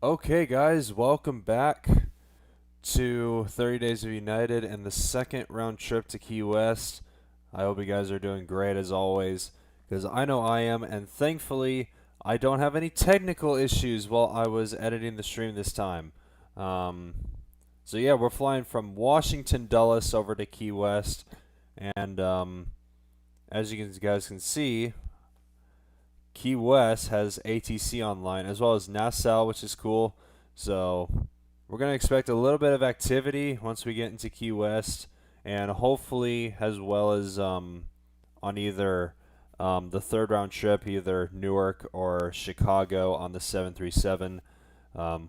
Okay, guys, welcome back to 30 Days of United and the second round trip to Key West. I hope you guys are doing great as always, because I know I am, and thankfully I don't have any technical issues while I was editing the stream this time. So yeah, we're flying from Washington Dulles over to Key West, and as you guys can see, Key West has ATC online, as well as Nassau, which is cool. So we're going to expect a little bit of activity once we get into Key West, and hopefully as well as on either the third round trip, either Newark or Chicago on the 737,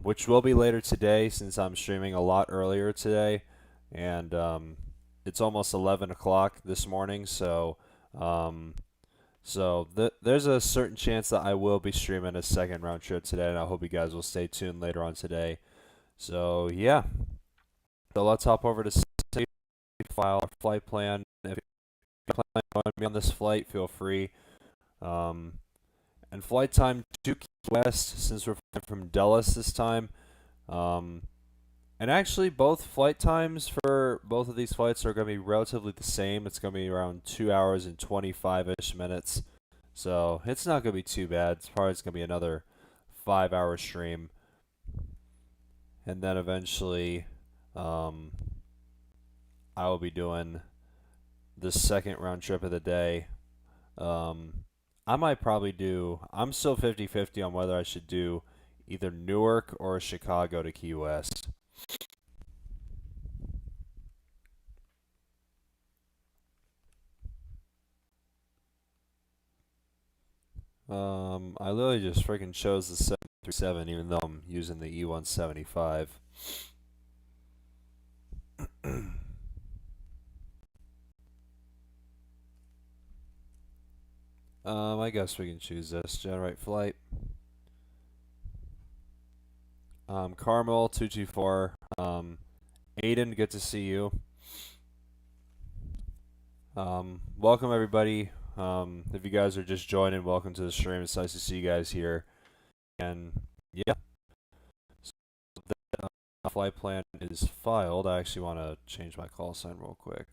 which will be later today since I'm streaming a lot earlier today, and it's almost 11 o'clock this morning, so there's a certain chance that I will be streaming a second round trip today, and I hope you guys will stay tuned later on today. So yeah, so let's hop over to file our flight plan. If you plan on me on this flight, feel free. And flight time to Key West, since we're from Dulles this time. And actually, both flight times for both of these flights are going to be relatively the same. It's going to be around 2 hours and 25-ish minutes. So it's not going to be too bad. It's probably going to be another 5-hour stream. And then eventually, I will be doing the second round trip of the day. I might probably do, I'm still 50-50 on whether I should do either Newark or Chicago to Key West. I literally just freaking chose the 737 even though I'm using the E175. I guess we can choose this. Generate flight. Carmel 224. Aiden, good to see you. Welcome everybody. If you guys are just joining, welcome to the stream. It's nice to see you guys here. And yeah, so the flight plan is filed. I actually want to change my call sign real quick,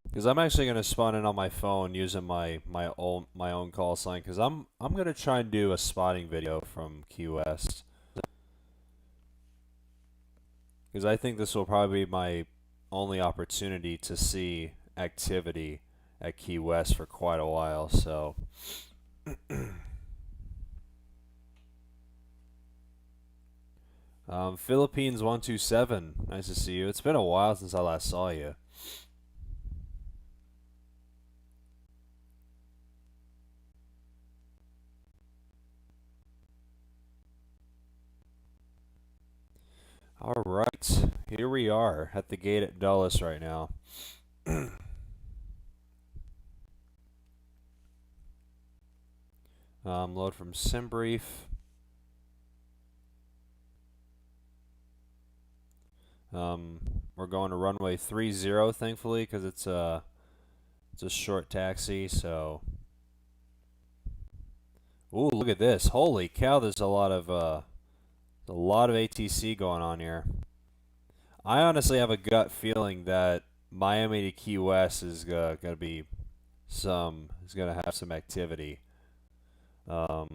because I'm actually going to spawn in on my phone using my own call sign, because I'm going to try and do a spotting video from Key West, because I think this will probably be my only opportunity to see activity at Key West for quite a while. So Philippines 127, nice to see you. It's been a while since I last saw you. All right, here we are at the gate at Dulles right now. Load from SimBrief. We're going to runway 30, thankfully, because it's a short taxi. So, ooh, look at this! Holy cow! There's a lot of ATC going on here. I honestly have a gut feeling that Miami to Key West is gonna have some activity. Let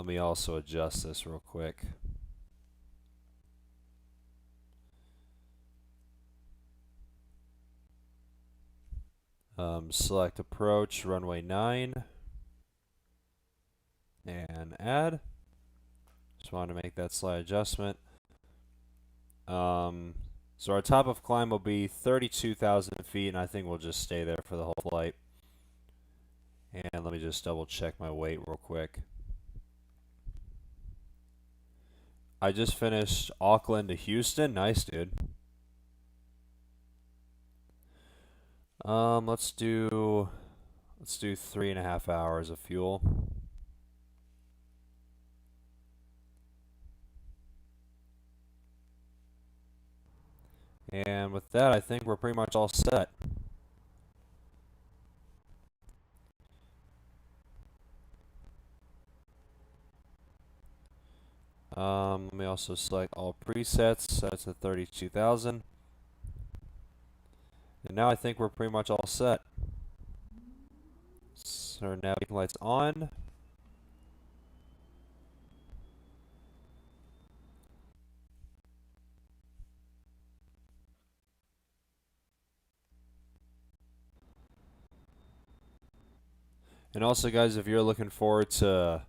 me also adjust this real quick. Select approach, runway 9, and add. Just wanted to make that slight adjustment. So our top of climb will be 32,000 feet, and I think we'll just stay there for the whole flight. And let me just double check my weight real quick. I just finished Auckland to Houston. Nice, dude. Let's do 3.5 hours of fuel. And with that, I think we're pretty much all set. Let me also select all presets. That's at 32,000. And now I think we're pretty much all set. So now lights on. And also, guys, if you're looking forward to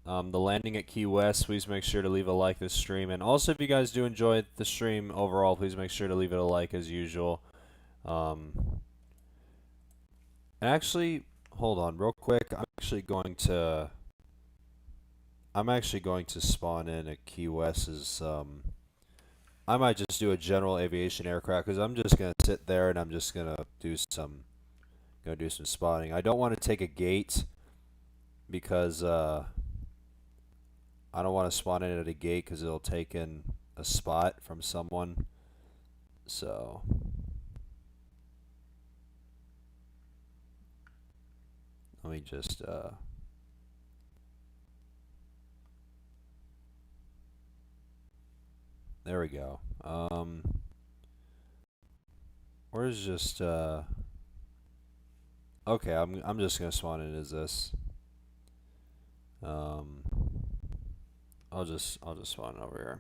the landing at Key West, please make sure to leave a like this stream. And also, if you guys do enjoy the stream overall, please make sure to leave it a like as usual. And actually, hold on real quick. I'm actually going to spawn in at Key West as I might just do a general aviation aircraft because I'm just gonna sit there and I'm just gonna do some spotting. I don't want to take a gate because I don't want to spawn in at a gate because it'll take in a spot from someone. So let me just there we go. Where's just okay, I'm just gonna spawn in as this. I'll just spawn over here.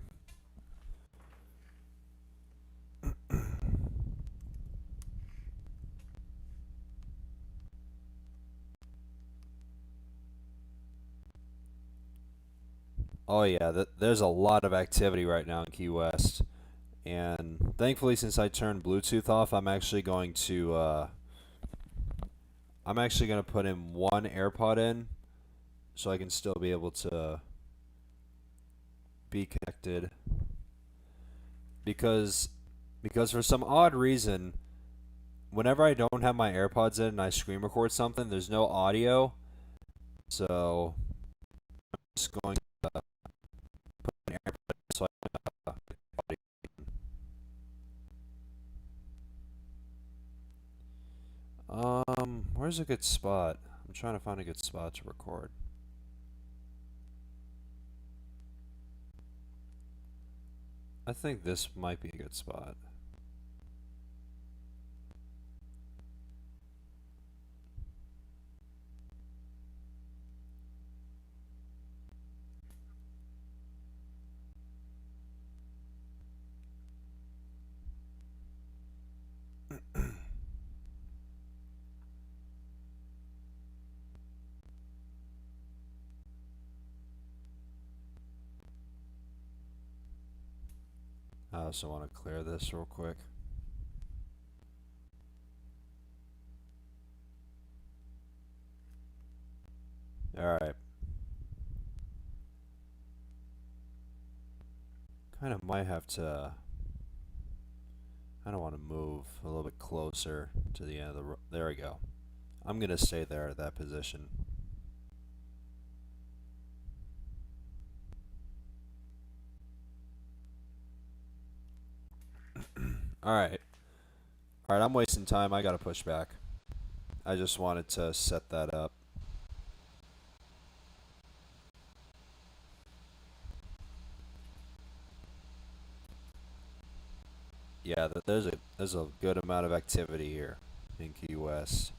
Oh yeah, there's a lot of activity right now in Key West, and thankfully, since I turned Bluetooth off, I'm actually going to put in one AirPod in, so I can still be able to be connected. Because for some odd reason, whenever I don't have my AirPods in and I screen record something, there's no audio. So I'm just going to put an AirPod in so I can where's a good spot? I'm trying to find a good spot to record. I think this might be a good spot. I also want to clear this real quick. Alright. kind of might have to. I don't want to move a little bit closer to the end of the. There we go. I'm gonna stay there at that position. All right. All right. I'm wasting time. I gotta push back. I just wanted to set that up. Yeah, there's a good amount of activity here in Key West.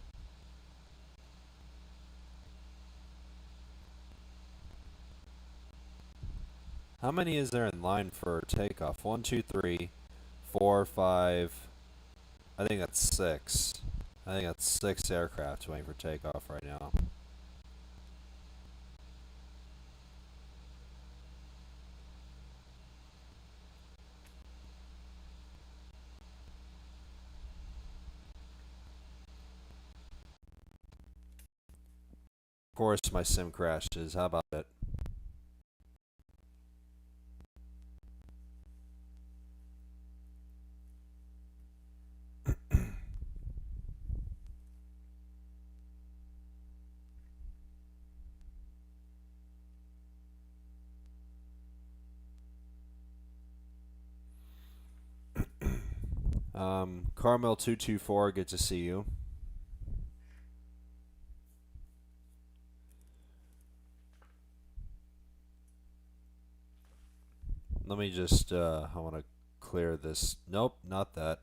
How many is there in line for takeoff? 1, 2, 3, 4, 5. I think that's 6. I think that's 6 aircraft waiting for takeoff right now. Of course, my sim crashes. How about it? Carmel 224, good to see you. Let me just, I want to clear this. Nope, not that.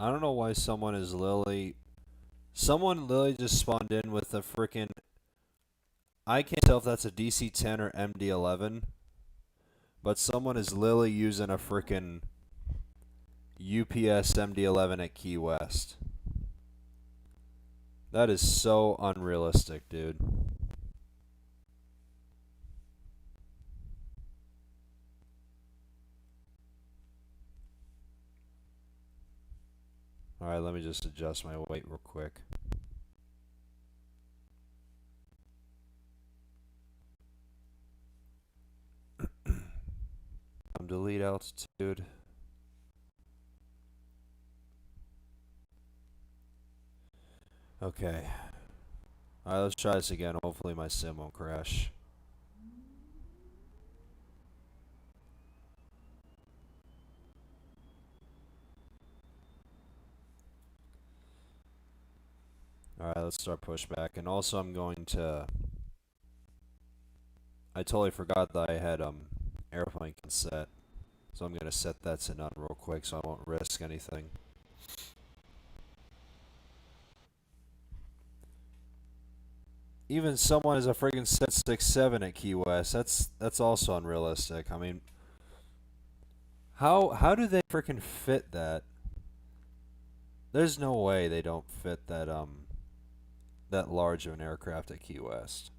I don't know why someone literally just spawned in with a freaking. I can't tell if that's a DC-10 or MD-11, but someone is literally using a freaking UPS MD-11 at Key West. That is so unrealistic, dude. Alright, let me just adjust my weight real quick. Delete altitude. Okay. Alright, let's try this again. Hopefully my sim won't crash. Alright, let's start pushback. And also I'm going to... I totally forgot that I had airplane set. So I'm going to set that to none real quick so I won't risk anything. Even someone is a friggin' set 6-7 at Key West. That's also unrealistic. I mean, how do they freaking fit that? There's no way they don't fit that that large of an aircraft at Key West.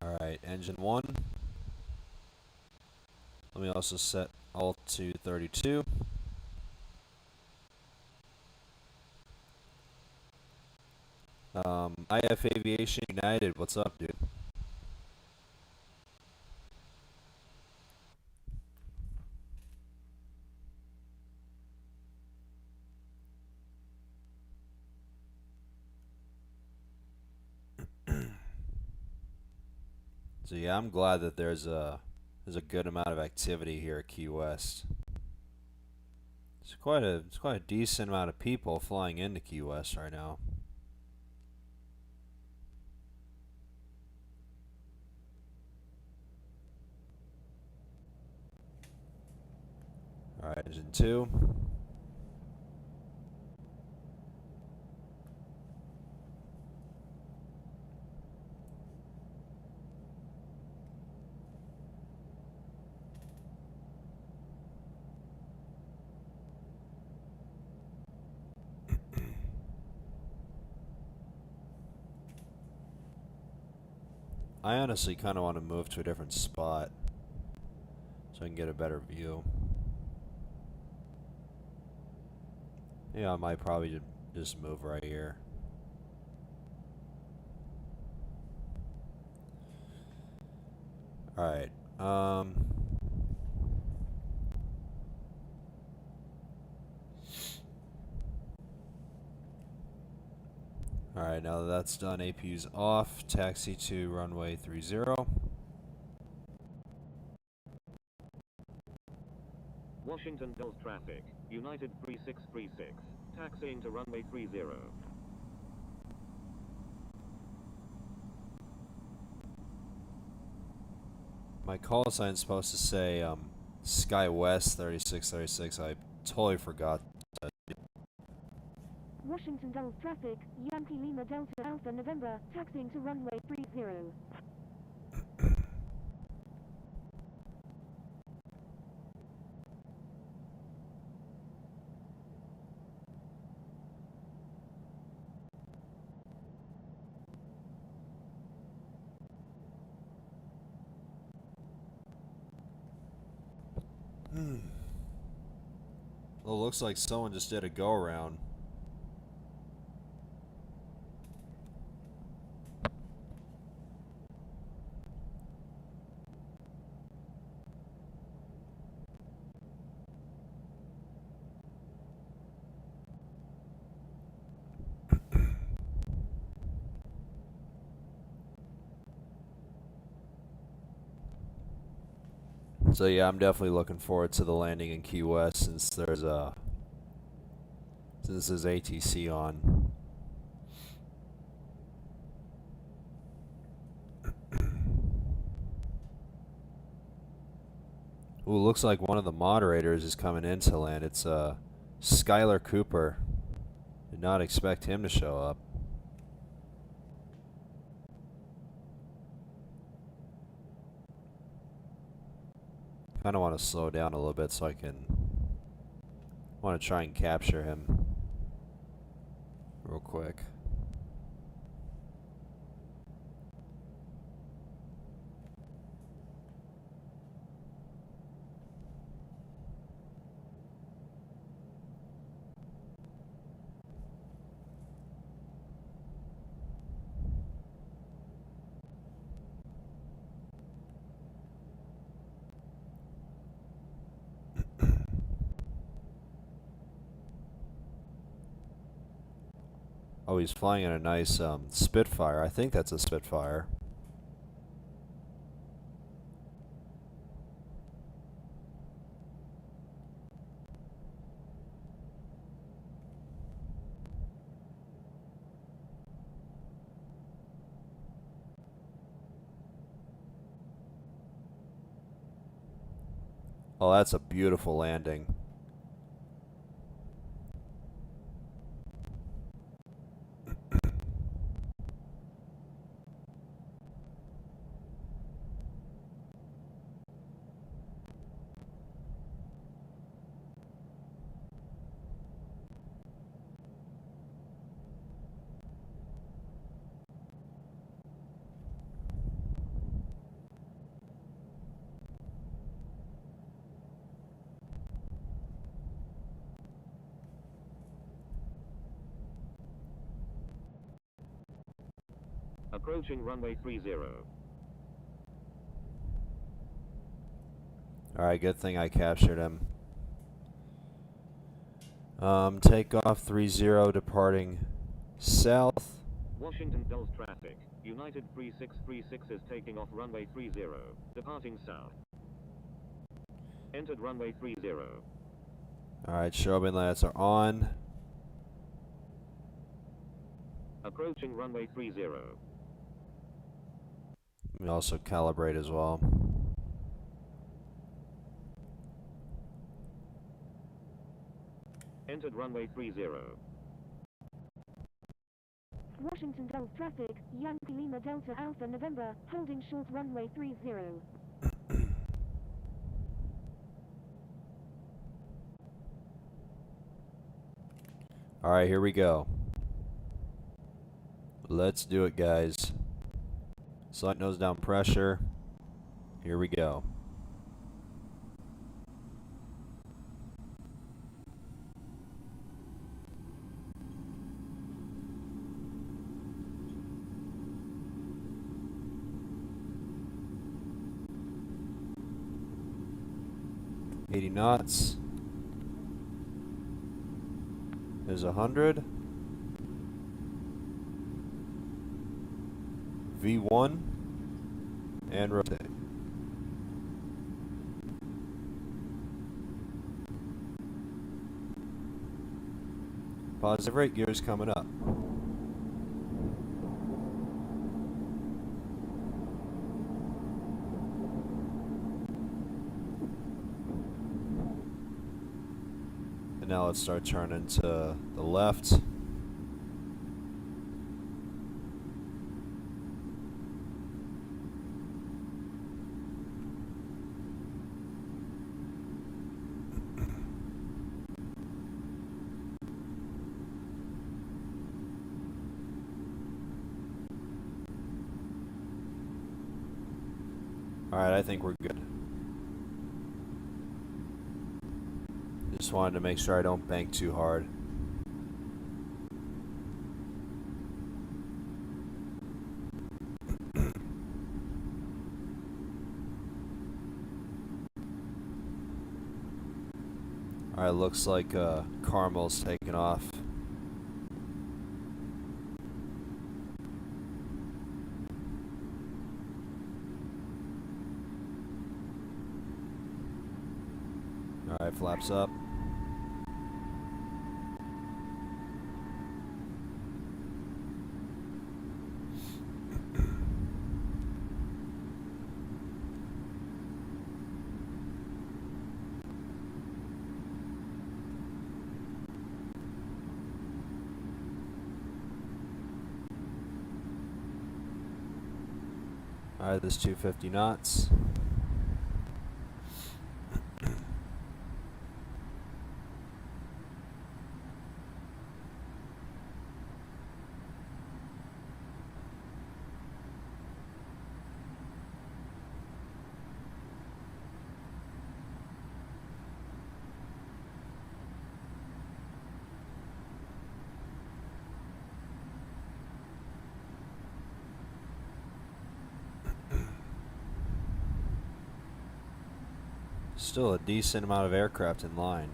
Alright, engine 1. Let me also set alt to 32. IF Aviation United, what's up, dude? So yeah, I'm glad that there's a good amount of activity here at Key West. It's quite a decent amount of people flying into Key West right now. All right, engine 2. I honestly kind of want to move to a different spot so I can get a better view. Yeah, I might probably just move right here. Alright, Alright, now that that's done, APU's off. Taxi to runway 30. Washington Gulf traffic, United 3636, taxiing to runway 30. My call sign's supposed to say Sky West 3636. I totally forgot. Washington Gulf traffic, Yankee Lima Delta Alpha November, taxiing to runway 30. Well, looks like someone just did a go around. So yeah, I'm definitely looking forward to the landing in Key West since there's ATC on. Ooh, looks like one of the moderators is coming in to land. It's Skylar Cooper. Did not expect him to show up. Kind of want to slow down a little bit so I can want to try and capture him real quick. Oh, he's flying in a nice Spitfire. I think that's a Spitfire. Oh, that's a beautiful landing. Approaching runway 30. Alright, good thing I captured him. Takeoff 30, departing south. Washington dulls traffic. United 3636 is taking off runway 30, departing south. Entered runway 30. Alright, strobing lights are on. Approaching runway 30. We also calibrate as well. Entered runway 30. Washington Gulf traffic, Yankee Lima Delta Alpha November, holding short runway 30. Alright, here we go. Let's do it, guys. Select nose down pressure. Here we go. $80 knots. There's 100. V1 and rotate. Positive rate gears coming up. And now let's start turning to the left. Alright, I think we're good. Just wanted to make sure I don't bank too hard. Alright, looks like Carmel's taking off. Alright, flaps up. Alright, this 250 knots. Still a decent amount of aircraft in line.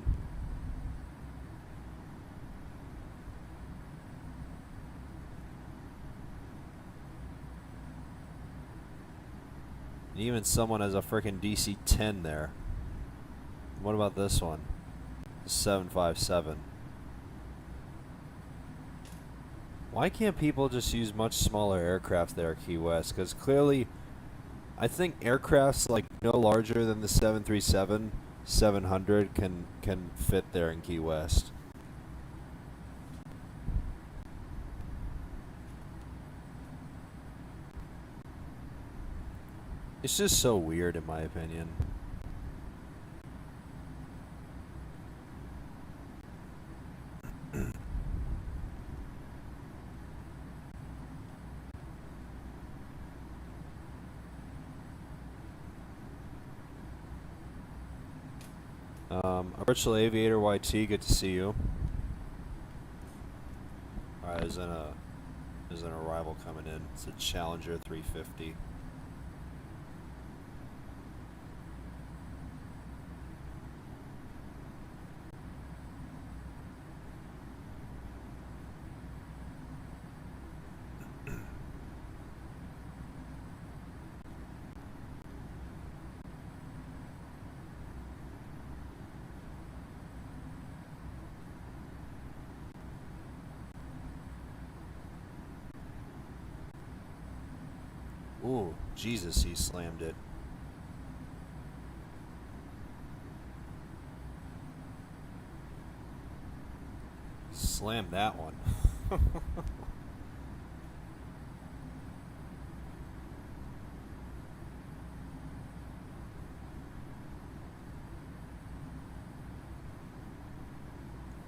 And even someone has a freaking DC-10 there. What about this one? 757. Why can't people just use much smaller aircraft there at Key West? Because clearly, I think aircrafts like no larger than the 737, 700 can fit there in Key West. It's just so weird in my opinion. Virtual Aviator YT, good to see you. Alright, there's an arrival coming in. It's a Challenger 350. Ooh, Jesus, he slammed it. Slammed that one.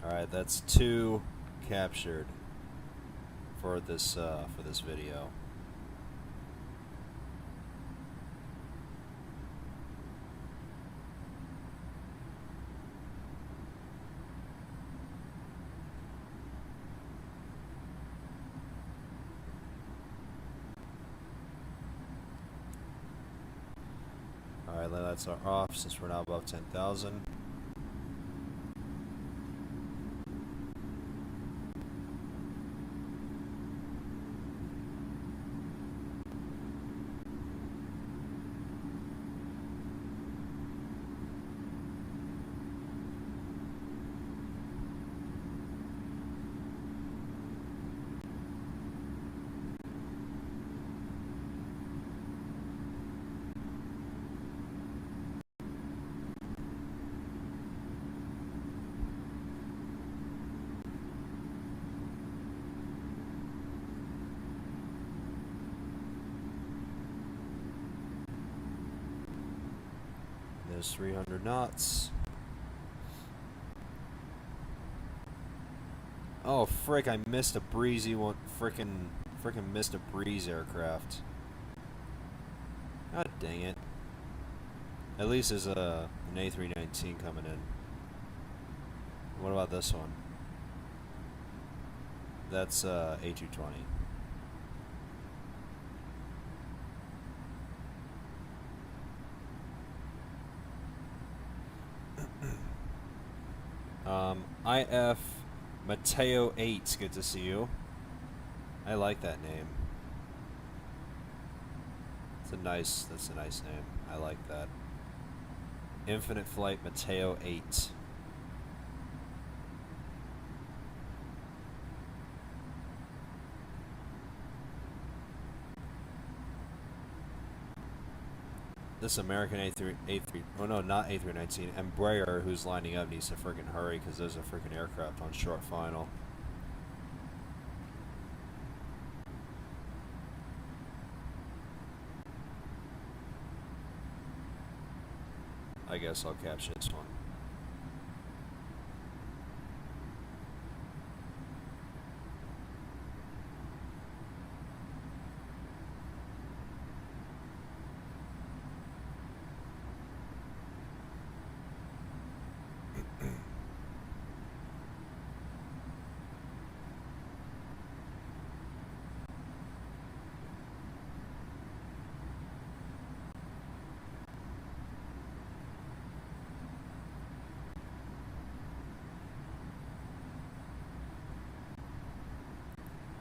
Alright, that's 2 captured for this video. Alright, that's our off since we're now above 10,000. There's 300 knots. Oh frick! I missed a breezy one. Frickin' missed a breeze aircraft. God dang it! At least there's an A319 coming in. What about this one? That's A220. IF Mateo 8, good to see you. I like that name. That's a nice name. I like that. Infinite Flight Mateo 8. This American A3, oh no, not A319, Embraer, who's lining up, needs to freaking hurry because there's a freaking aircraft on short final. I guess I'll capture this one.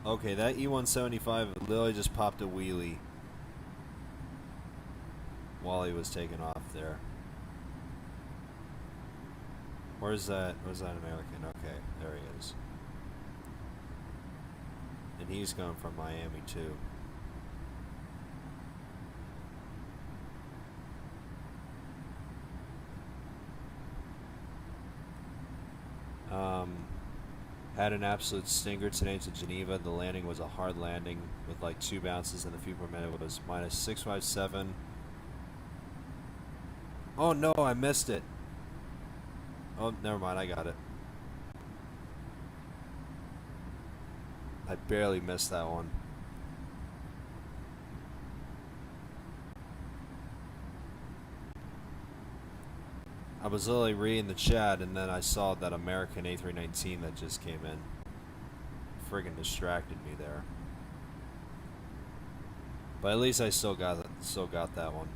Okay, that E-175 literally just popped a wheelie while he was taking off there. Where's that? Where's that American? Okay, there he is. And he's going from Miami too. Had an absolute stinger today to Geneva. The landing was a hard landing with like 2 bounces, and the feet per minute was minus 657. Oh no, I missed it. Oh, never mind, I got it. I barely missed that one. I was literally reading the chat, and then I saw that American A319 that just came in. Friggin' distracted me there. But at least I still got that one.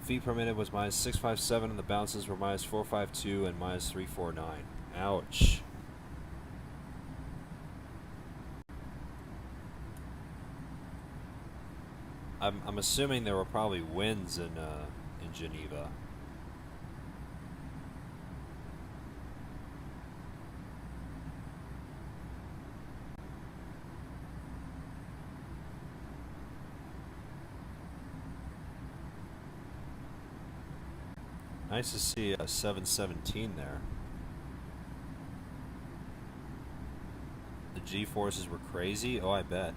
Feet per minute was minus 657, and the bounces were minus 452 and minus 349. Ouch. I'm assuming there were probably winds in Geneva. Nice to see a 717 there. The G-forces were crazy? Oh, I bet.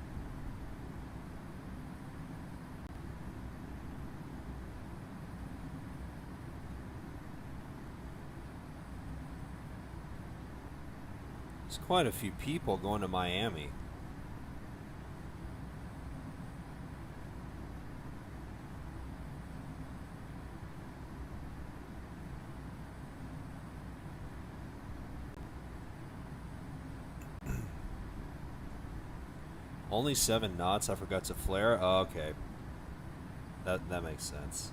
There's quite a few people going to Miami. Only 7 knots. I forgot to flare. Oh, okay. That makes sense.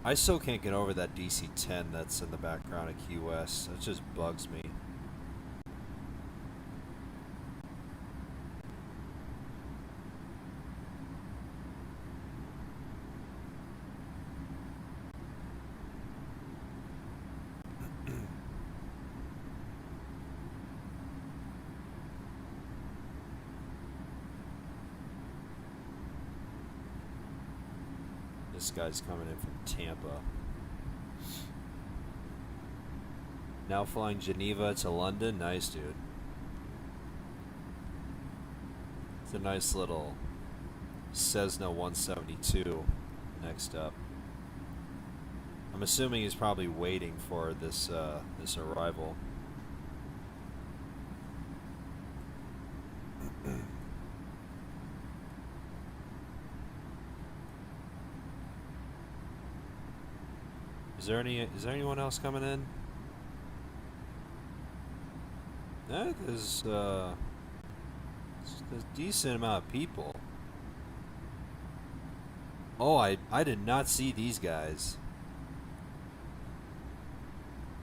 I still can't get over that DC-10 that's in the background of Key West. It just bugs me. This guy's coming in from Tampa. Now flying Geneva to London. Nice, dude. It's a nice little Cessna 172 next up. I'm assuming he's probably waiting for this this arrival. Is there anyone else coming in? There's a decent amount of people. Oh, I did not see these guys.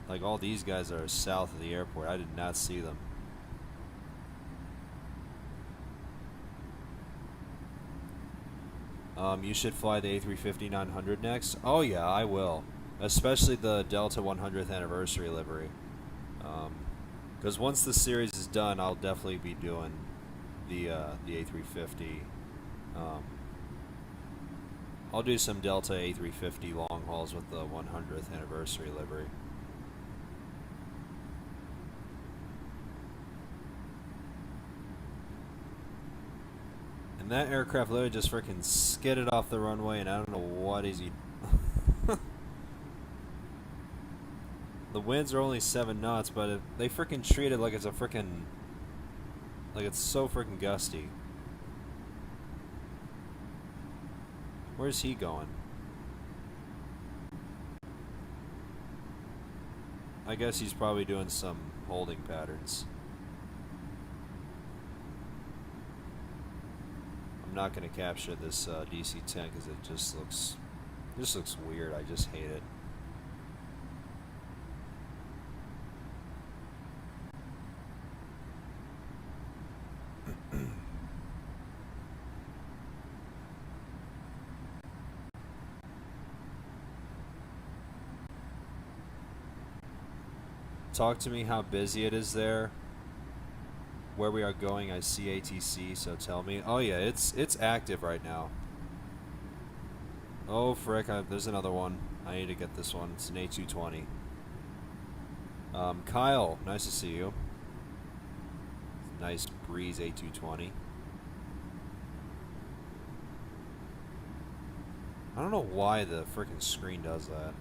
Like, all these guys are south of the airport. I did not see them. You should fly the A350-900 next. Oh yeah, I will. Especially the Delta 100th anniversary livery. Because once the series is done, I'll definitely be doing the A350. I'll do some Delta A350 long hauls with the 100th anniversary livery. And that aircraft literally just freaking skidded off the runway, and I don't know what is he. The winds are only 7 knots, but they freaking treat it like it's a freaking, like it's so freaking gusty. Where's he going? I guess he's probably doing some holding patterns. I'm not going to capture this DC-10 because it just looks weird. I just hate it. Talk to me how busy it is there. Where we are going, I see ATC, so tell me. Oh yeah, it's active right now. Oh frick, there's another one. I need to get this one. It's an A220. Kyle, nice to see you. Nice Breeze A220. I don't know why the frickin' screen does that.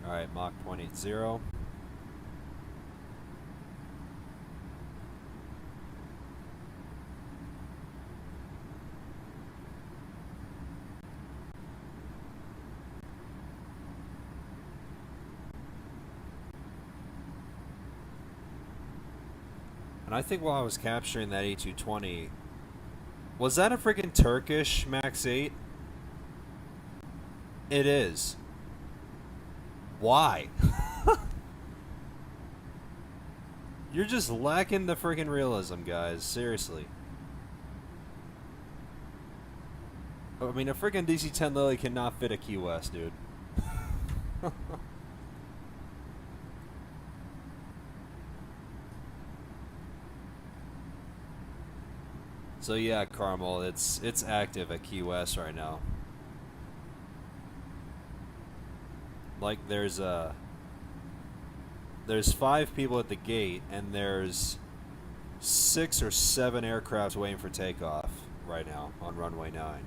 Alright, Mach 0.80. And I think while I was capturing that A220, was that a freaking Turkish Max 8? It is. Why? You're just lacking the freaking realism, guys. Seriously. I mean, a freaking DC-10 Lily cannot fit a Key West, dude. So yeah, Carmel, it's active at Key West right now. Like there's 5 people at the gate, and there's 6 or 7 aircraft waiting for takeoff right now on runway 9.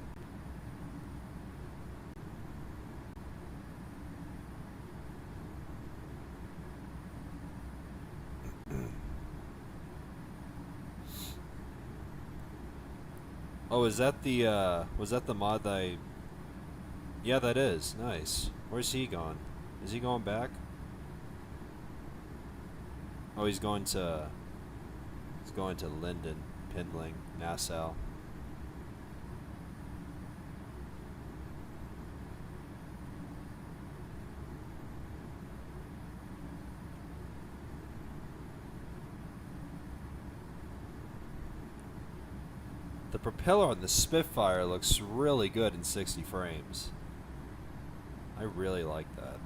Oh, is that the was that the mod that I... Yeah, that is. Nice. Where's he gone? Is he going back? Oh, he's going to Linden, Pindling, Nassau. The propeller on the Spitfire looks really good in 60 frames. I really like that.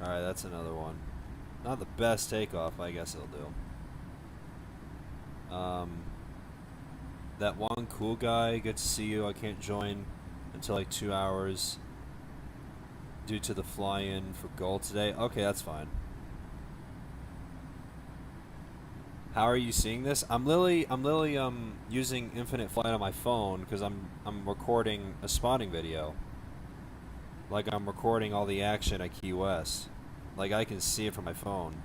Alright, that's another one. Not the best takeoff, I guess it'll do. That one cool guy, good to see you. I can't join until like 2 hours due to the fly-in for gold today. Okay, that's fine. How are you seeing this? I'm literally using Infinite Flight on my phone because I'm recording a spotting video. Like I'm recording all the action at Key West. Like I can see it from my phone.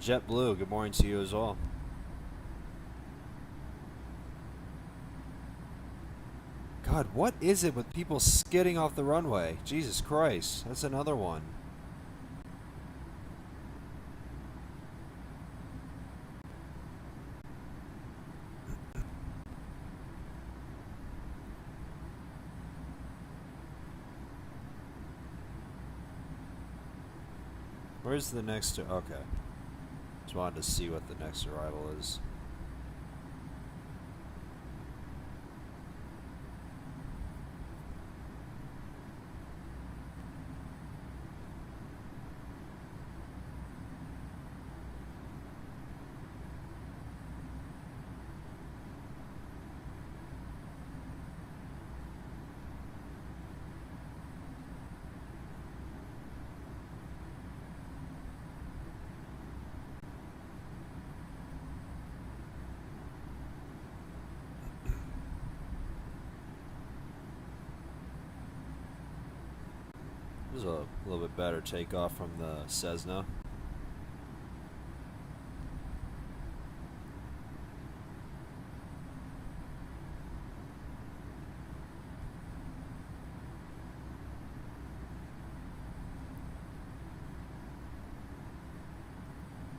JetBlue, good morning to you as well. God, what is it with people skidding off the runway? Jesus Christ, that's another one. Where's the next... Okay. Just wanted to see what the next arrival is. This is a little bit better takeoff from the Cessna.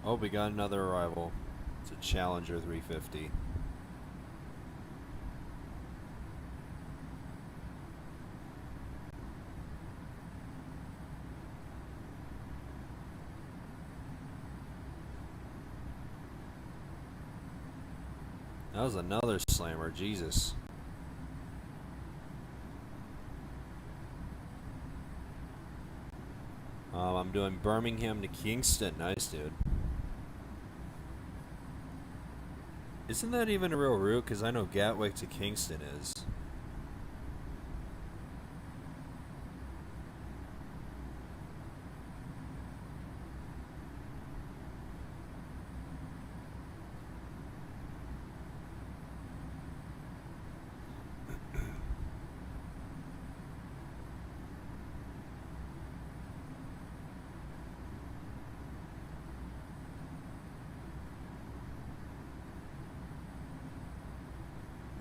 Oh, we got another arrival. It's a Challenger 350. That was another slammer, Jesus. I'm doing Birmingham to Kingston. Nice, dude. Isn't that even a real route? Because I know Gatwick to Kingston is.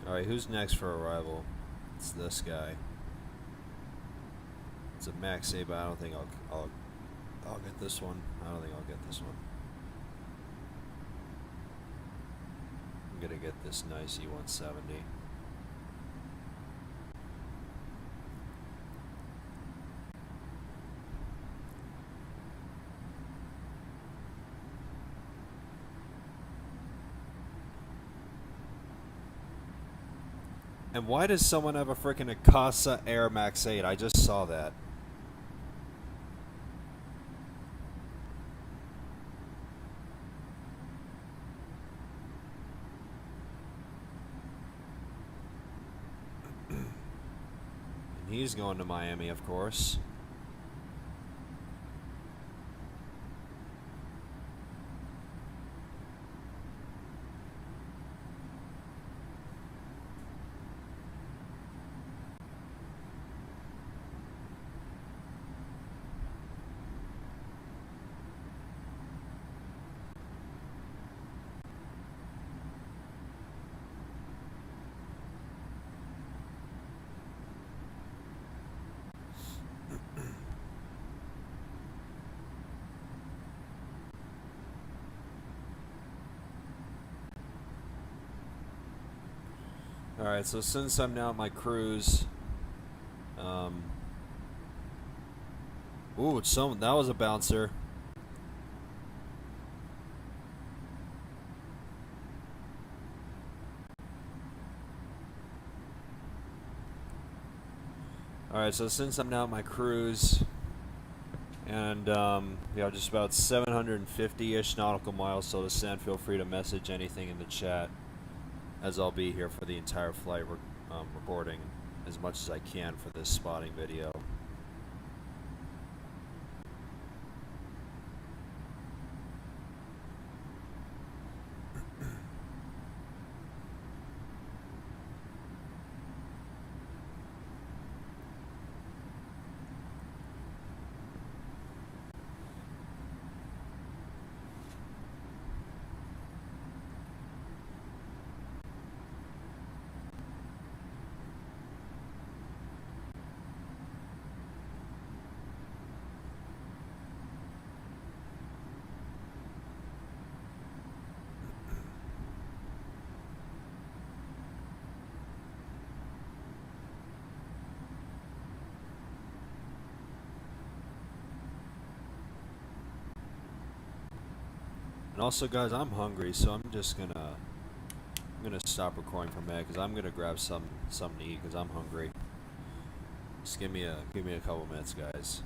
Alright, who's next for arrival? It's this guy. It's a Max 8, but I don't think I'll get this one. I don't think I'll get this one. I'm gonna get this nice E170. And why does someone have a freaking Akasa Air Max 8? I just saw that. And he's going to Miami, of course. Alright, so since I'm now at my cruise, ooh, that was a bouncer. Alright, so since I'm now at my cruise, and yeah, just about 750-ish nautical miles still to send, feel free to message anything in the chat, as I'll be here for the entire flight, recording as much as I can for this spotting video. And also, guys, I'm hungry, so I'm gonna stop recording for a minute because I'm gonna grab something to eat because I'm hungry. Just give me a couple minutes, guys.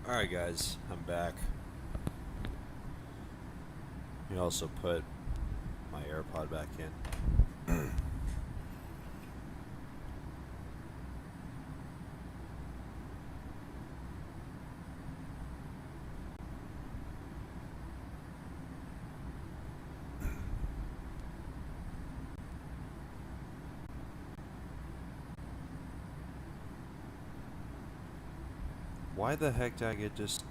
Alright guys, I'm back. You also put my AirPod back in. Why the heck did I get just...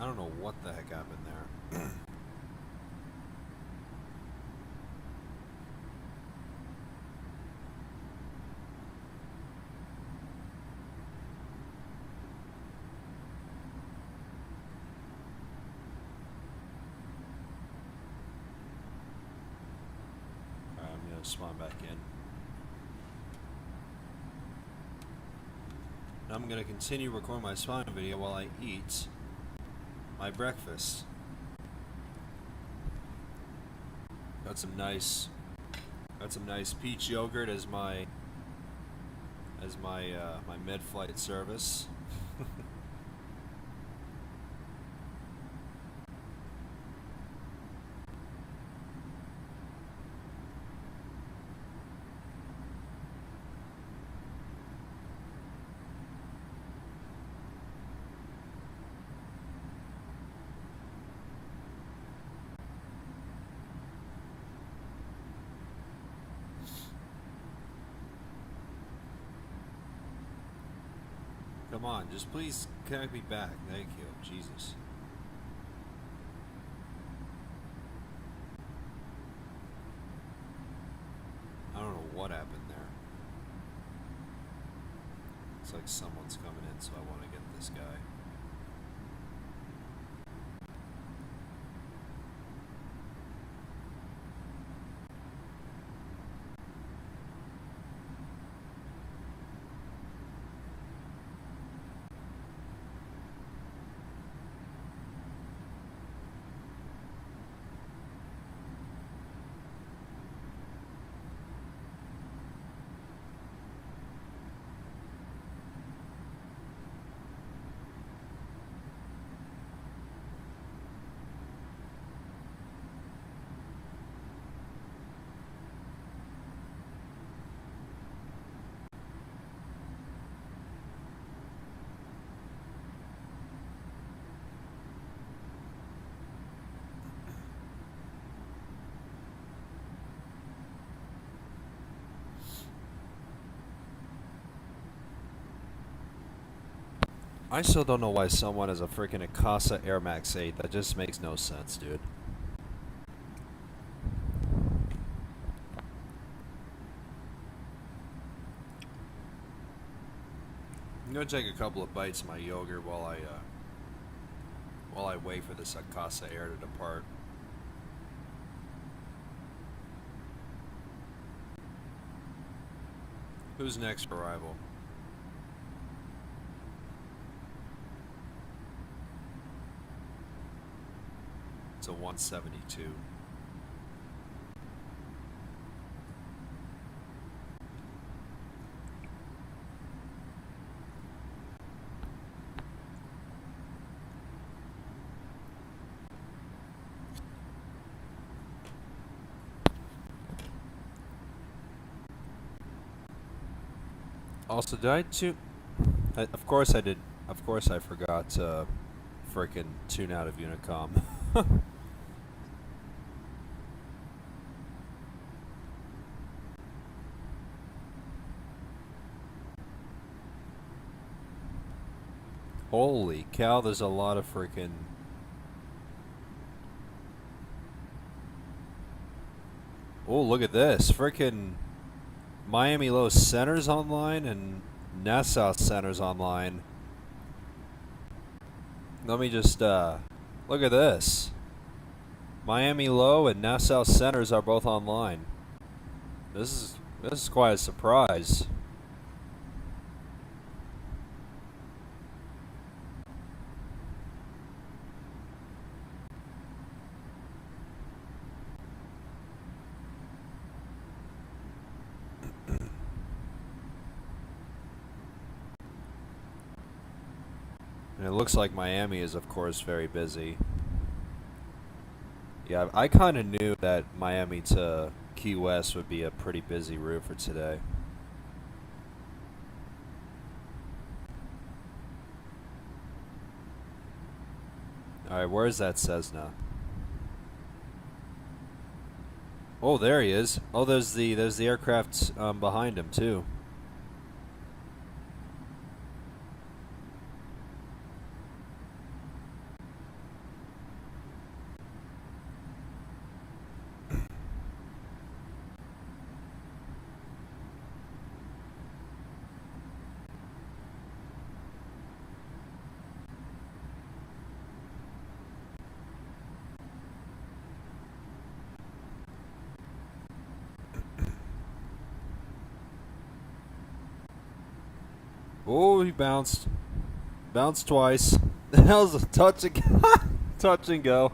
I don't know what the heck happened there. Alright, I'm gonna spawn back in. Now I'm gonna continue recording my spawn video while I eat my breakfast. Got some nice peach yogurt as my my mid-flight service. Come on, just please connect me back. Thank you. Jesus. I don't know what happened there. It's like someone's coming in, so I want to get this guy. I still don't know why someone has a freaking Akasa Air Max 8. That just makes no sense, dude. I'm gonna take a couple of bites of my yogurt while I wait for this Akasa Air to depart. Who's next for arrival? It's a 172. Also, did I tune? Of course I did. Of course I forgot to frickin' tune out of Unicom. Holy cow, there's a lot of freaking... Oh, look at this. Freaking Miami Low Center's online and Nassau Center's online. Let me just, look at this. Miami Low and Nassau Centers are both online. This is quite a surprise. And it looks like Miami is, of course, very busy. Yeah, I kind of knew that Miami to Key West would be a pretty busy route for today. Alright, where's that Cessna? Oh, there he is. Oh, there's the aircraft behind him too. Oh, he bounced. Bounced twice. That was a touch and touch and go.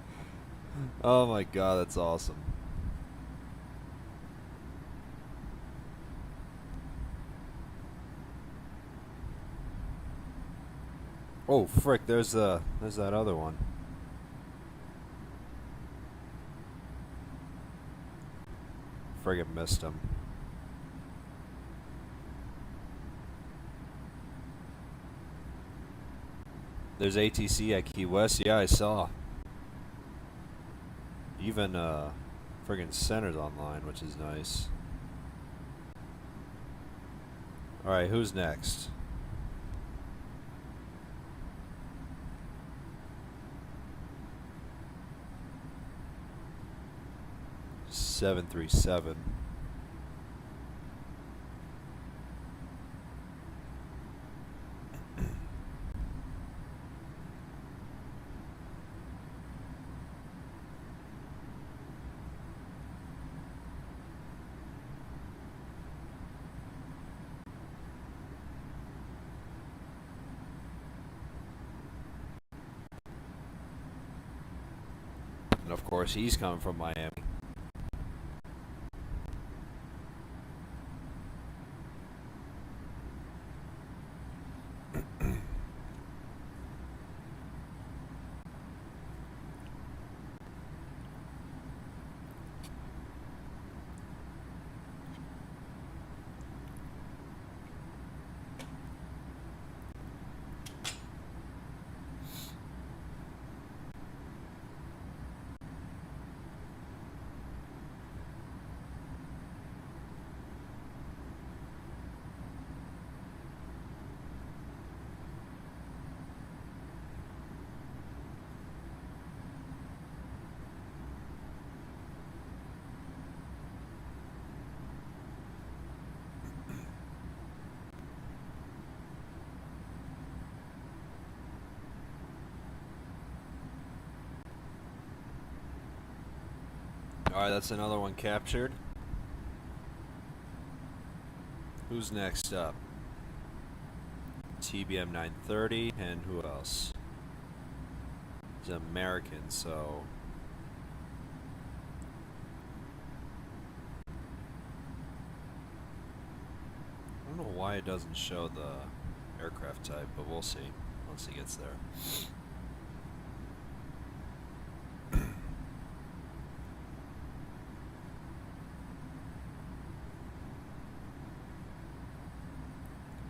Oh my god, that's awesome. Oh frick, there's that other one. Friggin' missed him. There's ATC at Key West. Yeah, I saw. Even friggin' Center's online, which is nice. Alright, who's next? (737) And of course, he's coming from Miami. Alright, that's another one captured. Who's next up? TBM 930, and who else? He's American, so... I don't know why it doesn't show the aircraft type, but we'll see once he gets there.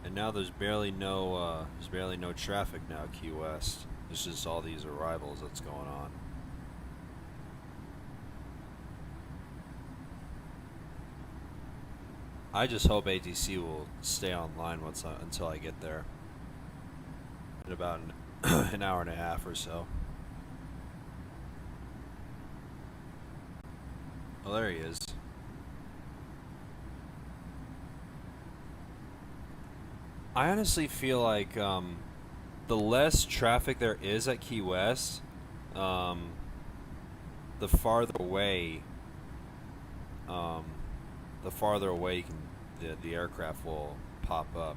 And now there's barely no traffic now at Key West. There's just all these arrivals that's going on. I just hope ATC will stay online until I get there. in about an hour and a half or so. Oh, there he is. I honestly feel like the less traffic there is at Key West, the farther away, you can, the aircraft will pop up.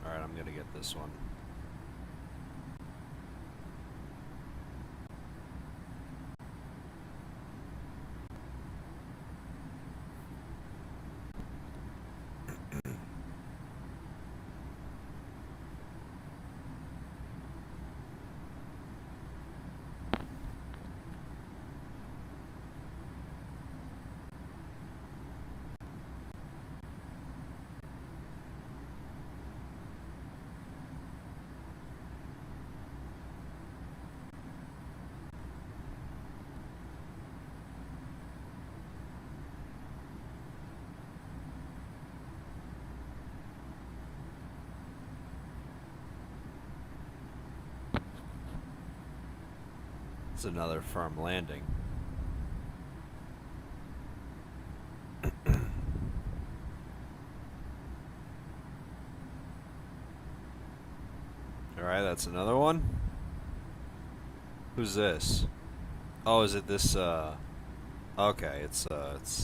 All right, I'm gonna get this one. It's another firm landing. Alright, that's another one. Who's this? Oh, is it this, okay, it's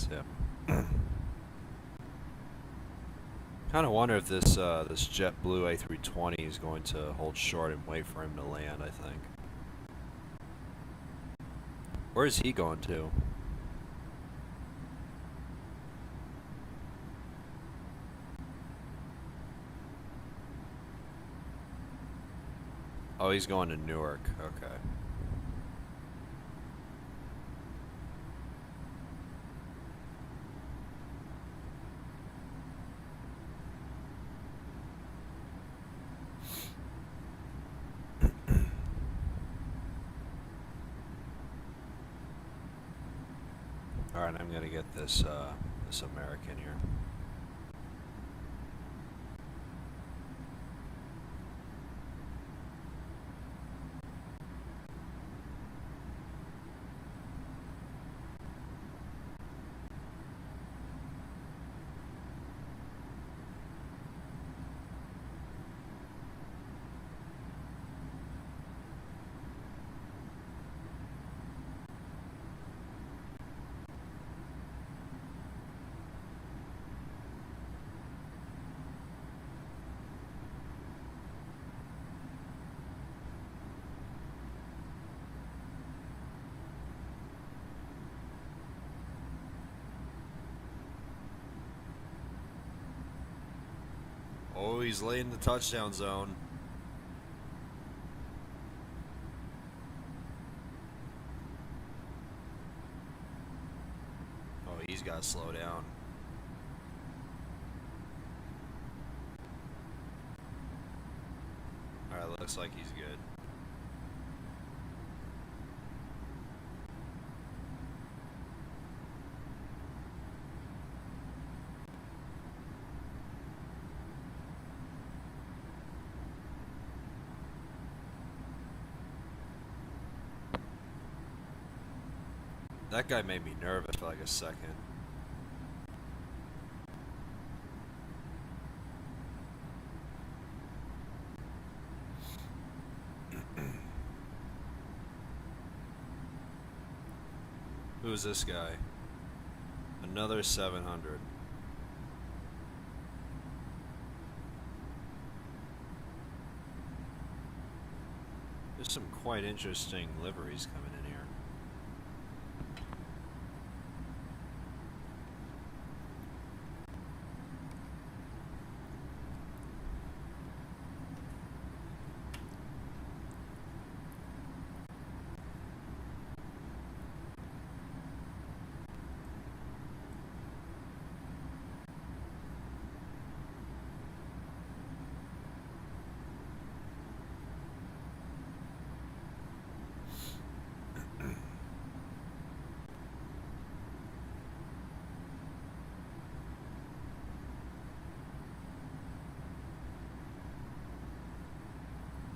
him. Kinda wonder if this JetBlue A320 is going to hold short and wait for him to land, I think. Where is he going to? Oh, he's going to Newark. Okay. Alright, I'm gonna get this this American here. Oh, he's laying the touchdown zone. Oh, he's got to slow down. Alright, looks like he's good. That guy made me nervous for like a second. Who's this guy? Another 700. There's some quite interesting liveries coming in here.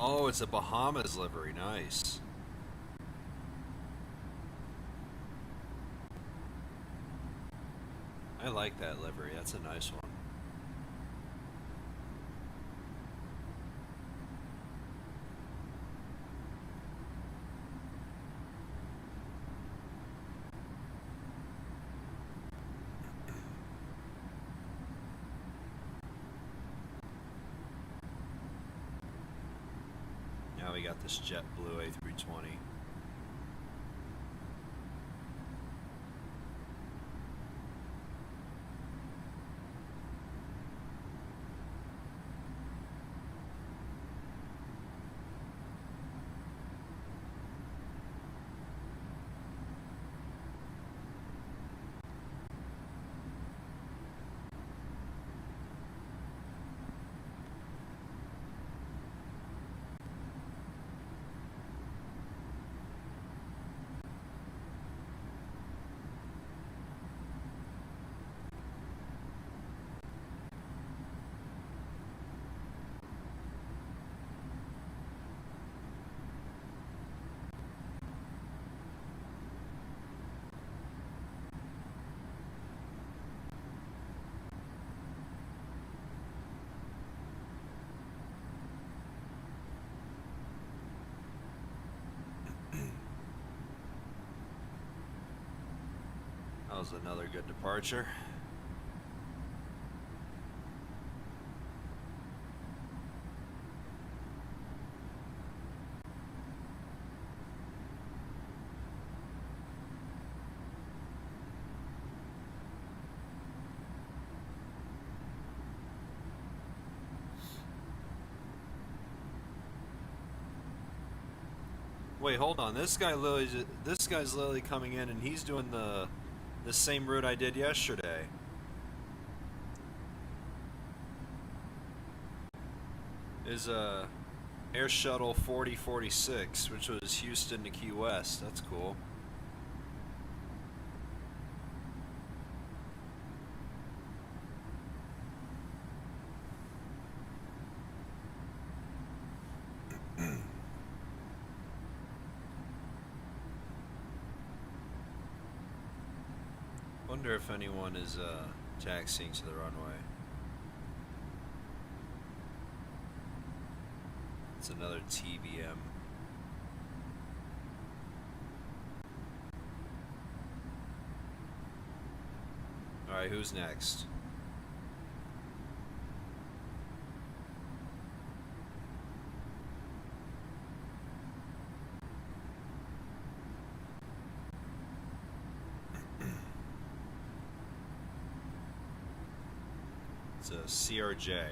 Oh, it's a Bahamas livery. Nice. I like that livery. That's a nice one. Now we got this JetBlue A320. That was another good departure. Wait, hold on. This guy's literally coming in, and he's doing the same route I did yesterday. Is Air Shuttle 4046, which was Houston to Key West. That's cool. Wonder if anyone is taxiing to the runway. It's another TBM. Alright, who's next? It's a CRJ.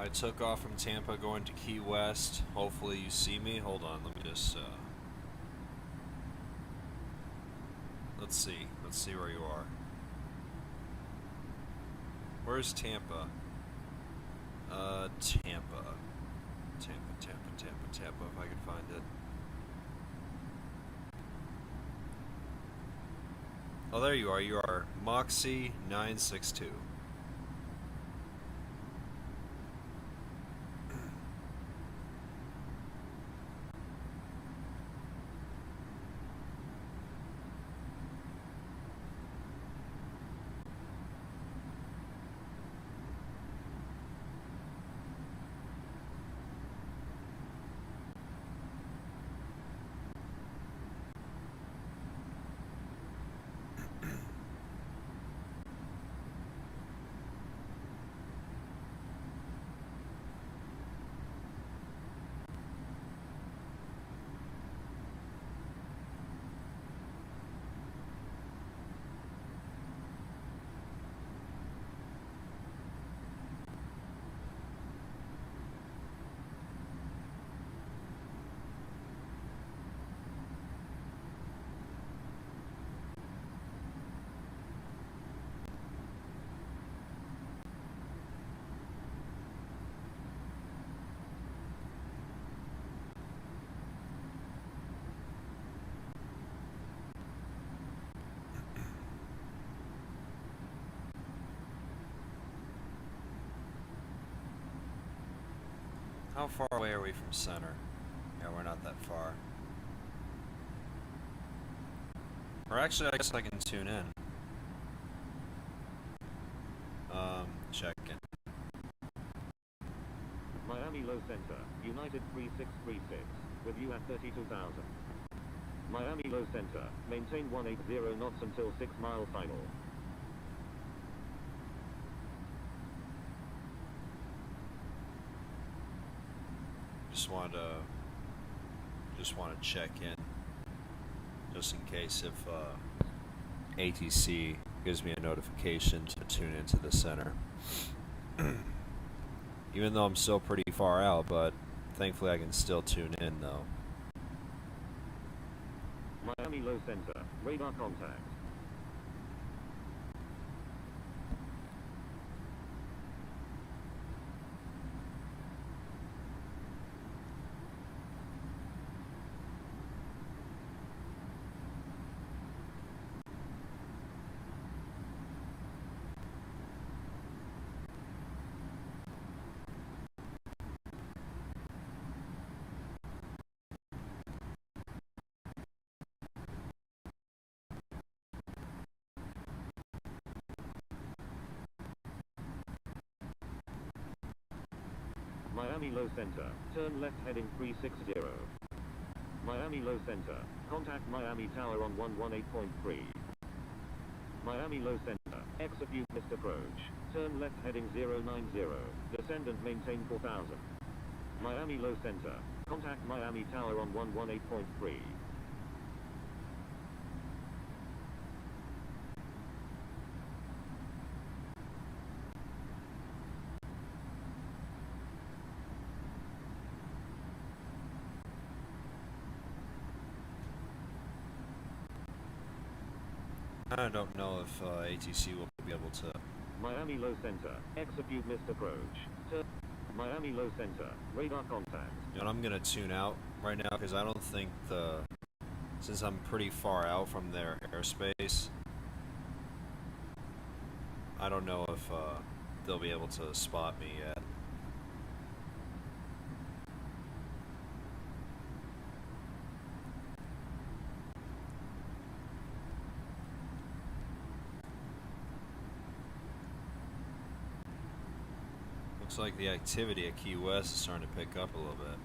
I took off from Tampa going to Key West. Hopefully you see me. Hold on, let me just, let's see. Let's see where you are. Where's Tampa? Tampa. Tampa, if I can find it. Oh, there you are. You are Moxie 962. How far away are we from center? Yeah, we're not that far. Or actually, I guess I can tune in. Checking. Miami Low Center, United 3636, with you at 32,000. Miami Low Center, maintain 180 knots until 6 mile final. Just want to check in, just in case if ATC gives me a notification to tune into the center. Even though I'm still pretty far out, but thankfully I can still tune in though. Miami Low Center, radar contact. Miami Low Center, turn left heading 360. Miami Low Center, contact Miami Tower on 118.3. Miami Low Center, execute missed approach, turn left heading 090, descend and maintain 4000. Miami Low Center, contact Miami Tower on 118.3. I don't know if ATC will be able to. Miami Low Center, execute missed approach. Miami Low Center, radar contact. You know, I'm gonna tune out right now because I don't think since I'm pretty far out from their airspace, I don't know if they'll be able to spot me yet. Looks like the activity at Key West is starting to pick up a little bit.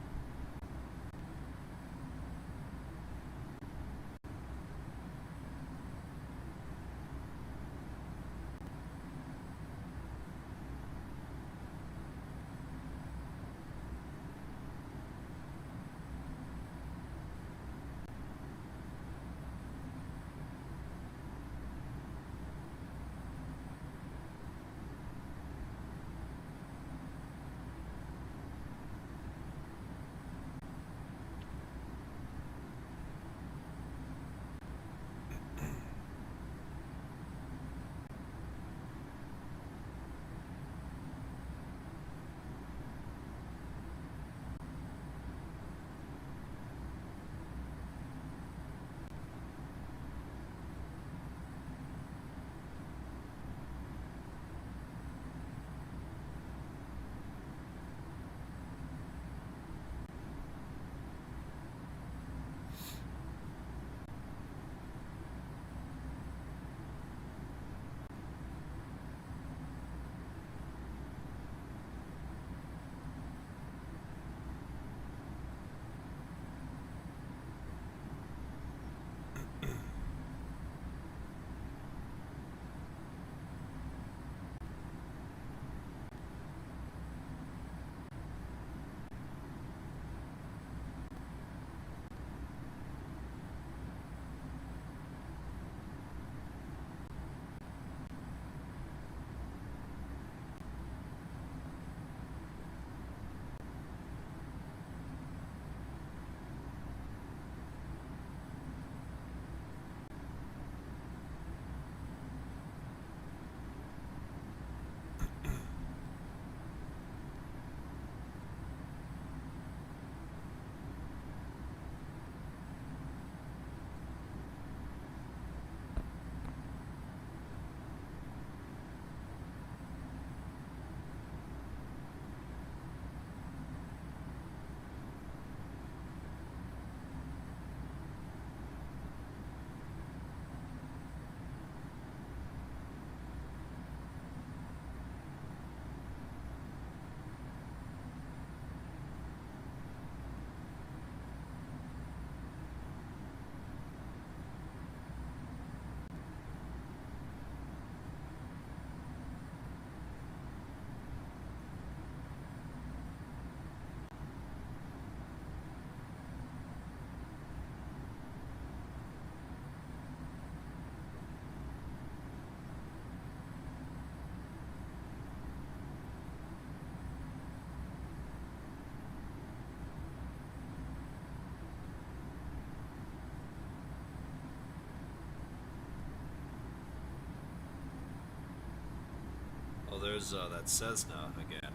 there's that Cessna again.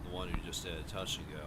The one who just did a touch and go.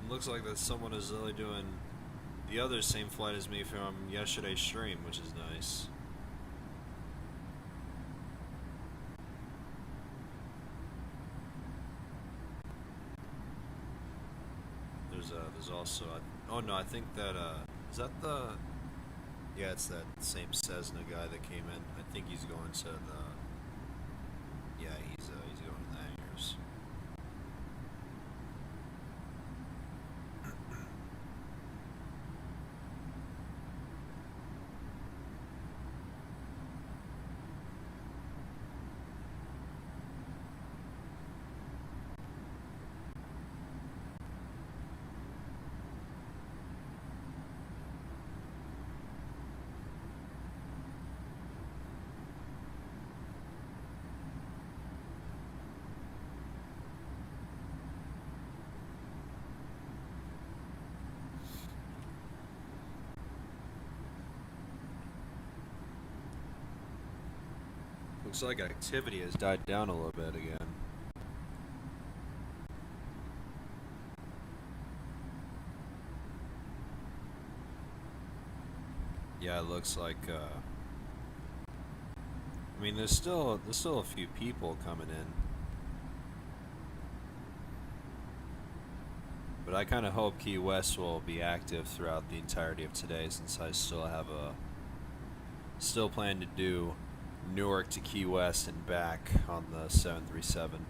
Looks like that someone is really doing the other same flight as me from yesterday's stream, which is nice. There's also oh no, I think that is that the yeah, it's that same Cessna guy that came in. I think he's going to the yeah, he's going to the hangars. Looks like activity has died down a little bit again. Yeah, it looks like, I mean, there's still a few people coming in. But I kind of hope Key West will be active throughout the entirety of today, since I still plan to do Newark to Key West and back on the 737.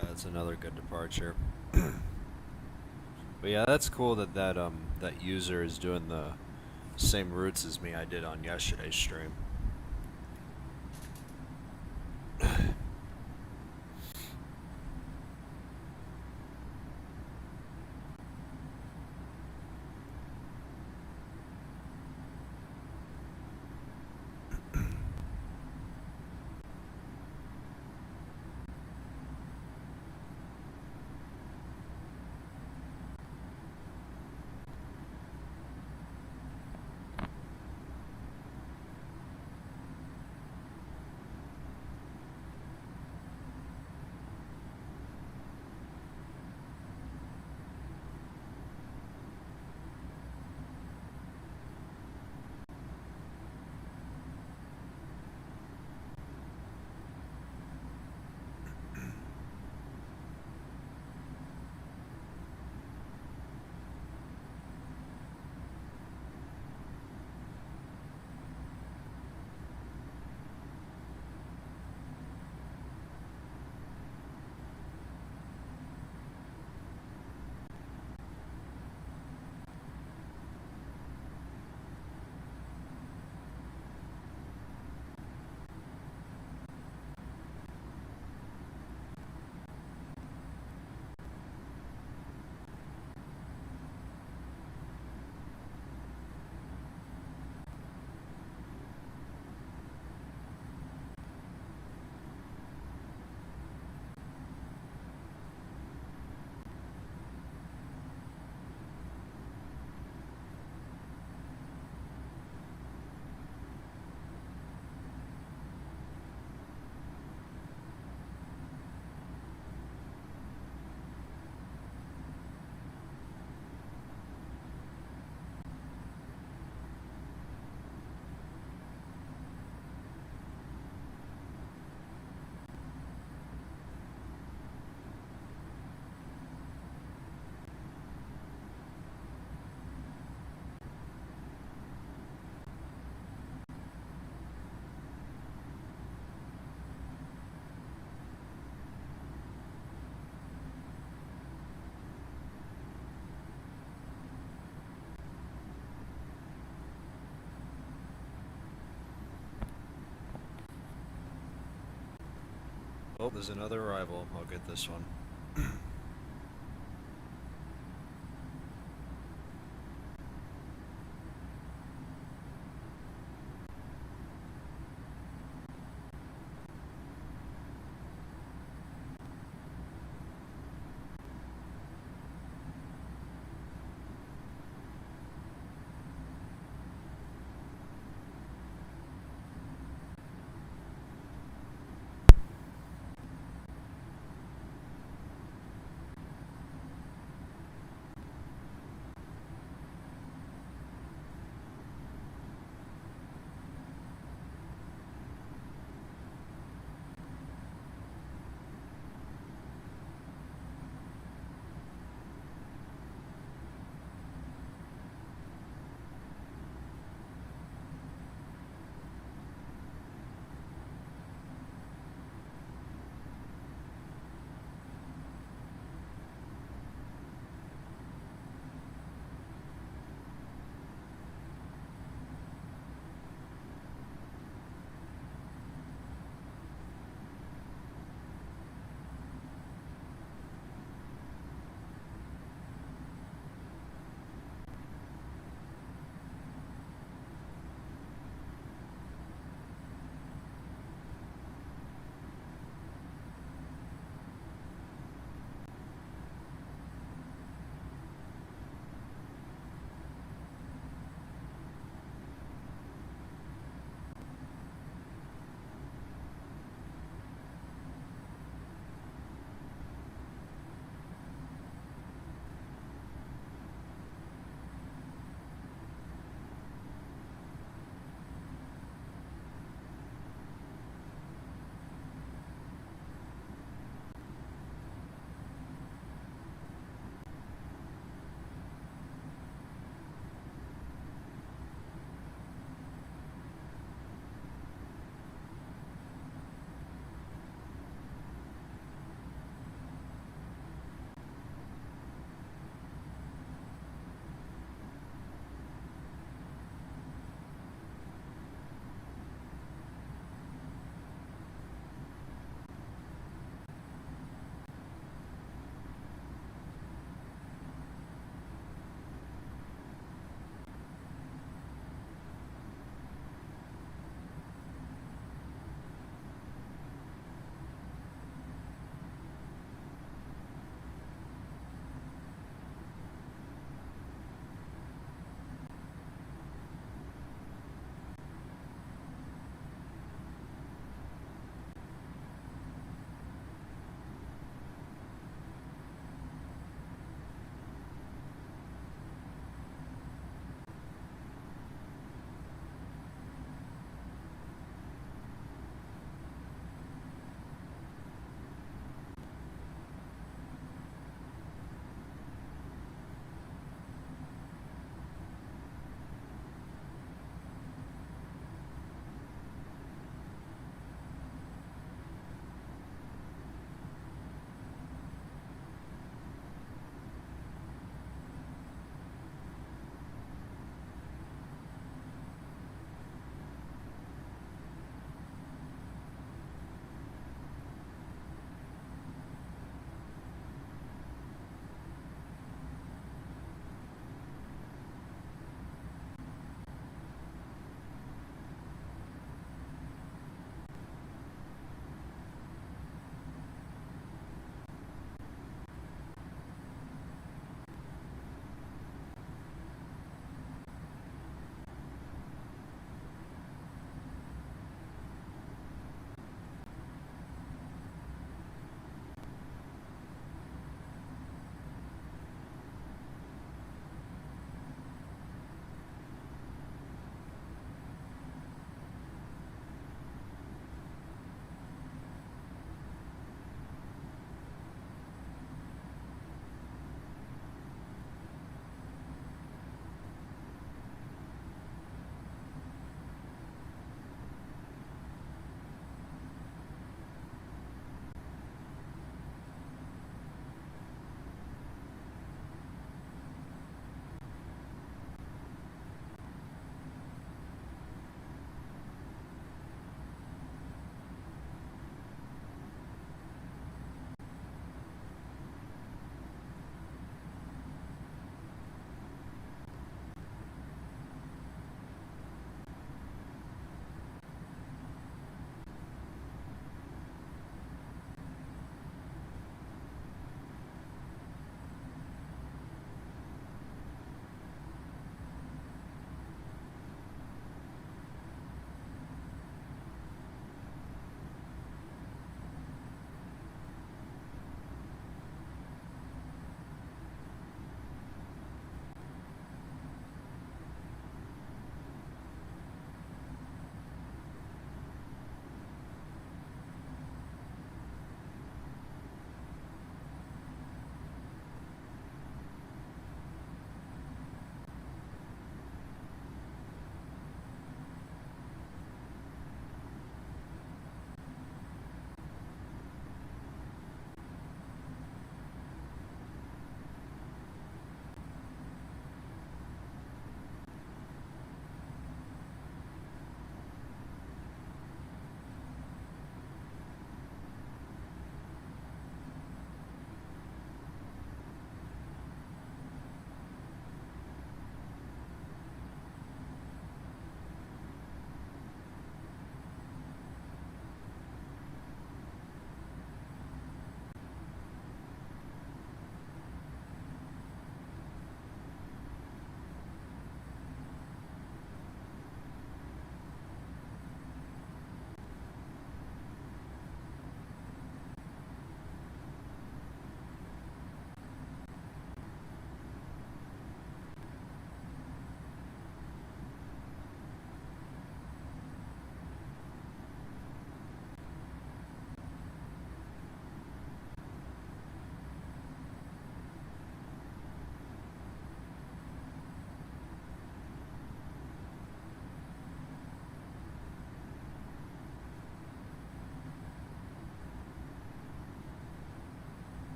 That's another good departure. But yeah, that's cool that that user is doing the same routes as me I did on yesterday's stream. Oh, there's another arrival. I'll get this one.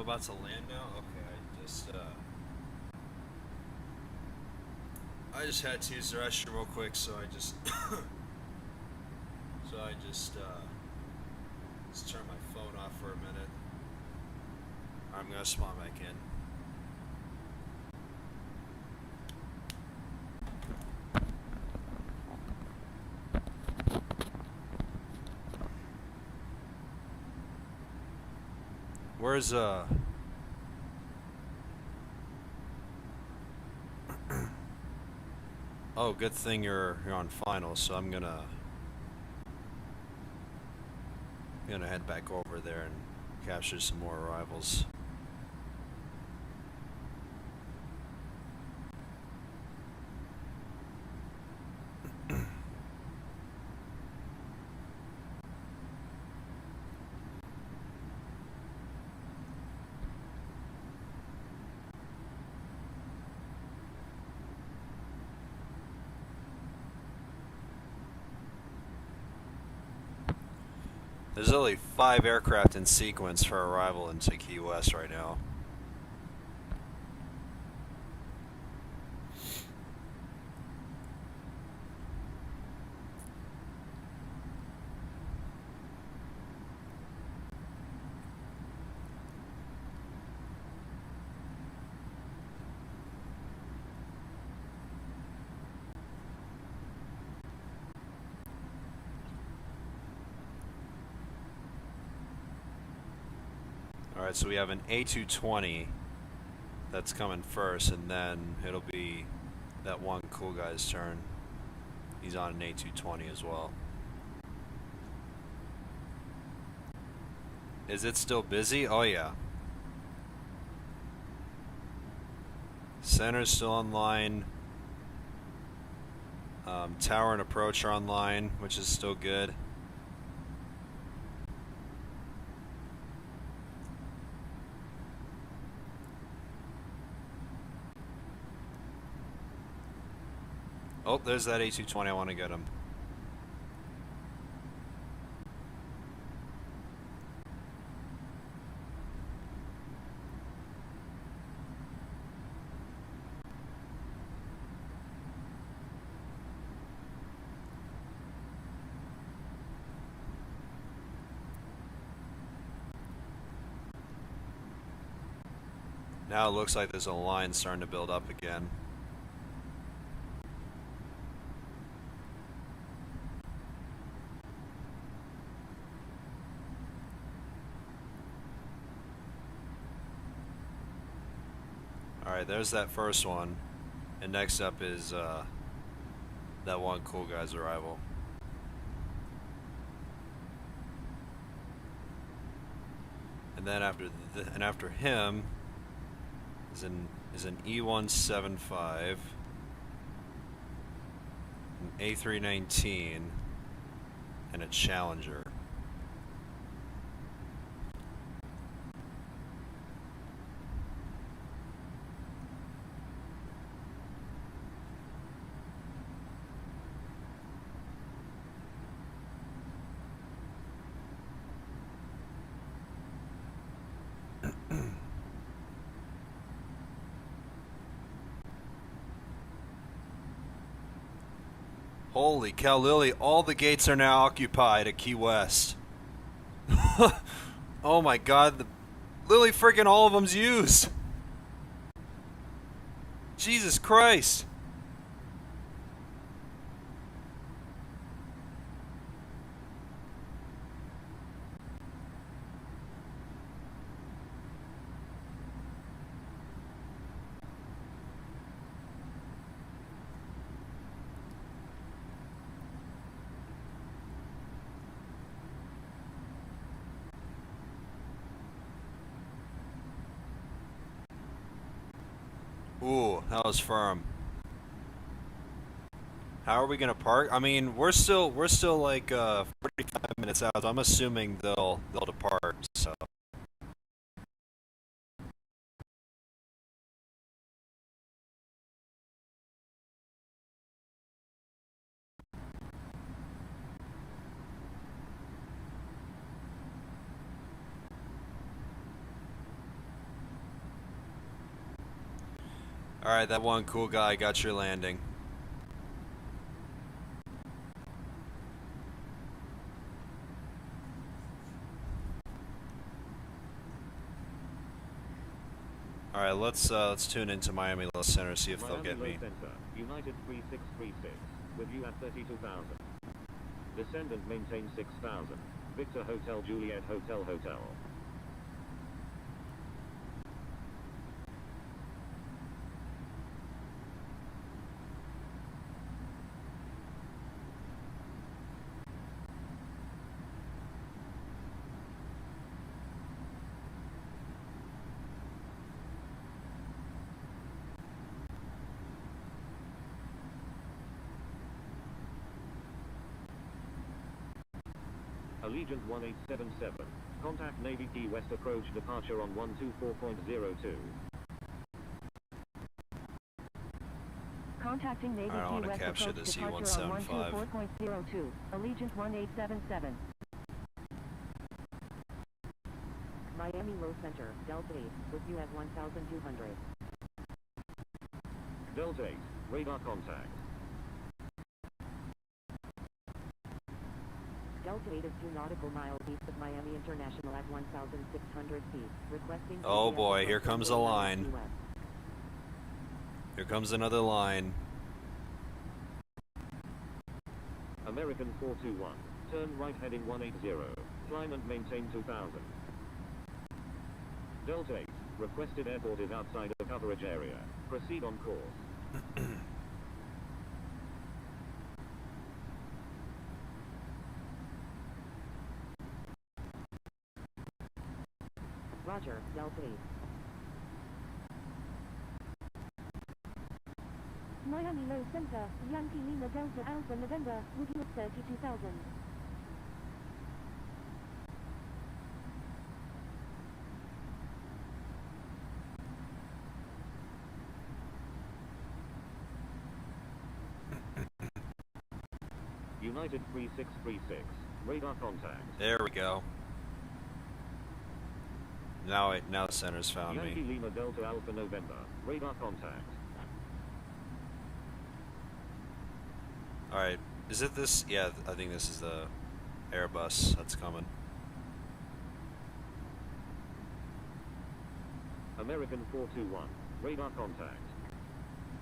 about to land now? Okay, I just had to use the restroom real quick, so I just just turn my phone off for a minute. I'm gonna spawn back in. Where's Oh, good thing you're on finals, so I'm gonna head back over there and capture some more arrivals. There's only 5 aircraft in sequence for arrival into Key West right now. Alright, so we have an A220 that's coming first, and then it'll be that one cool guy's turn. He's on an A220 as well. Is it still busy? Oh yeah. Center's still online. Tower and approach are online, which is still good. Oh, there's that A220. I want to get him. Now it looks like there's a line starting to build up again. Alright, there's that first one. And next up is that one cool guy's arrival. And then after him is an E175, an A319, and a Challenger. Holy cow, Lily, all the gates are now occupied at Key West. Oh my god, Lily, freaking all of them's used. Jesus Christ. Ooh, that was firm. How are we gonna park? I mean, we're still like 45 minutes out. So I'm assuming they'll depart. So. Alright, that one cool guy got your landing. Alright, let's tune into Miami Low Center, see if they'll get me. Center, United 3636, with you at 32,000. Descendant maintain 6,000. Victor Hotel Juliet Hotel Hotel. Allegiant 1877. Contact Navy Key West approach departure on 124.02. Contacting Navy Alright, I Key wanna West capture approach this departure on E-175. 124.02. Allegiant 1877. Miami Low Center, Delta 8, with you at 1,200. Delta 8, radar contact. Delta 8 is 2 nautical miles east of Miami International at 1,600 feet. Requesting Oh GPS boy, here approach comes on a 1 line. Key West. Here comes another line. American 421. Turn right heading 180. Climb and maintain 2,000. Delta 8. Requested airport is outside the coverage area. Proceed on course. Roger, Delta 8. Miami Low Center, Yankee Lima Delta Alpha November, with you at 32,000. United 3636. Radar contact. There we go. Now the center's found Yankee me. Lima Delta Alpha November. Radar contact. Alright, is it this? Yeah, I think this is the Airbus that's coming. American 421. Radar contact.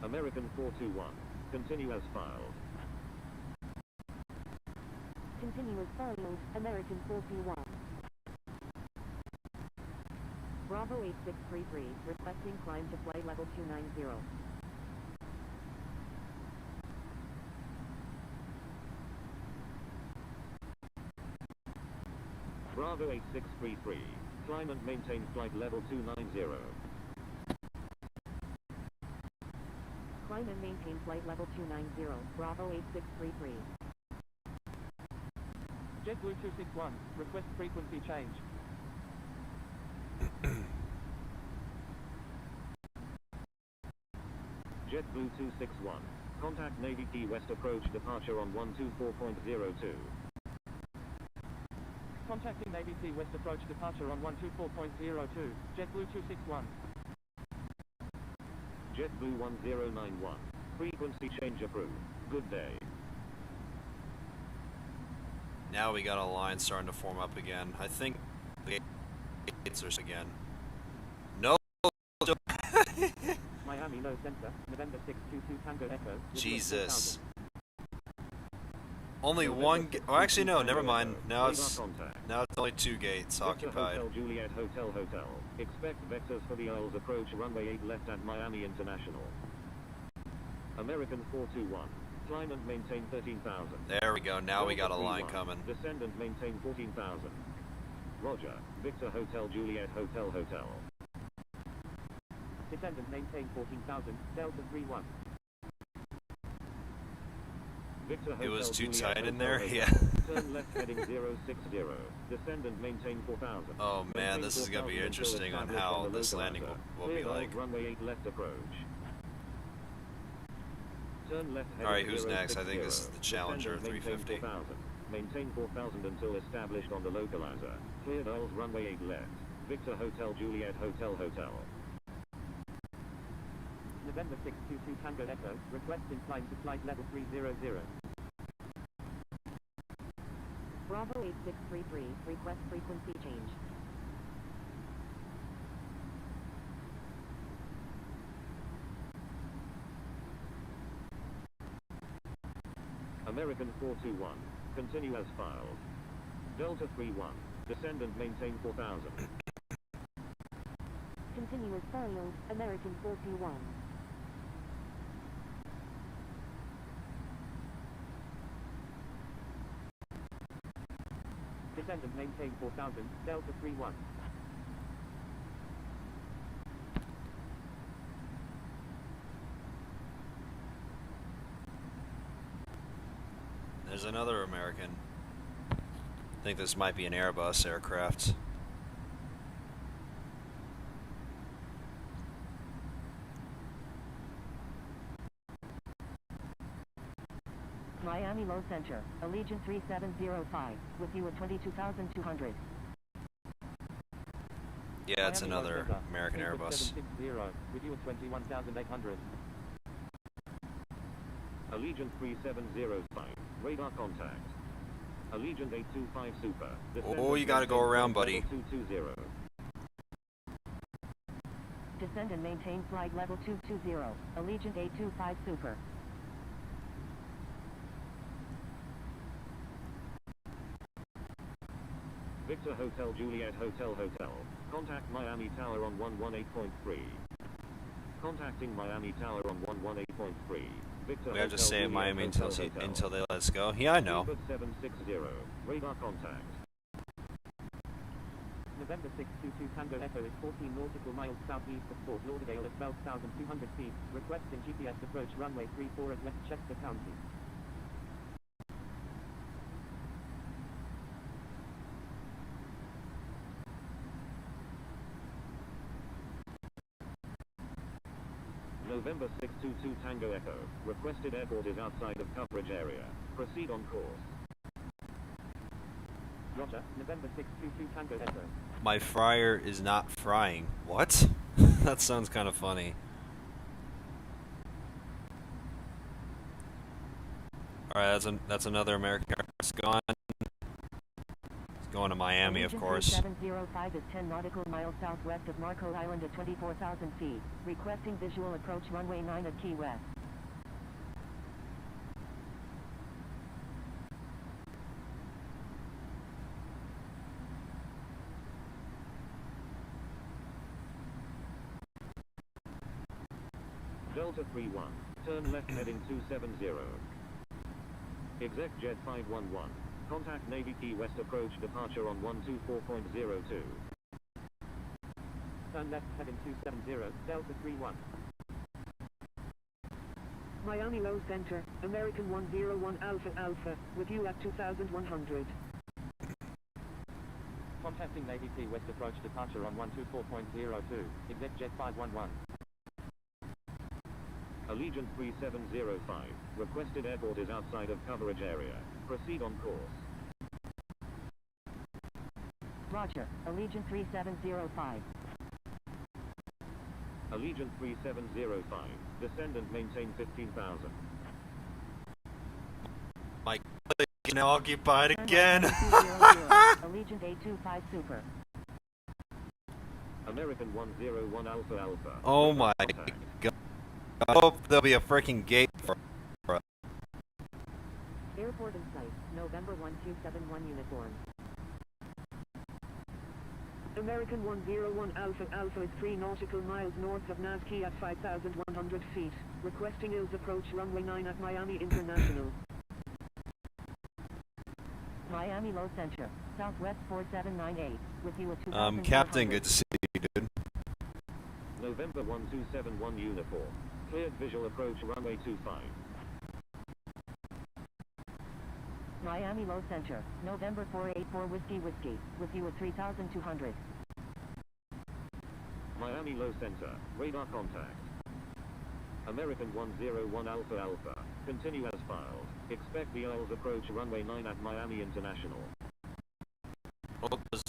American 421. Continue as filed. Continue as filed, American 421. Bravo 8633, requesting climb to flight level 290. Bravo 8633. Climb and maintain flight level 290. Climb and maintain flight level 290, Bravo 8633. JetBlue 261, request frequency change. JetBlue 261. Contact Navy Key West approach departure on 124.02. Contacting Navy Key West approach departure on 124.02, JetBlue 261. JetBlue 1091. Frequency change approved. Good day. Now we got a line starting to form up again. I think the gates are again. No. Miami Low Center, November 622 Tango Echo. Jesus. Only one. Oh, actually no. Never mind. Now it's only 2 gates occupied. Hotel Juliet Hotel Hotel. Expect vectors for the Isles approach runway 8 left at Miami International. American 421. Climb and maintain 13,000. There we go. Now we got a line coming. Descend and maintain 14,000. Roger. Victor Hotel Juliet Hotel Hotel. Descendant maintain 14,000, Delta 31. Victor It Hotel was too Juliet tight in Hotel there. Hotel. Yeah. Turn left heading 060. Descend and maintain 4,000. Oh man, Maintain this is gonna be 4,000 until interesting on established how the this landing localizer. will be Clear like. Isles, runway 8 left approach. Turn left heading Alright, who's next? I 060. think this is the Challenger Descend and maintain 350. 4,000. Maintain 4,000 until established on the localizer. Cleared Isles, runway 8 left. Victor Hotel Juliet Hotel Hotel. November 622 Tango Echo, requesting climb to flight level 300. Bravo 8633, request frequency change. American 421, continue as filed. Delta 31, descend and maintain 4000. Continue as filed, American 41. Descend and maintain 4000, Delta 31. There's another American. I think this might be an Airbus aircraft. Miami Low Center, Allegiant 3705, with you at 22,200. Yeah, it's Miami Low another Center, American Airbus Airbus. 760, with you at 21,800. Allegiant 3705, radar contact. Allegiant 825 Super, descend Oh, and you gotta go maintain around, flight buddy. level 220. Descend and maintain flight level 220, Allegiant 825 Super. Victor Hotel Juliet Hotel Hotel, contact Miami Tower on 118.3. Contacting Miami Tower on 118.3. Victor We have to Hotel stay at Juliet Miami Hotel until Hotel. they let us go. Yeah, I know. Robert 760, radar contact. November 622 Tango Echo is 14 nautical miles southeast of Fort Lauderdale at 12,200 feet, requesting GPS approach runway 34 at Westchester County. November 622 Tango Echo, requested airport is outside of coverage area. Proceed on course. Roger, November 622 Tango Echo. My fryer is not frying. What? That sounds kind of funny. Alright, that's another American Airlines gone. It's going to Miami, of Allegiant course. 3705 is 10 nautical miles southwest of Marco Island at 24,000 feet, requesting visual approach runway 9 at Key West. Delta 31, turn left heading 270. Exec Jet 511, contact Navy Key West approach departure on 124.02. Turn left heading 270, Delta 31. Miami Low Center, American 101 Alpha Alpha, with you at 2,100. Contacting Navy Key West approach departure on 124.02, Exec Jet 511. Allegiant 3705, requested airport is outside of coverage area. Proceed on course. Roger, Allegiant 3705. Allegiant 3705, descend and maintain 15,000. My is now occupied Turn again. left heading 200, Allegiant 825 Super. American 101 Alpha Alpha. Oh my Contact. god. I hope there'll be a freaking gate for Airport in sight, November 1271 uniform. American 101 Alpha Alpha is 3 nautical miles north of Nazca at 5,100 feet, requesting ILS approach runway 9 at Miami International. Miami Low Center, Southwest 4798, with you at 2,100. Captain, good to see you, dude. November 1271 uniform. Cleared visual approach runway 25. Miami Low Center, November 484 Whiskey Whiskey, with you at 3,200. Miami Low Center, radar contact. American 101 Alpha Alpha, continue as filed. Expect the ILS approach runway 9 at Miami International. What was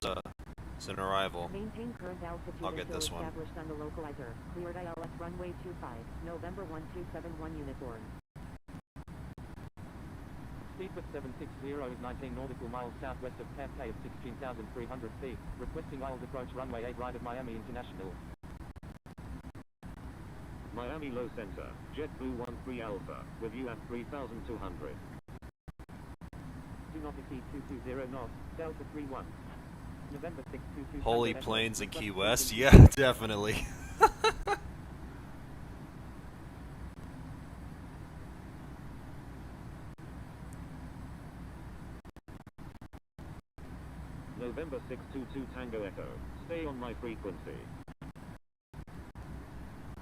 It's an arrival. Maintain current altitude I'll get until this one. established on the localizer. Cleared ILS runway 25, November 1271 uniform. Speedbird 760 is 19 nautical miles southwest of Camp K at 16,300 feet. Requesting IELTS approach runway 8 right at Miami International. Miami Low Center, JetBlue 13 Alpha, with you at 3,200. Do not exceed 220 knots, Delta 31. November 622. Holy Tango plains Echo. in Key Request West? frequency- Yeah, definitely. November 622 Tango Echo, stay on my frequency.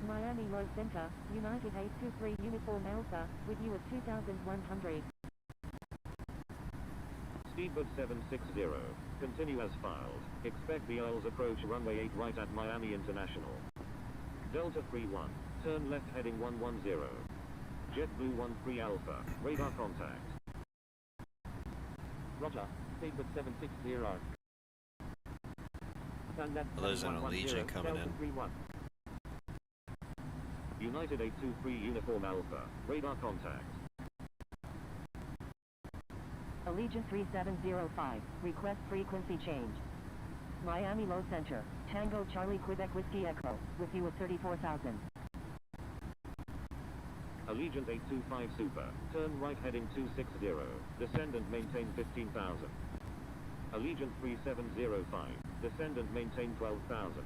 Miami Low Center, United 823 Uniform Alpha, with you at 2,100. Speedbird 760, continue as filed. Expect the IELTS approach runway 8 right at Miami International. Delta 31, turn left heading 110. JetBlue 13 Alpha, radar contact. Roger. Speedbird 760. Turn left. Well, there's an 110, Allegiant coming Delta in. 31. United 823 Uniform Alpha, radar contact. Allegiant 3705, request frequency change. Miami Low Center, Tango Charlie Quebec Whiskey Echo, with you at 34,000. Allegiant 825 Super, turn right heading 260, descend and maintain 15,000. Allegiant 3705, descend and maintain 12,000.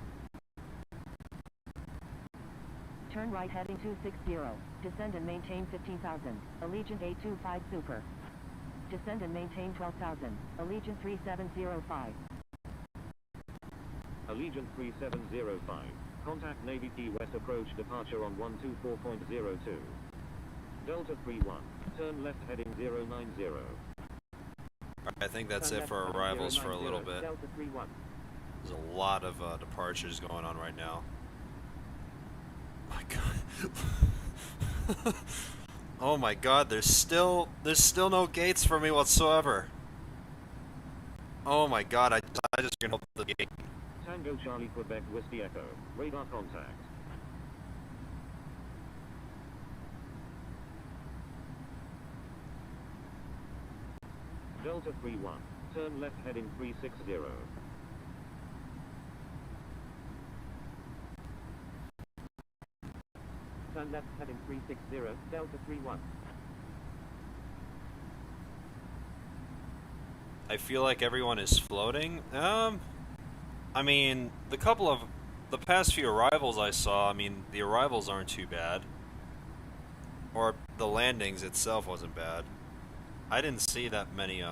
Turn right heading 260, descend and maintain 15,000. Allegiant 825 Super. Descend and maintain 12,000. Allegiant 3705. Allegiant 3705, contact Navy Key West approach departure on 124.02. Delta 31, turn left heading 090. I think that's Turn it left for heading arrivals for a 090, little bit. Delta 31. There's a lot of departures going on right now. My God. Oh my God, there's still no gates for me whatsoever. Oh my God, I just can open the gate. Tango Charlie Quebec Whiskey Echo, radar contact. Delta 31, turn left heading 360. Turn left heading 360, Delta 31. I feel like everyone is floating. I mean, the past few arrivals I saw, I mean, the arrivals aren't too bad. Or the landings itself wasn't bad. I didn't see that many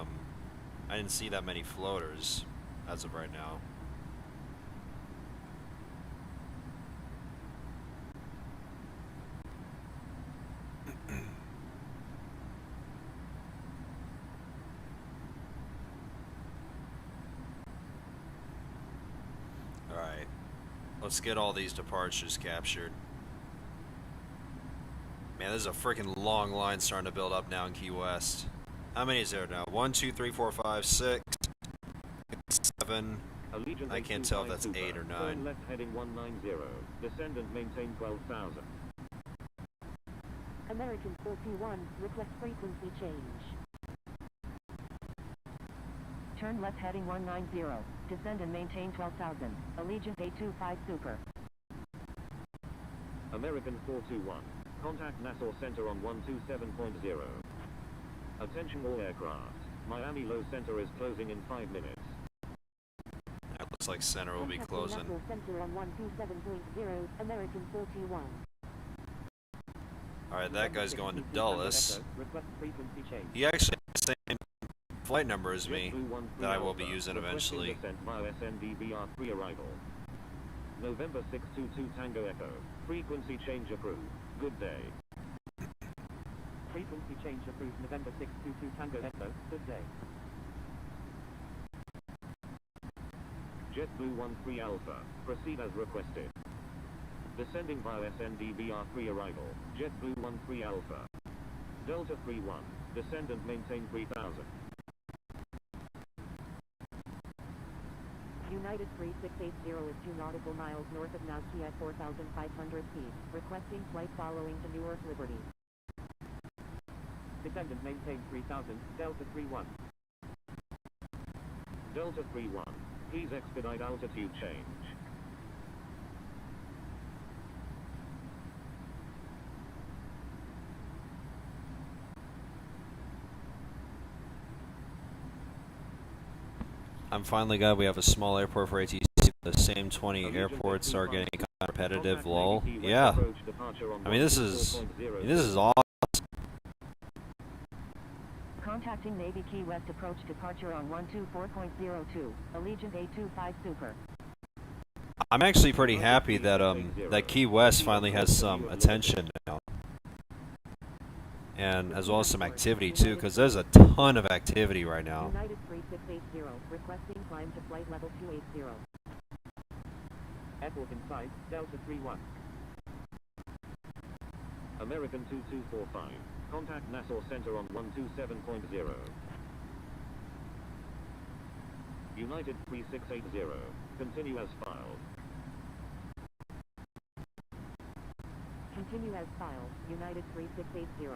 floaters as of right now. Alright, let's get all these departures captured. Man, there's a freaking long line starting to build up now in Key West. How many is there now? 1, 2, 3, 4, 5, 6, 7. Allegiant I can't tell if that's 825 8 or Super, 9. Turn left heading 190, descend and maintain 12,000. American 41, request frequency change. Turn left heading 190, descend and maintain 12,000. Allegiant 825 Super. American 421, contact Nassau Center on 127.0. Attention all aircraft, Miami Low Center is closing in 5 minutes. That looks like center will be Contact closing. Nassau Center on 127.0, American 41. Alright, that guy's going to Dulles. Request frequency change. He actually has the same flight number as me JetBlue 13 that I will be Alpha, using requesting eventually. descent via SNDBR3 arrival. November 622 Tango Echo, frequency change approved. Good day. Frequency change approved November 622 Tango Echo. Good day. JetBlue 13 Alpha, proceed as requested. Descending via SNDBR3 arrival, JetBlue 13 Alpha. Delta 31, descend and maintain 3000. United United 3680 is 2 nautical miles north of Nazca at 4,500 feet, requesting flight following to Newark Liberty. Descendant maintain 3000, Delta 31. Delta 31, please expedite altitude change. I'm finally glad we have a small airport for ATC. The same 20 airports are getting kind of repetitive. Lol. Yeah. I mean, this is awesome. Contacting Navy Key West approach departure on 124.02, Allegiant A25 Super. I'm actually pretty happy that that Key West finally has some attention now, and as well as some activity too, because there's a ton of activity right now. United 3680, requesting climb to flight level 280. Airport in sight, Delta 31. American 2245, contact Nassau Center on 127.0. United 3680, continue as filed. Continue as filed, United 3680.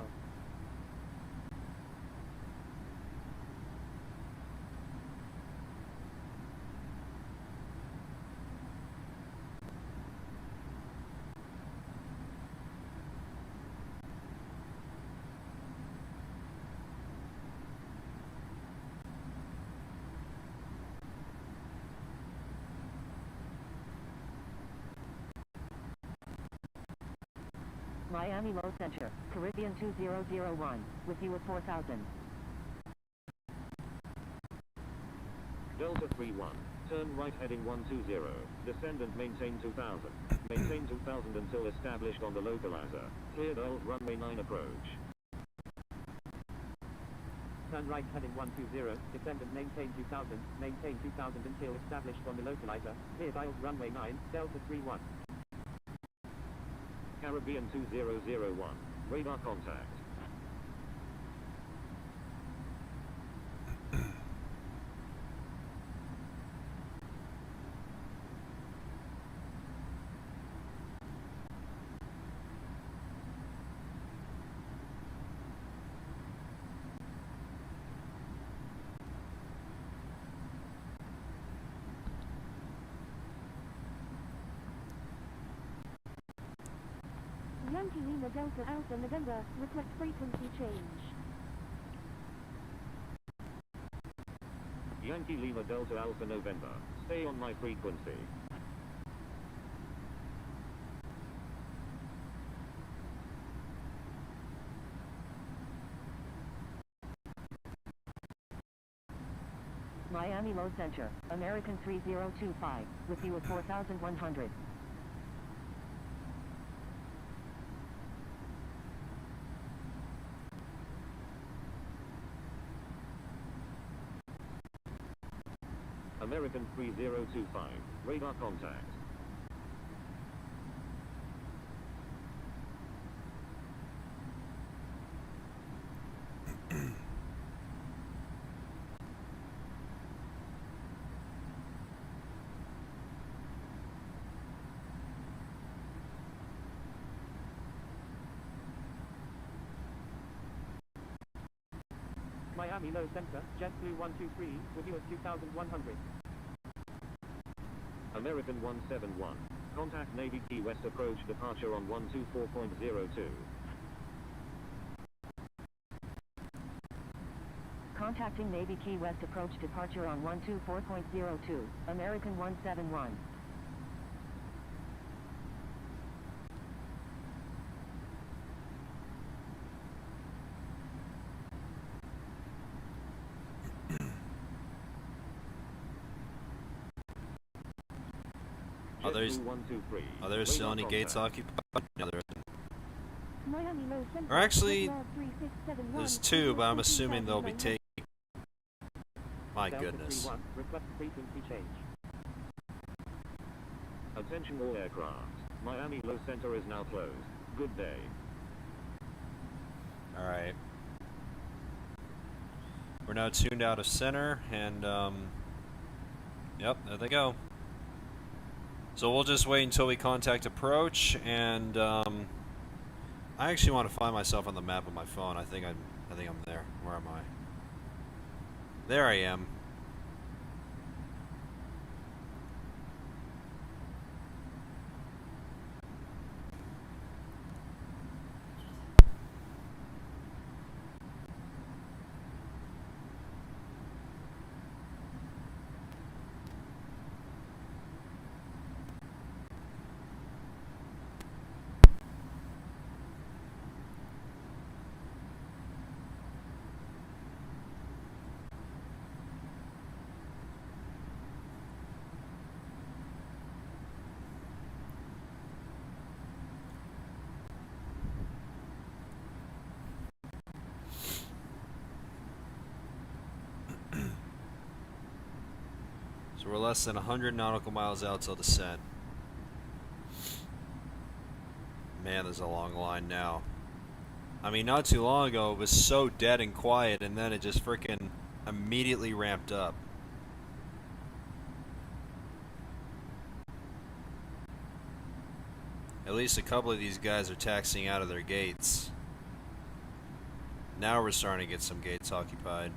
Miami Low Center, Caribbean 2001, with you at 4,000. Delta 31, turn right heading 120, descend and maintain 2000. Maintain 2000 until established on the localizer. Cleared old runway 9 approach. Turn right heading 120, descend and maintain 2000, maintain 2000 until established on the localizer. Cleared old runway 9, Delta 31. Caribbean 2001, radar contact. Yankee Lima Delta Alpha November, request frequency change. Yankee Lima Delta Alpha November, stay on my frequency. Miami Low Center, American 3025, with you at 4,100. American 3025, radar contact. Miami Low Center, JetBlue 123, with you at 2100. American 171, contact Navy Key West approach departure on 124.02. Contacting Navy Key West approach departure on 124.02, American 171. Are there still any gates occupied? No, there isn't. Miami Low Center, Or actually, Lab 3671, there's two, but I'm assuming they'll be 2,900. taken. My Delta goodness. 31, request frequency change. Attention all aircraft. Miami Low Center is now closed. Good day. Alright. We're now tuned out of center, and, yep, there they go. So we'll just wait until we contact approach, and I actually want to find myself on the map on my phone. I think I'm there. Where am I? There I am. So we're less than 100 nautical miles out till descent. Man, there's a long line now. I mean, not too long ago, it was so dead and quiet, and then it just freaking immediately ramped up. At least a couple of these guys are taxiing out of their gates. Now we're starting to get some gates occupied.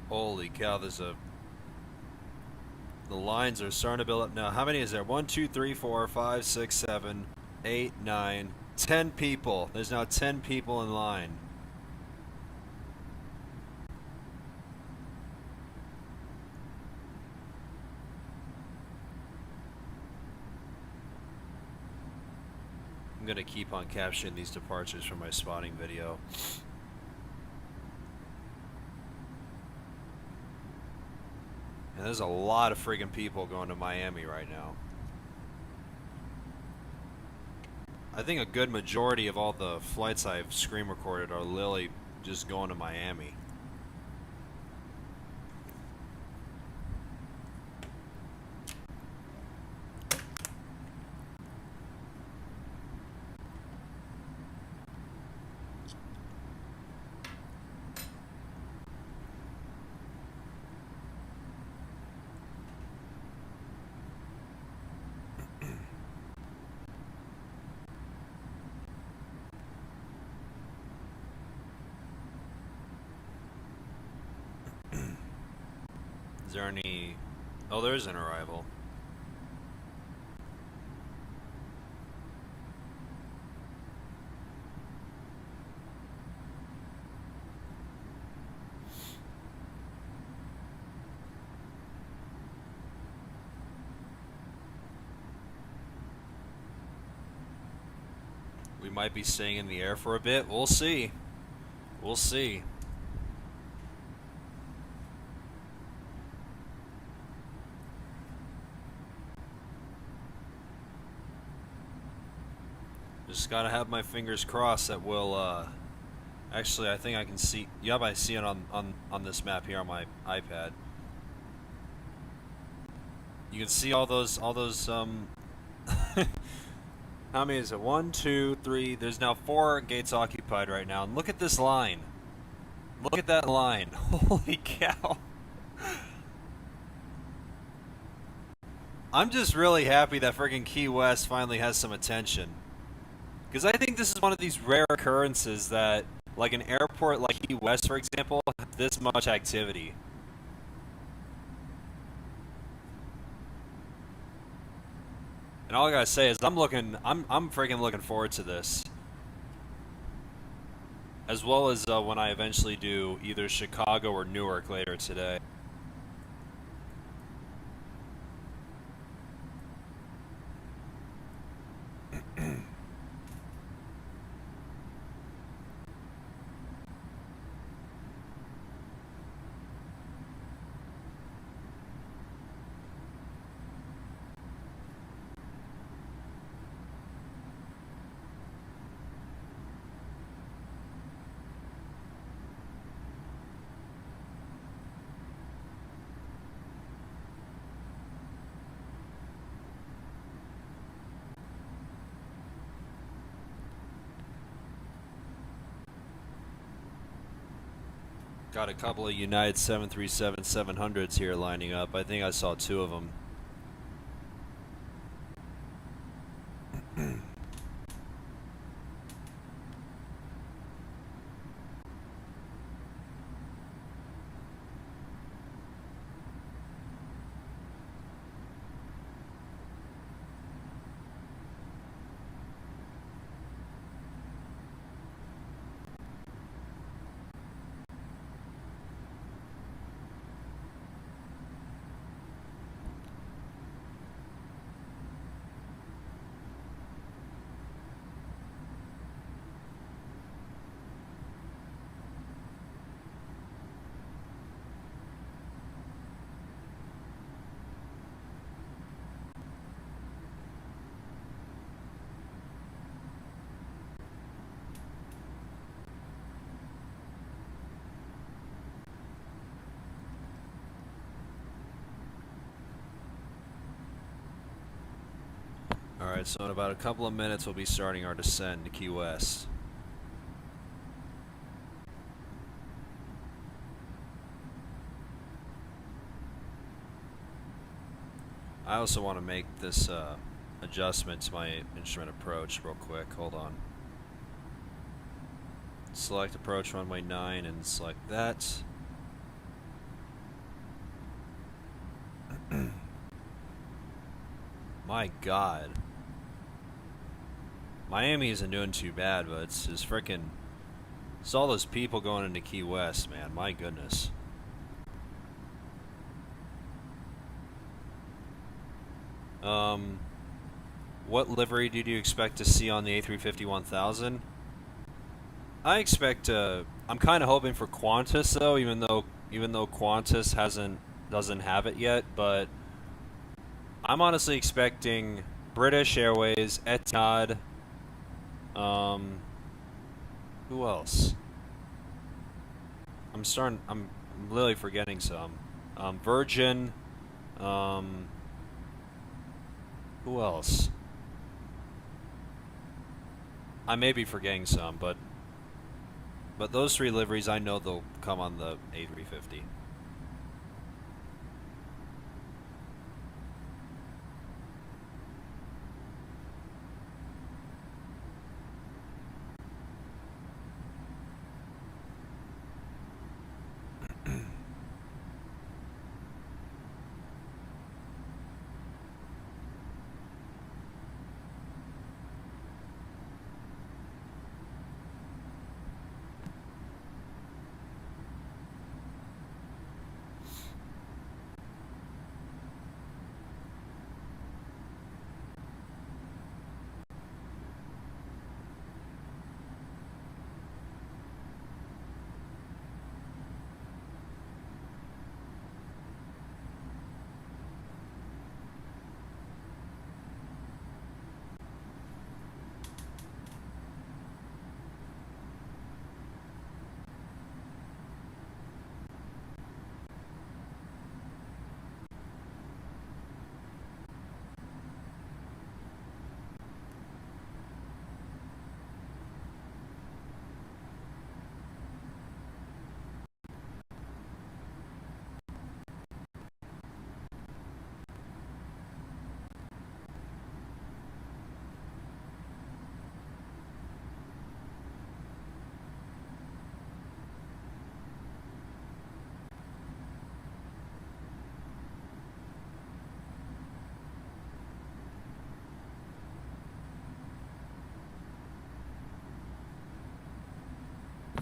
Holy cow, the lines are starting to build up now. How many is there? 1, 2, 3, 4, 5, 6, 7, 8, 9, 10 people. There's now 10 people in line. I'm gonna keep on capturing these departures for my spotting video. And there's a lot of friggin' people going to Miami right now. I think a good majority of all the flights I've screen recorded are literally just going to Miami. Is there any... Oh, there's an arrival. We might be staying in the air for a bit. We'll see. We'll see. Just gotta have my fingers crossed that we'll, actually, I think I can see... Yep, I see it on this map here on my iPad. You can see all those, how many is it? 1, 2, 3, there's now 4 gates occupied right now. And look at this line. Look at that line. Holy cow. I'm just really happy that friggin' Key West finally has some attention. Because I think this is one of these rare occurrences that, like an airport like Key West, for example, has this much activity. And all I gotta say is I'm freaking looking forward to this. As well as when I eventually do either Chicago or Newark later today. Got a couple of United 737-700s here lining up. I think I saw 2 of them. Alright, so in about a couple of minutes we'll be starting our descent to Key West. I also want to make this adjustment to my instrument approach real quick. Hold on. Select approach runway 9 and select that. My God. Miami isn't doing too bad, but it's just frickin'. It's all those people going into Key West, man. My goodness. What livery did you expect to see on the A350-1000? I expect. I'm kind of hoping for Qantas though, even though Qantas doesn't have it yet. But I'm honestly expecting British Airways, Etihad. Who else? I'm literally forgetting some. Virgin. Who else? I may be forgetting some, but those 3 liveries I know they'll come on the A350.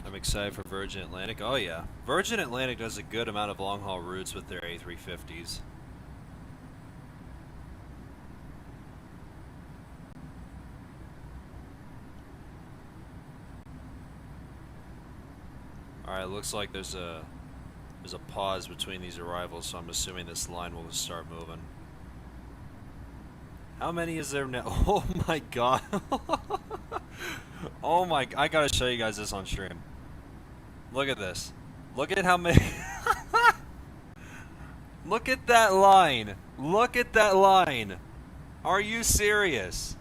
I'm excited for Virgin Atlantic. Oh yeah, Virgin Atlantic does a good amount of long-haul routes with their A350s. Alright, looks like there's a pause between these arrivals, so I'm assuming this line will start moving. How many is there now? Oh my God. Oh my, I gotta show you guys this on stream. Look at this. Look at how many. Look at that line. Look at that line. Are you serious?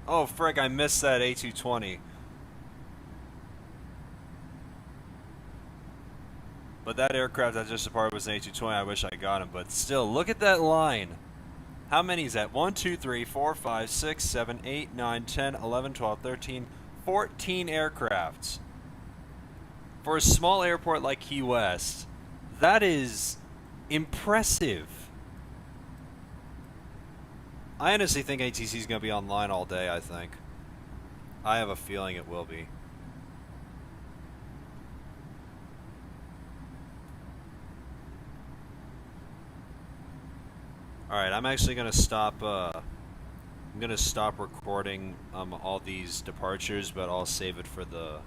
Oh frick, I missed that A220. But that aircraft that just departed was an A220. I wish I got him, but still, look at that line. How many is that? 1, 2, 3, 4, 5, 6, 7, 8, 9, 10, 11, 12, 13, 14 aircrafts. For a small airport like Key West, that is impressive. I honestly think ATC is going to be online all day, I think. I have a feeling it will be. Alright, I'm actually going to stop, I'm going to stop recording all these departures, but I'll save it for the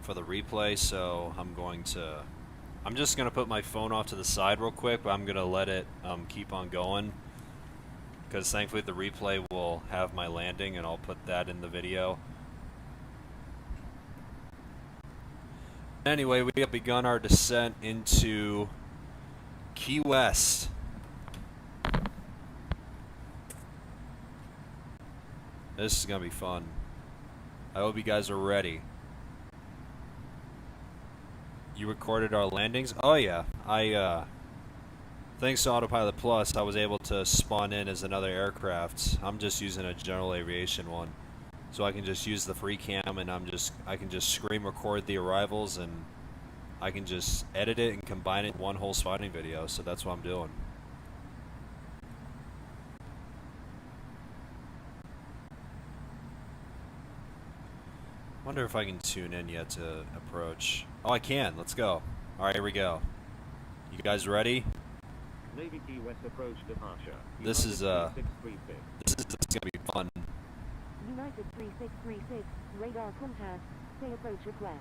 replay, so I'm just going to put my phone off to the side real quick, but I'm going to let it keep on going, because thankfully the replay will have my landing, and I'll put that in the video. Anyway, we have begun our descent into Key West. This is going to be fun. I hope you guys are ready. You recorded our landings? Oh yeah. Thanks to Autopilot Plus, I was able to spawn in as another aircraft. I'm just using a general aviation one. So I can just use the free cam and I can just screen record the arrivals and I can just edit it and combine it in one whole spotting video. So that's what I'm doing. Wonder if I can tune in yet to approach. Oh, I can. Let's go. Alright, here we go. You guys ready? Navy Key West approach departure. This is gonna be fun. United 3636, radar contact, say approach request.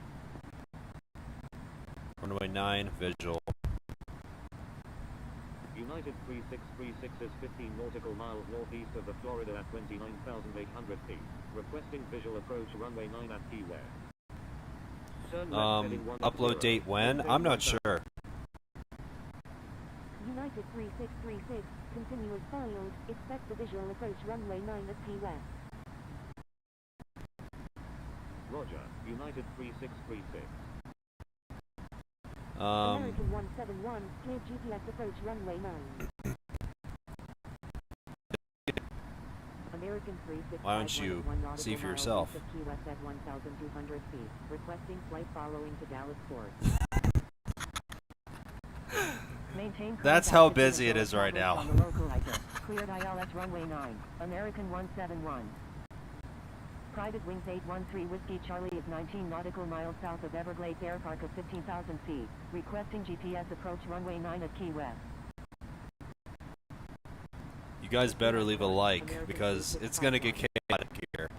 Runway 9, visual. United 3636 is 15 nautical miles northeast of the Florida at 29,800 feet. Requesting visual approach runway 9 at Key West. Turn left heading 10. Upload date when? I'm not sure. United 3636, continuous filed, expect the visual approach runway 9 at Key West. Roger. United 3636. American 171, clear GPS approach runway 9. American 365. Why don't you see for yourself? Key West at 1,200 feet. Requesting flight following to Dallas Port. Maintain That's contact how with busy the it is right now. on the localizer. Cleared ILS runway 9. American 171. Private Wings 813 Whiskey Charlie is 19 nautical miles south of Everglades Air Park of 15,000 feet. Requesting GPS approach runway 9 at Key West. You guys better leave a like, because it's gonna get chaotic here.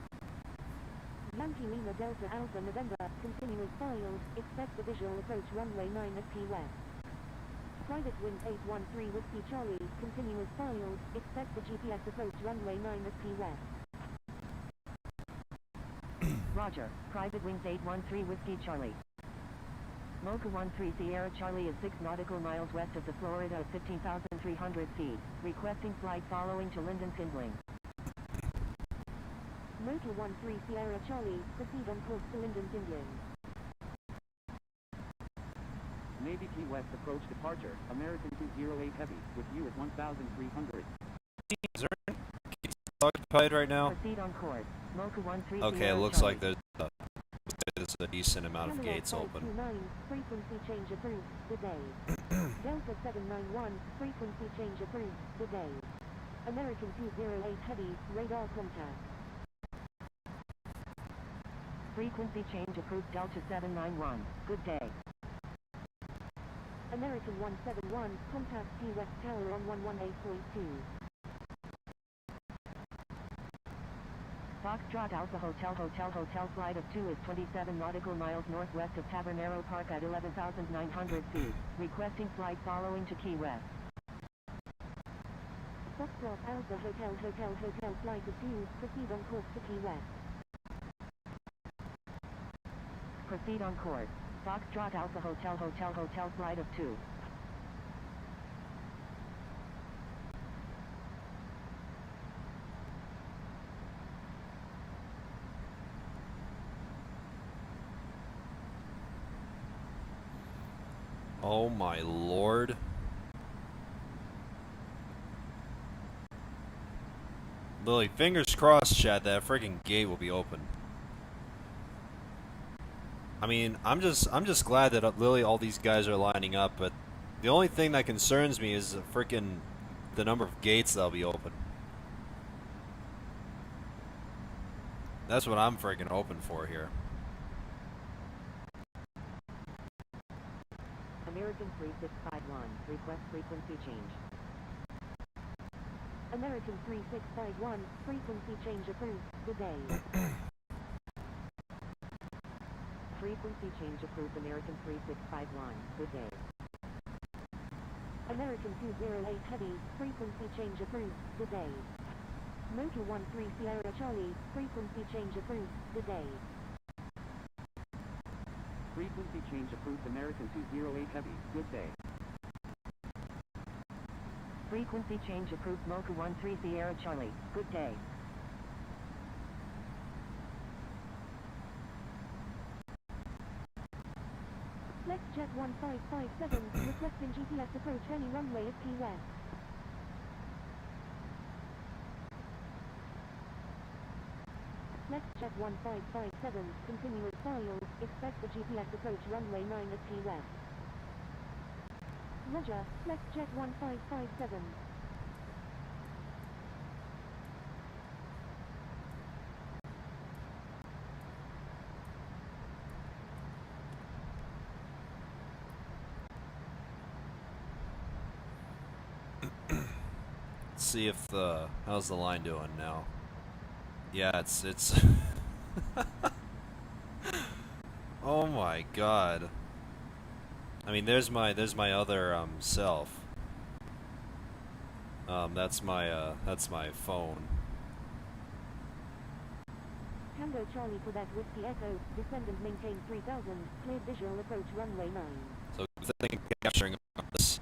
Yankee Lima Delta Alpha November, continuous filed, expect the visual approach runway 9 at Key West. Private Wind 813 Whiskey Charlie, continuous filed, expect the GPS approach runway 9 at Key West. Roger. Private Wings 813 Whiskey Charlie. Mocha 13 Sierra Charlie is 6 nautical miles west of the Florida at 15,300 feet. Requesting flight following to Linden Kindling. Mocha 13 Sierra Charlie, proceed on course to Linden Kindling. Navy Key West approach departure. American 208 Heavy, with you at 1,300. Is there occupied right now? Proceed on course. Mocha 13 Okay, it Sierra looks Charlie. like there's a decent amount of gates open. 529, frequency change approved, good day. Delta 791, frequency change approved, good day. American 208 Heavy, radar contact. Frequency change approved Delta 791. Good day. American 171, contact Key West Tower on 118.2. Foxtrot Alpha Hotel flight of 2 is 27 nautical miles northwest of Tavernero Park at 11,900 feet. Requesting flight following to Key West. Foxtrot Alpha Hotel flight of 2, proceed on course to Key West. Proceed on course. Foxtrot Alpha Hotel flight of 2. Oh my lord. Lily, fingers crossed, Chad, that freaking gate will be open. I mean, I'm just glad that Lily, all these guys are lining up, but the only thing that concerns me is the number of gates that'll be open. That's what I'm freaking hoping for here. American 3651, request frequency change. American 3651, frequency change approved. Good day. Frequency change approved. American 3651, good day. American 208 Heavy, frequency change approved. Good day. Motor 13 Sierra Charlie, frequency change approved. Good day. Frequency change approved. American 208 Heavy, good day. Frequency change approved. Mocha 13 Sierra Charlie, good day. FlexJet 1557, requesting GPS approach any runway at Key West. FlexJet 1557, continuous files, expect the GPS approach runway 9 at Key West. Roger, FlexJet 1557. Let's see if how's the line doing now. Yeah, it's oh my god. I mean, there's my other self. That's my phone. Tango Charlie Quebec Whiskey Echo, descend and maintain 3000, cleared visual approach runway 9. So I think capturing this,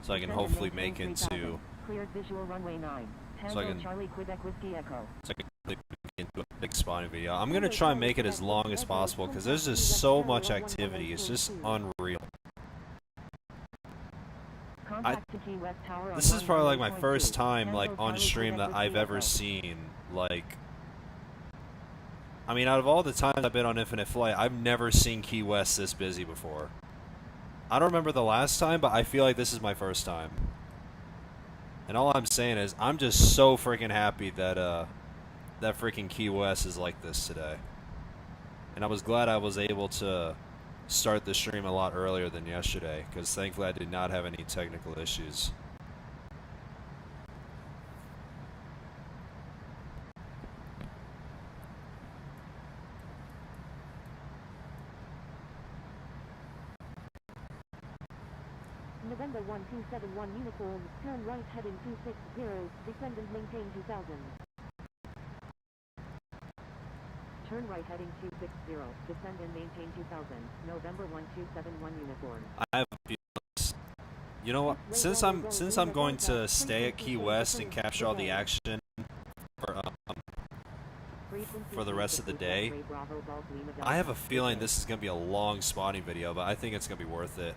so I can hopefully make into. Cleared visual runway 9. Tango So I can- Charlie Quebec Whiskey Echo. So I can make into a big spawning video. I'm gonna try and make it as long as possible because there's just so much activity. It's just unreal. Contact to Key West Tower on This is probably like my 118.2. first time Tango like on Charlie stream Quebec that I've Whiskey ever Echo. seen like. I mean, out of all the times I've been on Infinite Flight, I've never seen Key West this busy before. I don't remember the last time, but I feel like this is my first time. And all I'm saying is, I'm just so freaking happy that that freaking Key West is like this today. And I was glad I was able to start the stream a lot earlier than yesterday, because thankfully I did not have any technical issues. November 1271 Uniform, turn right heading 260, descend and maintain 2000. Turn right heading 260, descend and maintain 2000, November 1271 uniform. I have a feeling, you know what? Since I'm going to stay at Key West and capture all the action for the rest of the day, I have a feeling this is going to be a long spawning video, but I think it's going to be worth it.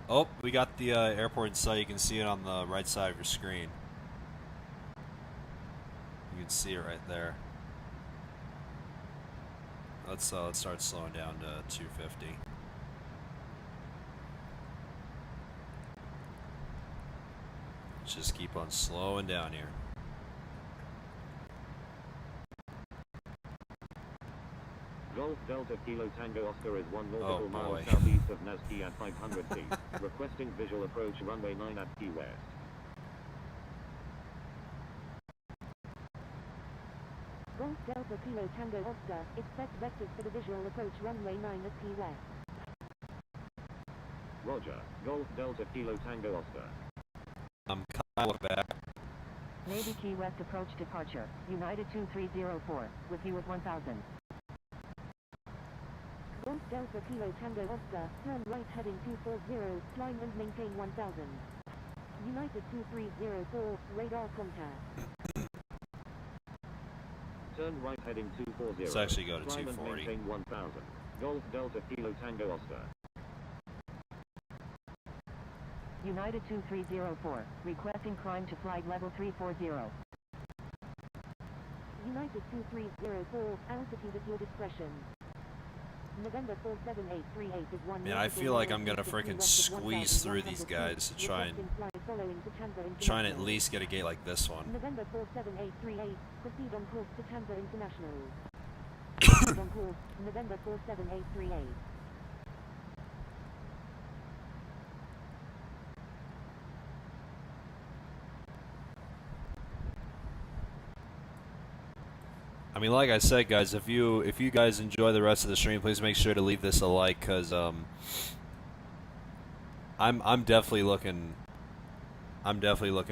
Oh, we got the airport in sight. You can see it on the right side of your screen. You can see it right there. Let's start slowing down to 250. Let's just keep on slowing down here. Golf Delta Kilo Tango Oscar is 1 nautical mile boy. southeast of Nasky at 500 feet. Requesting visual approach runway 9 at Key West. Golf Delta Kilo Tango Oscar, expect vectors for the visual approach runway 9 at Key West. Roger. Golf Delta Kilo Tango Oscar. I'm kind of back. Navy Key West approach departure, United 2304, with you at 1000. Golf Delta Kilo Tango Oscar, turn right heading 240, climb and maintain 1000. United 2304, radar contact. Turn right heading 240. Let's actually go to Climb and 240. maintain 1000. Golf Delta Kilo Tango Oscar. United 2304, requesting climb to flight level 340. United 2304, altitude at your discretion. November 47838 is 1 Man, I feel like I'm gonna freaking squeeze through these guys to try and at least get a gate like this one. November 47838, proceed on course to Tampa International. Proceed on course, November 47838. I mean, like I said, guys, if you guys enjoy the rest of the stream, please make sure to leave this a like, cause I'm definitely looking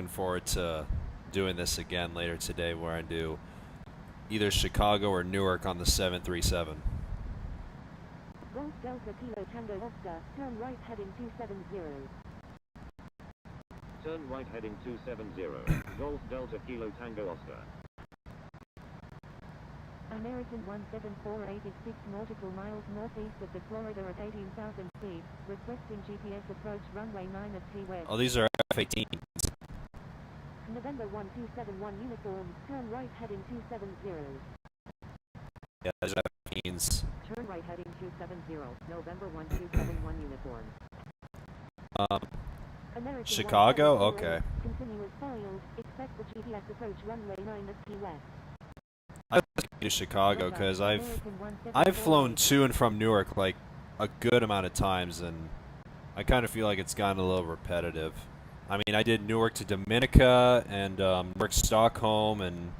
forward to doing this again later today, where I do either Chicago or Newark on the 737. Golf Delta Kilo Tango Oscar, turn right heading 270. Turn right heading 270. Golf Delta Kilo Tango Oscar. American 1748 is 6 nautical miles northeast of the Florida at 18,000 feet, requesting GPS approach runway 9 at Key West. Oh, these are F-18s. November 1271 uniform, turn right heading 270. Yeah, those are F-18s. Turn right heading 270, November 1271 uniform. American Chicago? 1748, Okay. continuous filed, expect the GPS approach runway 9 at Key West. I was to Chicago because I've flown to and from Newark like a good amount of times, and I kind of feel like it's gotten a little repetitive. I mean, I did Newark to Dominica and Newark Stockholm, and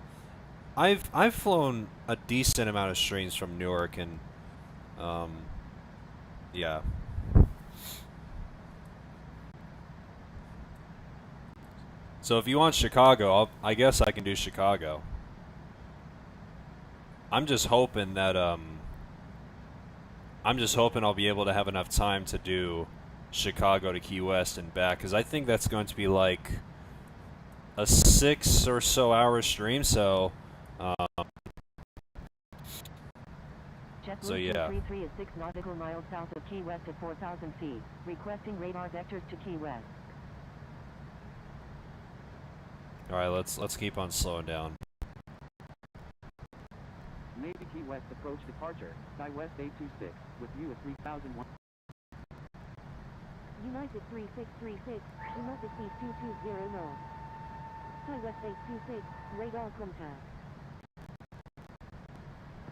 I've flown a decent amount of streams from Newark, and yeah. So if you want Chicago, I guess I can do Chicago. I'm just hoping that I'll be able to have enough time to do Chicago to Key West and back, because I think that's going to be like a 6 or so hour stream. So JetBlue yeah. 233 is 6 nautical miles south of Key West at 4,000 feet, requesting radar vectors to Key West. All right, let's keep on slowing down. Navy Key West approach departure, SkyWest 826, with you at 3001. United 3636, do not exceed 220 knots. SkyWest 826, radar contact.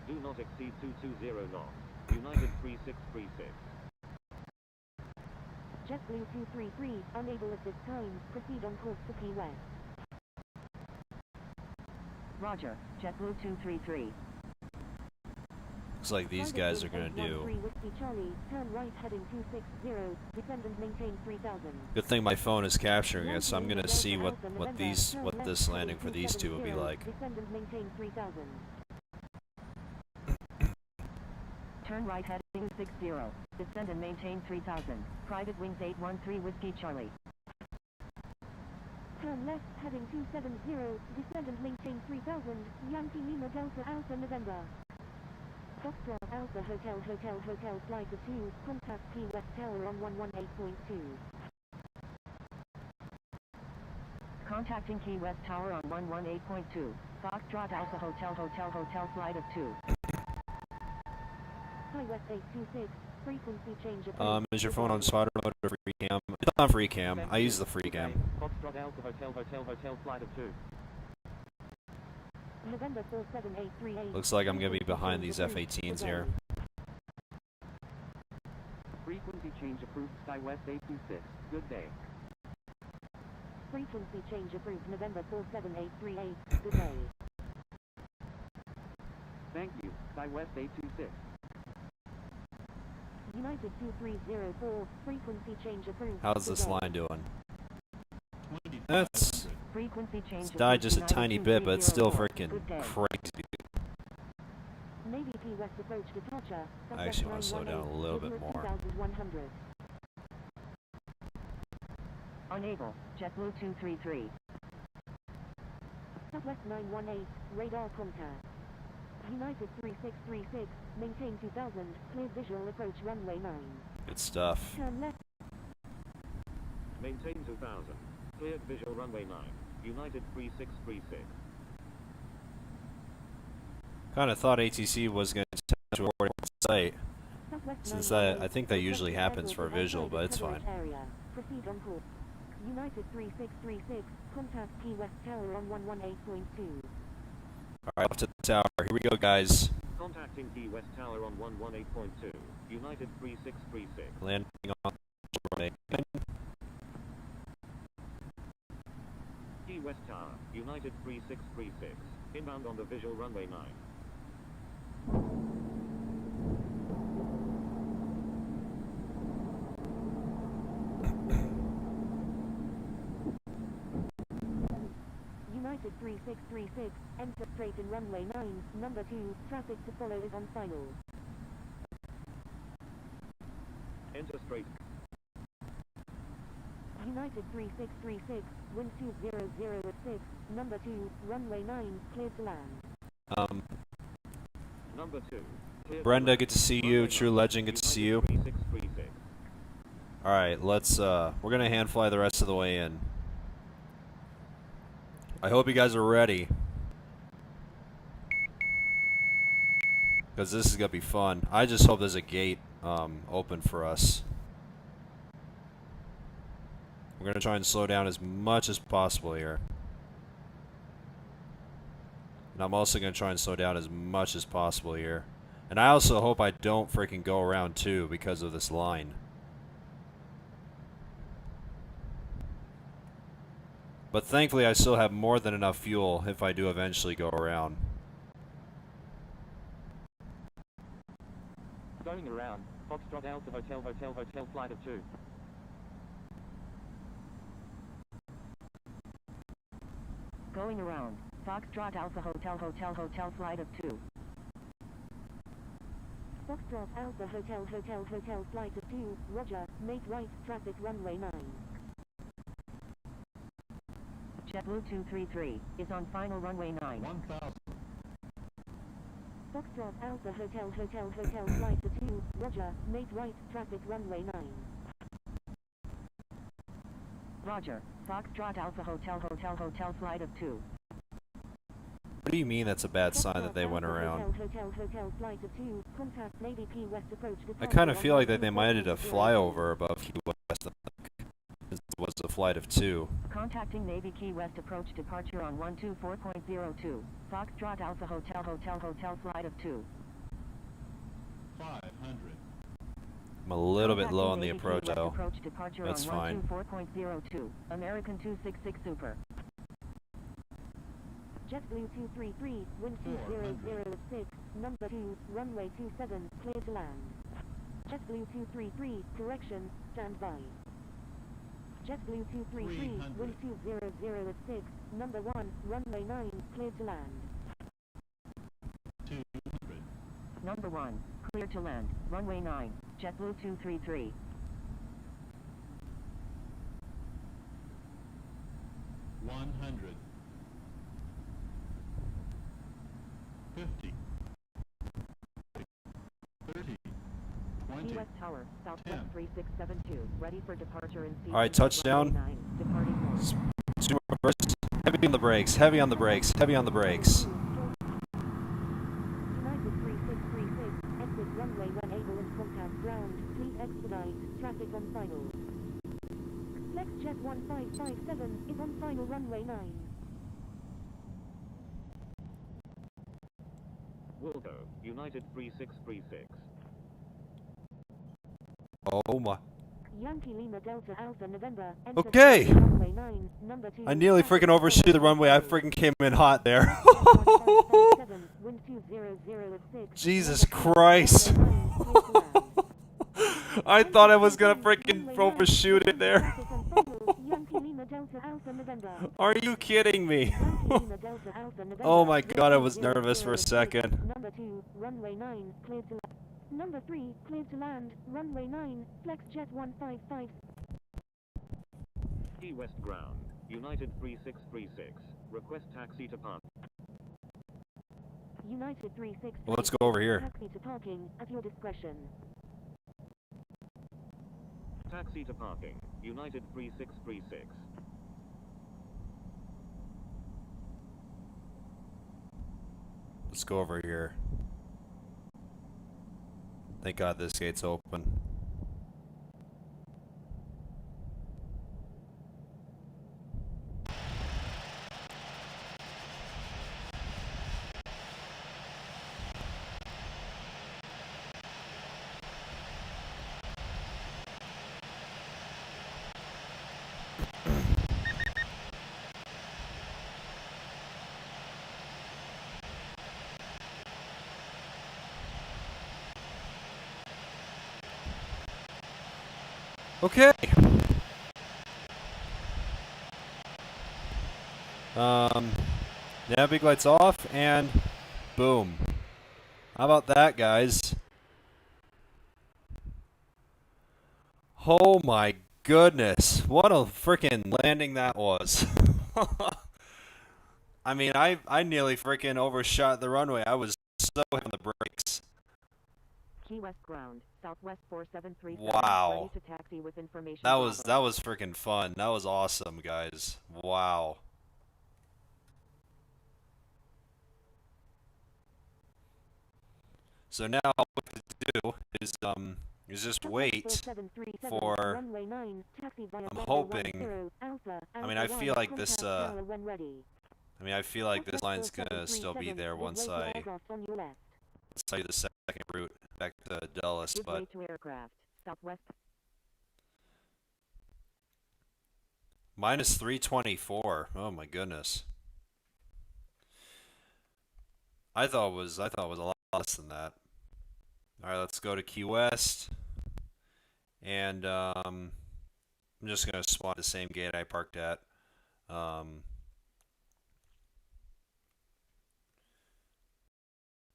Do not exceed 220 knots. United 3636. JetBlue 233, unable at this time, proceed on course to Key West. Roger, JetBlue 233. Looks like these guys are gonna do. Whiskey Charlie, turn right heading 260, descend and maintain 3000. Good thing my phone is capturing it, so I'm gonna see what this landing for these two will be like. Descend and maintain 3000. Turn right heading 60, descend and maintain 3000. Private wings 813 Whiskey Charlie. Turn left heading 270, descend and maintain 3000. Yankee Lima Delta Alpha November. Foxtrot Alpha Hotel flight of 2, contact Key West Tower on 118.2. Contacting Key West Tower on 118.2. Foxtrot Alpha Hotel flight of 2. SkyWest 826, frequency change approved. Is your phone on spotter mode or free cam? It's on free cam. I use the free cam. Foxtrot Alpha Hotel flight of 2. November 47838. Looks like I'm gonna be behind these F-18s here. Frequency change approved, SkyWest 826. Good day. Frequency change approved, November 47838. Good day. Thank you, SkyWest 826. United 2304, frequency change approved. How's this line doing? That's Frequency change it's died just a United tiny bit, but it's still 2304. freaking Good day. crazy. Navy Key West approach departure. I actually want to slow down a little bit more. 2100. Unable, JetBlue 233. Southwest 918, radar contact. United 3636, maintain 2000, cleared visual approach runway 9. Good stuff. Turn left. Maintain 2000. Cleared visual runway 9. United 3636. Kind of thought ATC was going to touch a site, Southwest since 918, I think that usually happens for a outside visual, but it's coverage fine. area. Proceed on course. United 3636, contact Key West Tower on 118.2. Alright, off to the tower. Here we go, guys. Contacting Key West Tower on 118.2. United 3636. Landing on runway. Key West Tower, United 3636. Inbound on the visual runway 9. United 3636, enter straight in runway 9, number 2, traffic to follow is on final. Enter straight. United 3636, wind 200 at 6, number 2, runway 9, cleared to land. Number 2. Cleared Brenda, to good to land. see you. Runway True 9, Legend, good to see you. United 3636. Alright, let's, we're gonna hand fly the rest of the way in. I hope you guys are ready, because this is gonna be fun. I just hope there's a gate, open for us. We're gonna try and slow down as much as possible here. And I'm also gonna try and slow down as much as possible here. And I also hope I don't freaking go around too because of this line. But thankfully I still have more than enough fuel if I do eventually go around. Going around, Foxtrot Alpha Hotel Hotel Hotel flight of 2. Going around, Foxtrot Alpha Hotel Hotel Hotel flight of 2. Foxtrot Alpha Hotel Hotel Hotel flight of 2, roger, make right, traffic runway 9. JetBlue 233 is on final runway 9. 1000. Foxtrot Alpha Hotel Hotel Hotel flight of 2, roger, make right, traffic runway 9. Roger, Foxtrot Alpha Hotel Hotel Hotel flight of 2. What do you mean that's a bad sign that they went Alpha around? Hotel Hotel flight of 2, contact Navy Key West approach I kind of departure feel on like that they might have did a 12.0. flyover above Key West. It was a flight of 2. Contacting Navy Key West approach departure on 124.02. Foxtrot Alpha Hotel Hotel Hotel flight of 2. 500. I'm a little bit low on the Contacting Navy Key approach West though. approach departure That's on fine. 124.02. American 266 Super. JetBlue 233, wind 200 at 6, number 2, runway 27, clear to land. JetBlue 233, correction, stand by. JetBlue 233, wind 200 at 6, number 1, runway 9, clear to land. 200. Number 1, clear to land, runway 9, JetBlue 233. 100. 50. 30. Key 20. West Tower, Southwest 10. 3672, ready for departure in seat. Alright, touchdown. Runway 9, departing north. Super reverse. Heavy on the brakes, heavy on the brakes, heavy on the brakes. United 3636, exit runway when able and contact ground, please expedite, traffic on final. FlexJet 1557 is on final runway 9. Wilco, United 3636. Oh my. Yankee Lima Delta Alpha November. enter Okay. straight runway 9, number 2. I nearly freaking overshoot the runway. I freaking came in hot there. 1557, wind 200 at 6, Jesus number 2, Christ. runway 9, clear to land. I thought I was gonna freaking overshoot it there. Traffic on final, Yankee Lima Delta Alpha November. Are you kidding me? Yankee Lima Delta Alpha November. Oh my wind god, I was 200 nervous for a at 6, second. Number 2, runway 9, cleared to land. Number 3, cleared to land, runway 9, FlexJet 155. Key West ground, United 3636. Request taxi to park. United 36. Well, let's go over here. Taxi to parking at your discretion. Taxi to parking. United 3636. Let's go over here. Thank God this gate's open. Okay. Nav lights off, and boom. How about that, guys? Oh my goodness. What a freaking landing that was. I mean, I nearly freaking overshot the runway. I was so hit on the brakes. Key West ground, Southwest 4737. Wow. Ready to taxi with information. That was freaking fun. That was awesome, guys. Wow. So now what we have to do is just wait for, runway 9, taxi via I'm Bravo hoping, 10, Alpha, I mean, I Alpha feel 1, like this, contact Tower when ready. I mean, I feel like this line's Southwest gonna still be 4737, there give once way to I aircraft on your left. tell you the second route back to Dulles, Give but way to aircraft, Southwest. minus 324. Oh my goodness. I thought it was a lot less than that. All right, let's go to Key West, and I'm just gonna swap the same gate I parked at.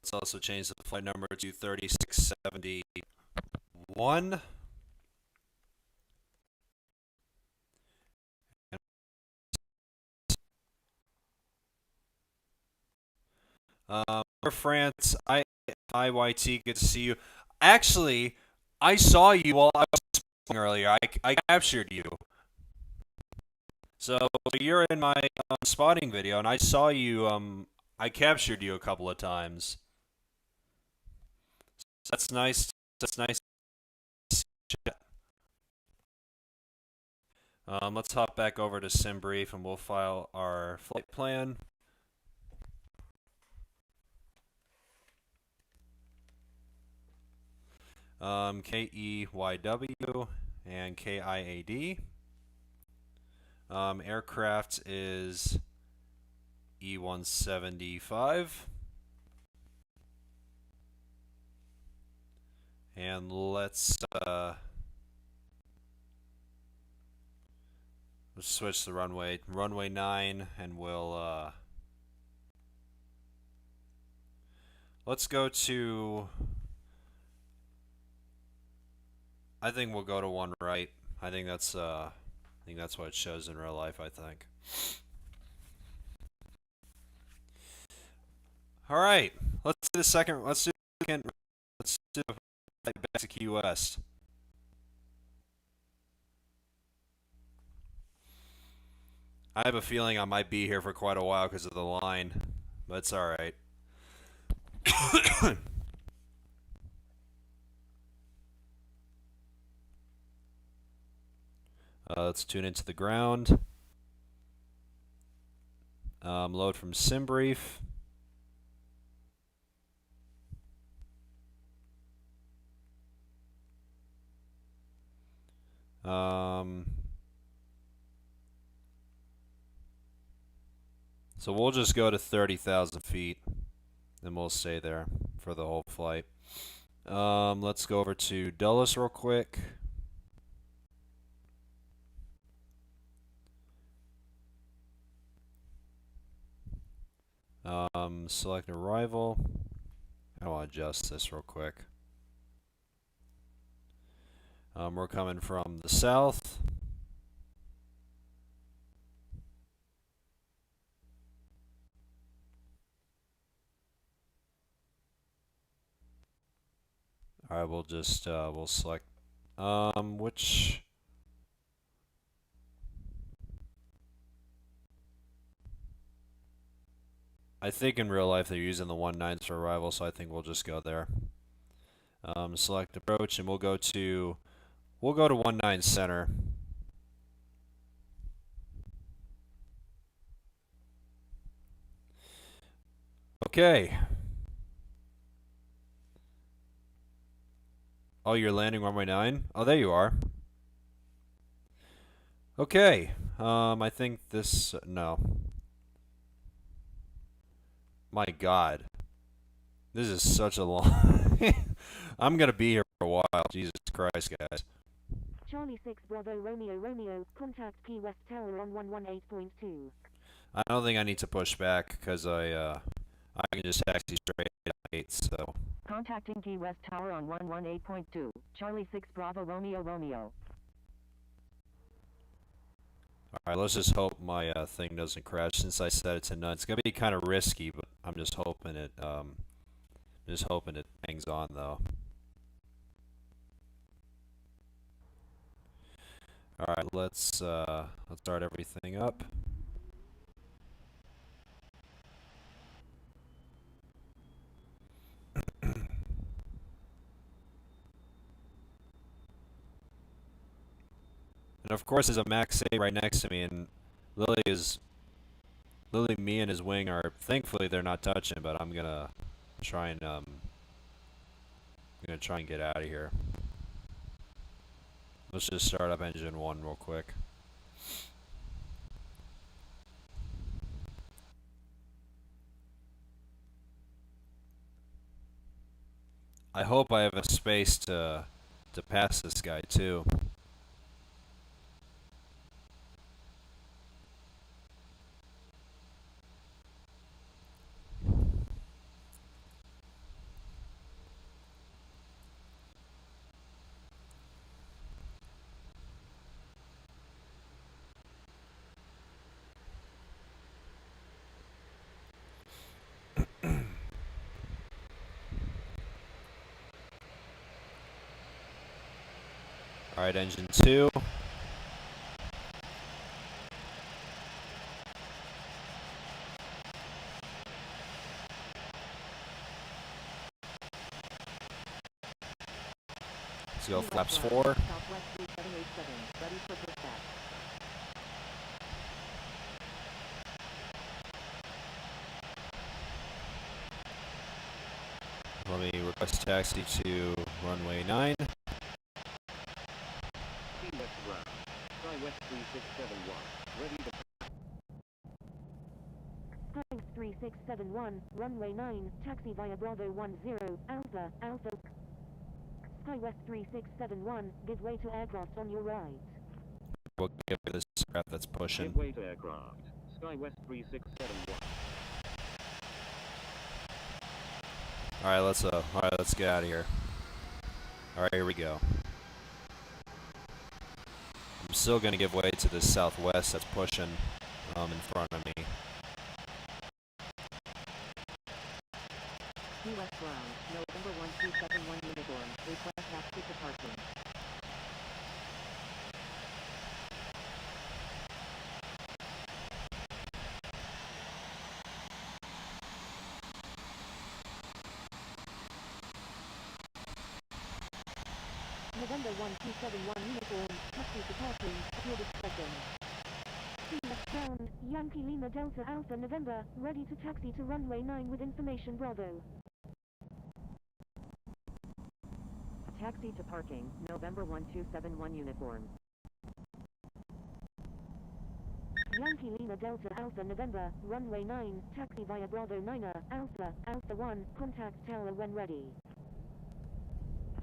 Let's also change the flight number to 3671. Air France, IYT, good to see you. Actually, I saw you while I was speaking earlier. I captured you. So you're in my spotting video, and I saw you. I captured you a couple of times. So that's nice. That's nice. Let's hop back over to SimBrief, and we'll file our flight plan. KEYW and KIAD. Aircraft is E175. And let's switch the runway. Runway 9, and we'll let's go to, I think we'll go to one right. I think that's what it shows in real life, I think. All right. Let's do the second flight back to Key West. I have a feeling I might be here for quite a while because of the line, but it's all right. Let's tune into the ground. Load from SimBrief. So we'll just go to 30,000 feet, and we'll stay there for the whole flight. Let's go over to Dulles real quick. Select arrival. I want to adjust this real quick. We're coming from the south. Alright, we'll just, we'll select, which... I think in real life they're using the 1-9s for arrival, so I think we'll just go there. Select approach, and we'll go to 1-9 center. Okay. Oh, you're landing runway 9? Oh, there you are. Okay. I think this... no. My God. This is such a long... I'm gonna be here for a while. Jesus Christ, guys. Charlie 6 Bravo Romeo Romeo, contact Key West Tower on 118.2. I don't think I need to push back, because I can just taxi straight at 8, so... Contacting Key West Tower on 118.2. Charlie 6 Bravo Romeo Romeo. Alright, let's just hope my thing doesn't crash since I set it to none. It's gonna be kind of risky, but I'm just hoping it hangs on though. Alright, let's start everything up. And of course, there's a Max 8 right next to me, and Lily, me and his wing are, thankfully they're not touching, but I'm gonna try and get out of here. Let's just start up engine 1 real quick. I hope I have a space to pass this guy too. Alright, engine 2. Let's go flaps 4. Southwest 3787. Ready for dispatch. Let me request taxi to runway 9. Key West ground. SkyWest 3671. Ready to... SkyWest 3671, runway 9, taxi via Bravo 10, Alpha, Alpha. SkyWest 3671, give way to aircraft on your right. We'll give this crap that's pushing. Give way to aircraft. SkyWest 3671. Alright, let's get out of here. Alright, here we go. I'm still gonna give way to the Southwest that's pushing in front of me. Key West ground. November 1271 Uniform. Request taxi to parking. November 1271 Uniform, taxi to parking, at your discretion. Key West ground, Yankee Lima Delta Alpha November, ready to taxi to runway 9 with information Bravo. Taxi to parking. November 1271 Uniform. Yankee Lima Delta Alpha November, runway 9, taxi via Bravo 9er, Alpha, Alpha 1, contact tower when ready.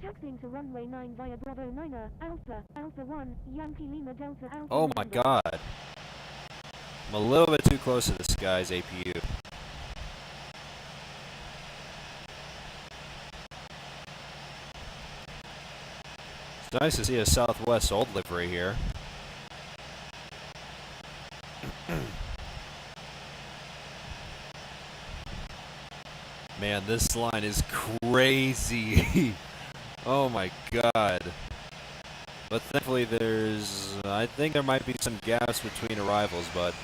Taxiing to runway 9 via Bravo 9er, Alpha, Alpha 1, Yankee Lima Delta Alpha Oh my November. god. I'm a little bit too close to this guy's APU. It's nice to see a Southwest old livery here. Man, this line is crazy. Oh my god. But thankfully I think there might be some gaps between arrivals, but...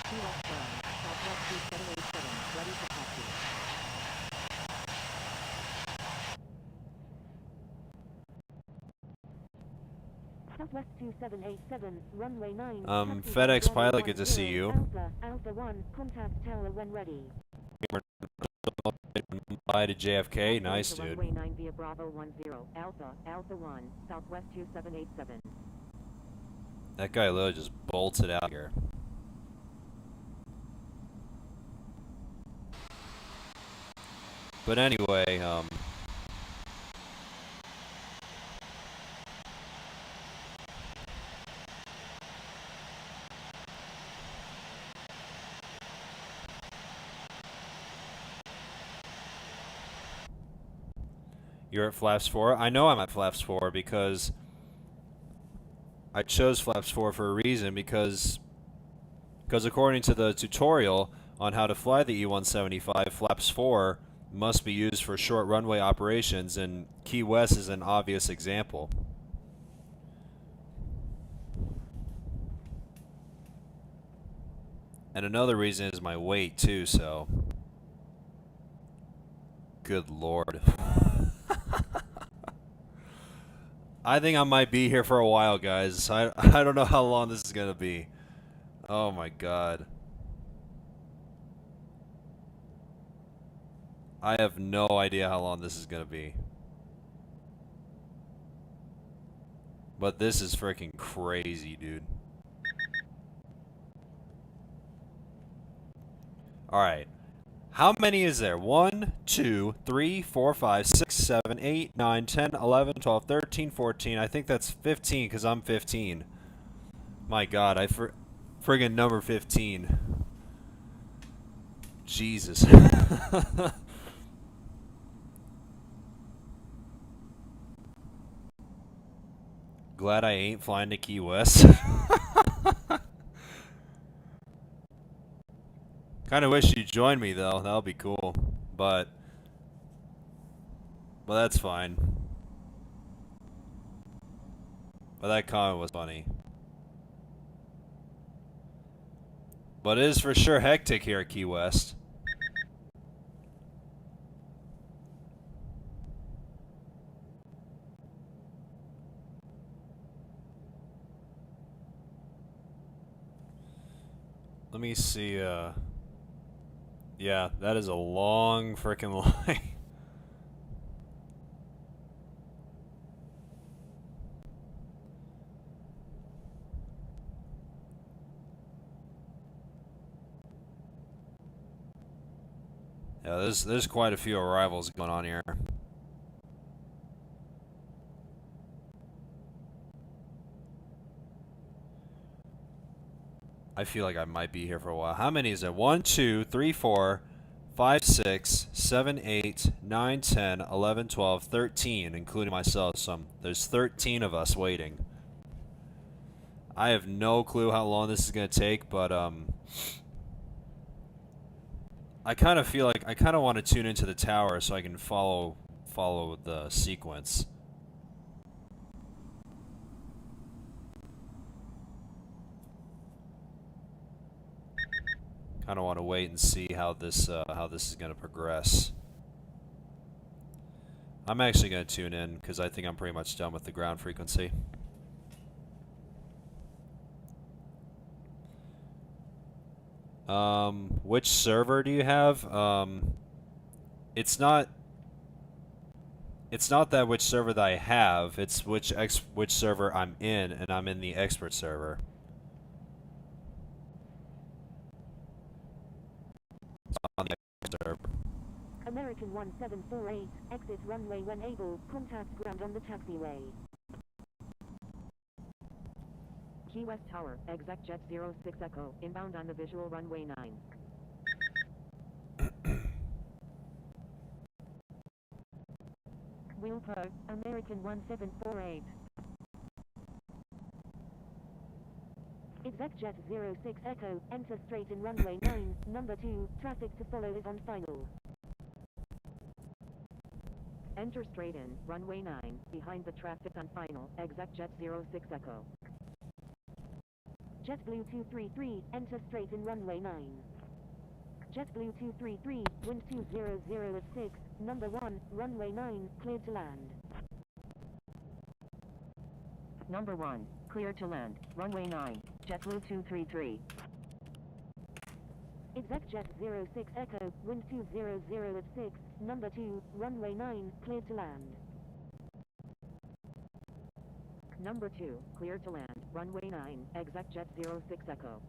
Key West bound, Southwest 2787, ready for taxi. Southwest 2787, runway 9. taxi FedEx Bravo pilot, good to see 10, you. Alpha 1, contact tower when ready. Bye to JFK, nice to dude. runway 9 via Bravo 10, Alpha 1, Southwest 2787. That guy literally just bolted out here. But anyway, you're at Flaps 4? I know I'm at Flaps 4 because I chose Flaps 4 for a reason, because according to the tutorial on how to fly the E-175, Flaps 4 must be used for short runway operations, and Key West is an obvious example. And another reason is my weight too, so... Good lord. I think I might be here for a while, guys. I don't know how long this is gonna be. Oh my god. I have no idea how long this is gonna be. But this is freaking crazy, dude. Alright. How many is there? 1, 2, 3, 4, 5, 6, 7, 8, 9, 10, 11, 12, 13, 14. I think that's 15 because I'm 15. My god, friggin' number 15. Jesus. Glad I ain't flying to Key West. Kinda wish you'd join me though, that would be cool. But that's fine. But that comment was funny. But it is for sure hectic here at Key West. Let me see, yeah, that is a long frickin' line. Yeah, there's quite a few arrivals going on here. I feel like I might be here for a while. How many is there? 1, 2, 3, 4, 5, 6, 7, 8, 9, 10, 11, 12, 13, including myself. So there's 13 of us waiting. I have no clue how long this is going to take, but I kind of feel like I kind of want to tune into the tower so I can follow the sequence. Kind of want to wait and see how this is going to progress. I'm actually going to tune in because I think I'm pretty much done with the ground frequency. Which server do you have? It's not that which server that I have. It's which server I'm in, and I'm in the expert server. On the expert server. American 1748, exit runway when able, contact ground on the taxiway. Key West Tower, exec jet 06 Echo, inbound on the visual runway 9. Wheel Pro, American 1748. Exec jet 06 Echo, enter straight in runway 9, number 2, traffic to follow is on final. Enter straight in, runway 9, behind the traffic on final, exec jet 06 Echo. JetBlue 233, enter straight in runway 9. JetBlue 233, wind 200 at 6, number 1, runway 9, cleared to land. Number 1, clear to land, runway 9, JetBlue 233. Exec jet 06 Echo, wind 200 at 6, number 2, runway 9, cleared to land. Number 2, clear to land, runway 9, exec jet 06 Echo.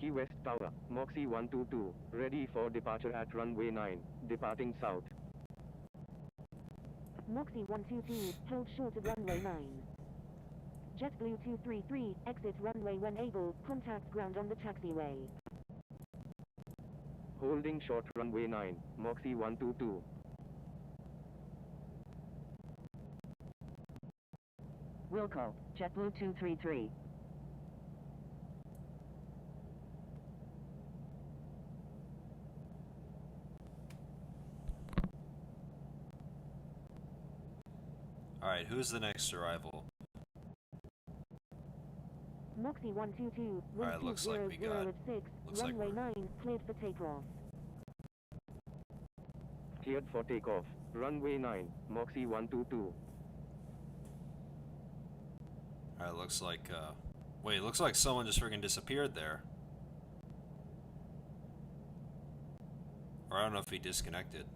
Key West Tower, Moxie 122, ready for departure at runway 9, departing south. Moxie 122, hold short of runway 9. JetBlue 233, exit runway when able, contact ground on the taxiway. Holding short runway 9, Moxie 122. Wilco, JetBlue 233. Alright, who's the next arrival? Moxie 122, wind Alright, looks like we 200 got- at 6, looks like runway we're- 9, cleared for takeoff. Cleared for takeoff, runway 9, Moxie 122. Alright, looks like, wait, looks like someone just freaking disappeared there. Or I don't know if he disconnected.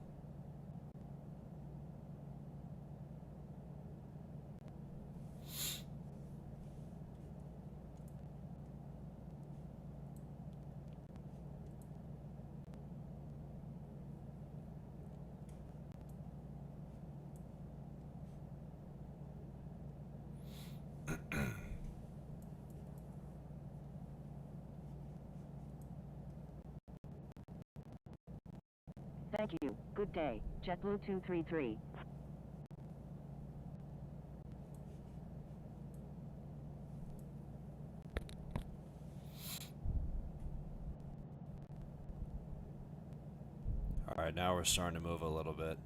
Thank you, good day, JetBlue 233. Alright, now we're starting to move a little bit.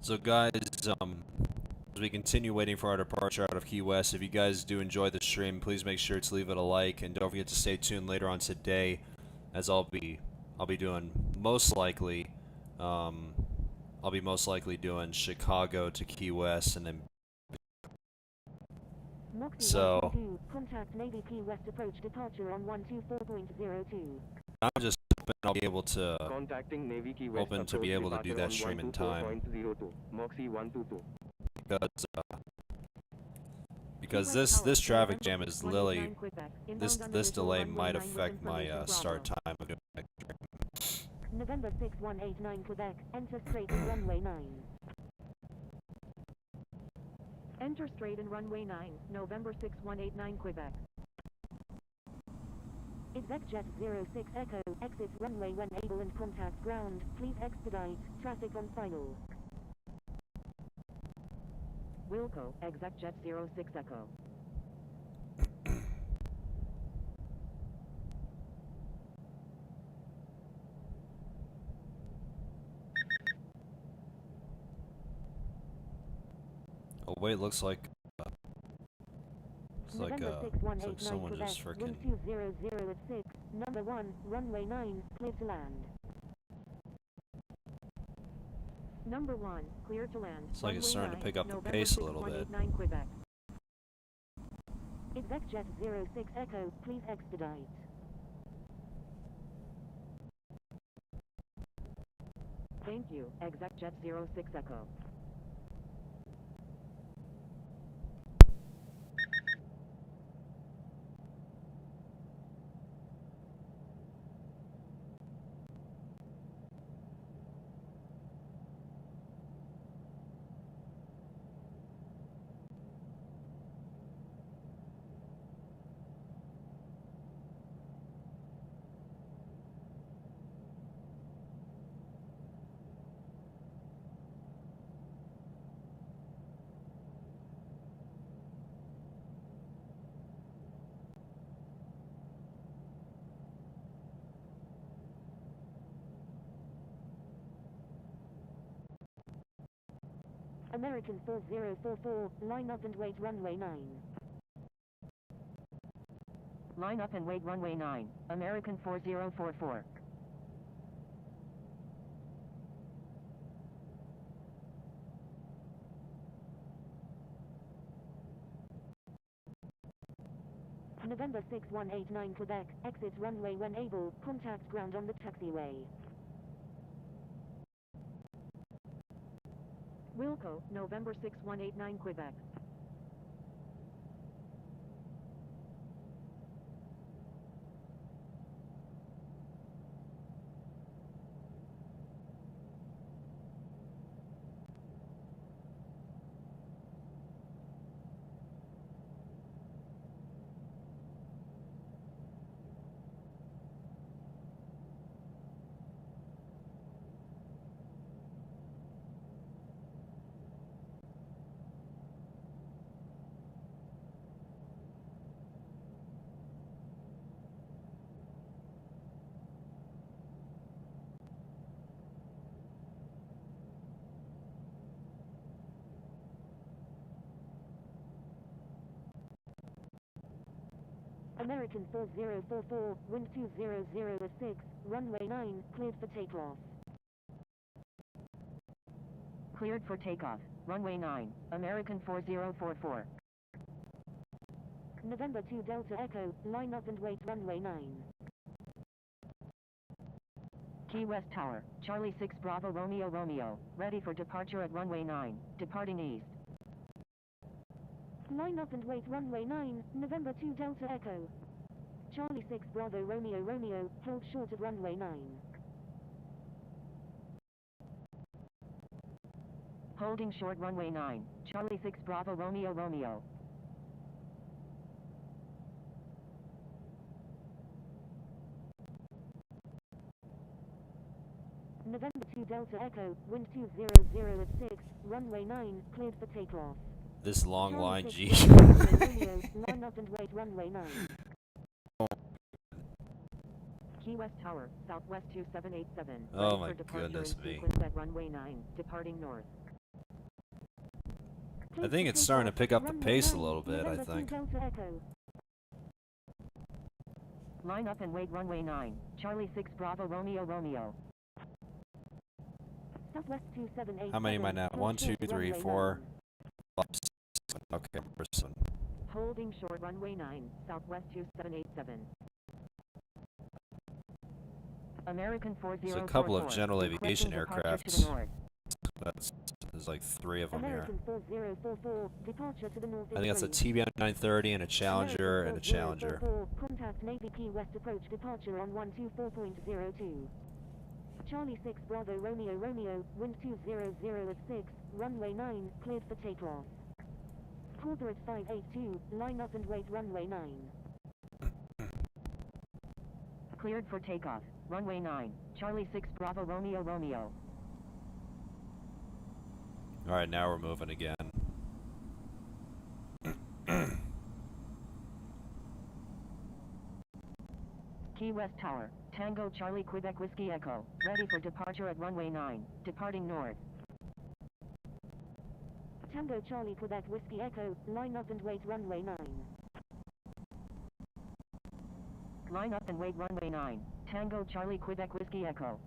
So guys, as we continue waiting for our departure out of Key West, if you guys do enjoy the stream, please make sure to leave it a like, and don't forget to stay tuned later on today, as I'll be doing most likely doing Chicago to Key West, and then Moxie So- 122, contact Navy Key West approach departure on 124.02. I'm just hoping I'll be able to Contacting Navy Key West hoping to be approach able to do departure that on stream in time. 124.02, Moxie 122. because this traffic jam is literally this delay might affect my start time of doing that stream. November 6189 Quebec, enter straight in runway 9. Enter straight in runway 9, November 6189 Quebec. Exec jet 06 Echo, exit runway when able and contact ground, please expedite, traffic on final. Wilco, exec jet 06 Echo. Oh wait, looks like November looks like 6189 someone Quebec, just freaking. wind 200 at 6, number 1, runway 9, clear to land. Number 1, clear to land. It's like it's runway starting to 9, pick up the November pace a little bit. 6189 Quebec. Exec jet 06 Echo, please expedite. Thank you, exec jet 06 Echo. American 4044, line up and wait runway 9. Line up and wait runway 9, American 4044. November 6189 Quebec, exit runway when able, contact ground on the taxiway. Wilco, November 6189 Quebec. American 4044, wind 200 at 6, runway 9, cleared for takeoff. Cleared for takeoff, runway 9, American 4044. November 2 Delta Echo, line up and wait runway 9. Key West Tower, Charlie 6 Bravo Romeo Romeo, ready for departure at runway 9, departing east. Line up and wait runway 9, November 2 Delta Echo. Charlie 6 Bravo Romeo Romeo, hold short at runway 9. Holding short runway 9, Charlie 6 Bravo Romeo Romeo. November 2 Delta Echo, wind 200 at 6, runway 9, cleared for takeoff. This long Charlie line, 6 G. Bravo Romeo Romeo, line up and wait runway 9. Key West Tower, Southwest 2787. Oh ready my for departure goodness in me. sequence at runway 9, departing north. I think it's starting to pick up the pace a little bit, I think. Line up and wait runway 9, Charlie 6 Bravo Romeo Romeo. Southwest 2787. How many am I now? hold 1, 2, short 3, runway 4, 9. 5, 6. Okay, first one. Holding short runway 9, Southwest 2787. American 4044. There's a couple of general aviation requesting departure to aircrafts. the north. There's like 3 of them here. American 4044, departure to the north. I think that's a TBM 930 and a Challenger and a Challenger. Contact Navy Key West approach departure on 124.02. Charlie 6 Bravo Romeo Romeo, wind 200 at 6, runway 9, cleared for takeoff. Quarter at 582, line up and wait runway 9. Cleared for takeoff, runway 9, Charlie 6 Bravo Romeo Romeo. Alright, now we're moving again. Key West Tower, Tango Charlie Quebec Whiskey Echo, ready for departure at runway 9, departing north. Tango Charlie Quebec Whiskey Echo, line up and wait runway 9. Line up and wait runway 9, Tango Charlie Quebec Whiskey Echo.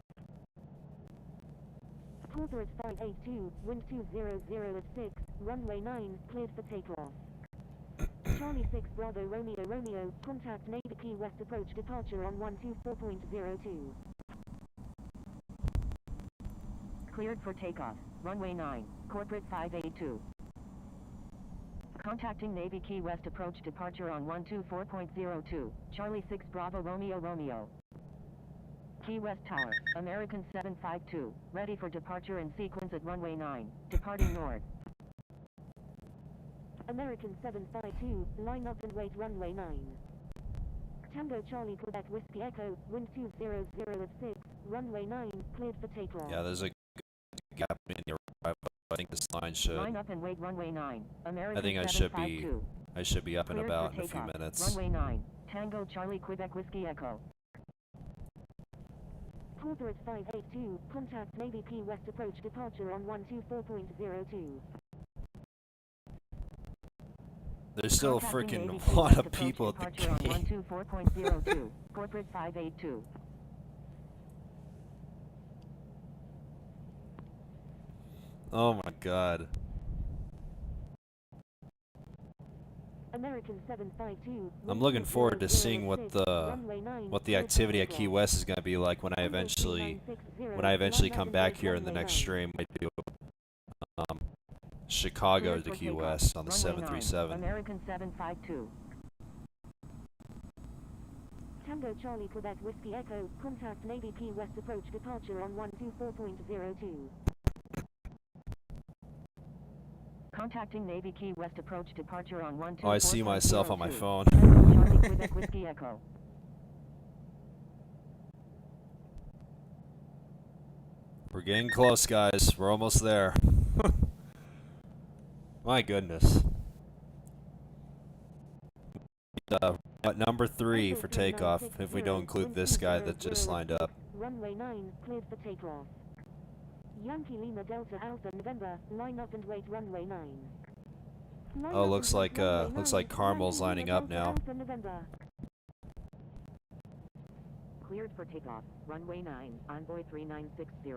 Quarter at 582, wind 200 at 6, runway 9, cleared for takeoff. Charlie 6 Bravo Romeo Romeo, contact Navy Key West approach departure on 124.02. Cleared for takeoff, runway 9, corporate 582. Contacting Navy Key West approach departure on 124.02, Charlie 6 Bravo Romeo Romeo. Key West Tower, American 752, ready for departure in sequence at runway 9, departing north. American 752, line up and wait runway 9. Tango Charlie Quebec Whiskey Echo, wind 200 at 6, runway 9, cleared for takeoff. Yeah, there's a gap in the arrival. I think this line should. Line up and wait runway 9, American I think I should be. 752. I should be up and Cleared about for in a few takeoff, minutes. Runway 9, Tango Charlie Quebec Whiskey Echo. Corporate 582, contact Navy Key West approach departure on 124.02. There's still a Contacting freaking Navy Key lot West of approach people at the departure on gate. 124.02. Corporate 582. Oh my god. American 752. I'm looking forward to seeing what the activity at Key West is going to be like when I eventually come back here in the next stream. I do Chicago Cleared to for Key takeoff. West on the Runway 9, 737. American 752. Tango Charlie Quebec Whiskey Echo, contact Navy Key West approach departure on 124.02. Contacting Navy Key West approach departure on 124.02. Oh, I see myself on my phone. Tango Charlie Quebec Whiskey Echo. We're getting close, guys. We're almost there. My goodness. At number 3 for takeoff, if we don't include this guy that just lined up. Runway 9, cleared for takeoff. Yankee Lima Delta Alpha November, line up and wait runway 9. Line Oh, up looks and wait like runway 9, Carmel's Yankee lining Lima up Delta now. Alpha November. Cleared for takeoff. Runway 9, Envoy 3960.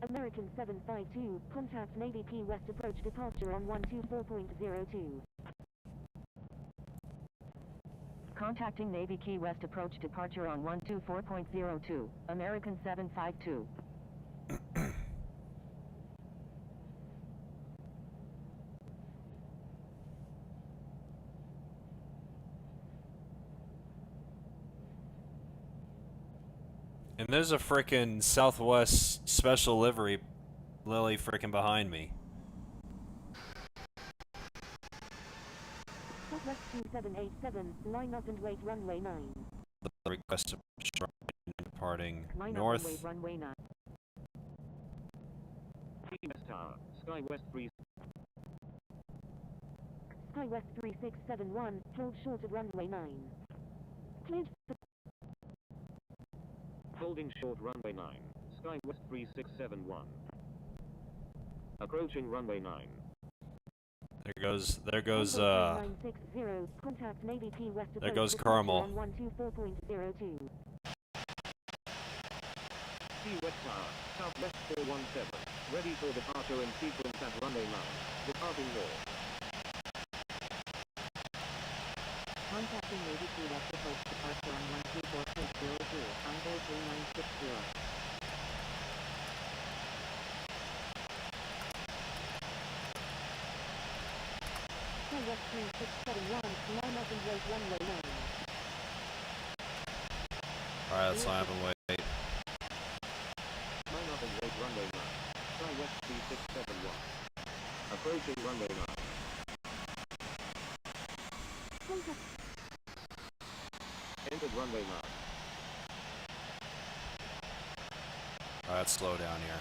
American 752, contact Navy Key West approach departure on 124.02. Contacting Navy Key West approach departure on 124.02. American 752. And there's a frickin' Southwest special livery Lily frickin' behind me. Southwest 2787, line up and wait runway 9. The request of departing Line north. up and wait runway 9. Key West Tower, Sky West 3. Sky West 3671, hold short of runway 9. Cleared for Holding short runway 9. Sky West 3671. Approaching runway 9. There goes, 960, contact Navy Key West there approach goes departure Carmel. on 124.02. Key West Tower, Southwest 417. Ready for departure in sequence at runway 9. Departing north. Contacting Navy Key West approach departure on 124.02. Envoy 3960. Sky West 3671, line up and wait runway 9. Alright, let's line up and wait. Line up and wait runway 9. Sky West 3671. Approaching runway 9. Contact Entered runway 9. Alright, let's slow down here.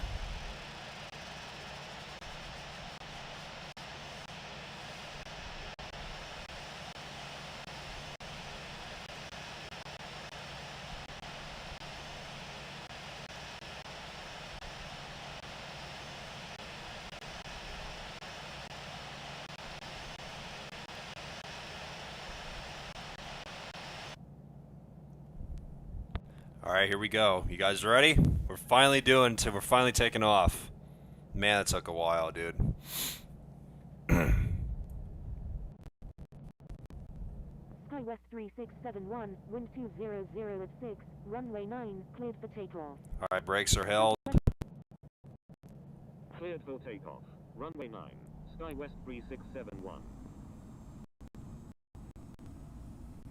Alright, here we go. You guys ready? We're finally taking off. Man, that took a while, dude. Sky West 3671, wind 200 at 6, runway 9, cleared for takeoff. Alright, brakes are held. Cleared for takeoff. Runway 9. Sky West 3671.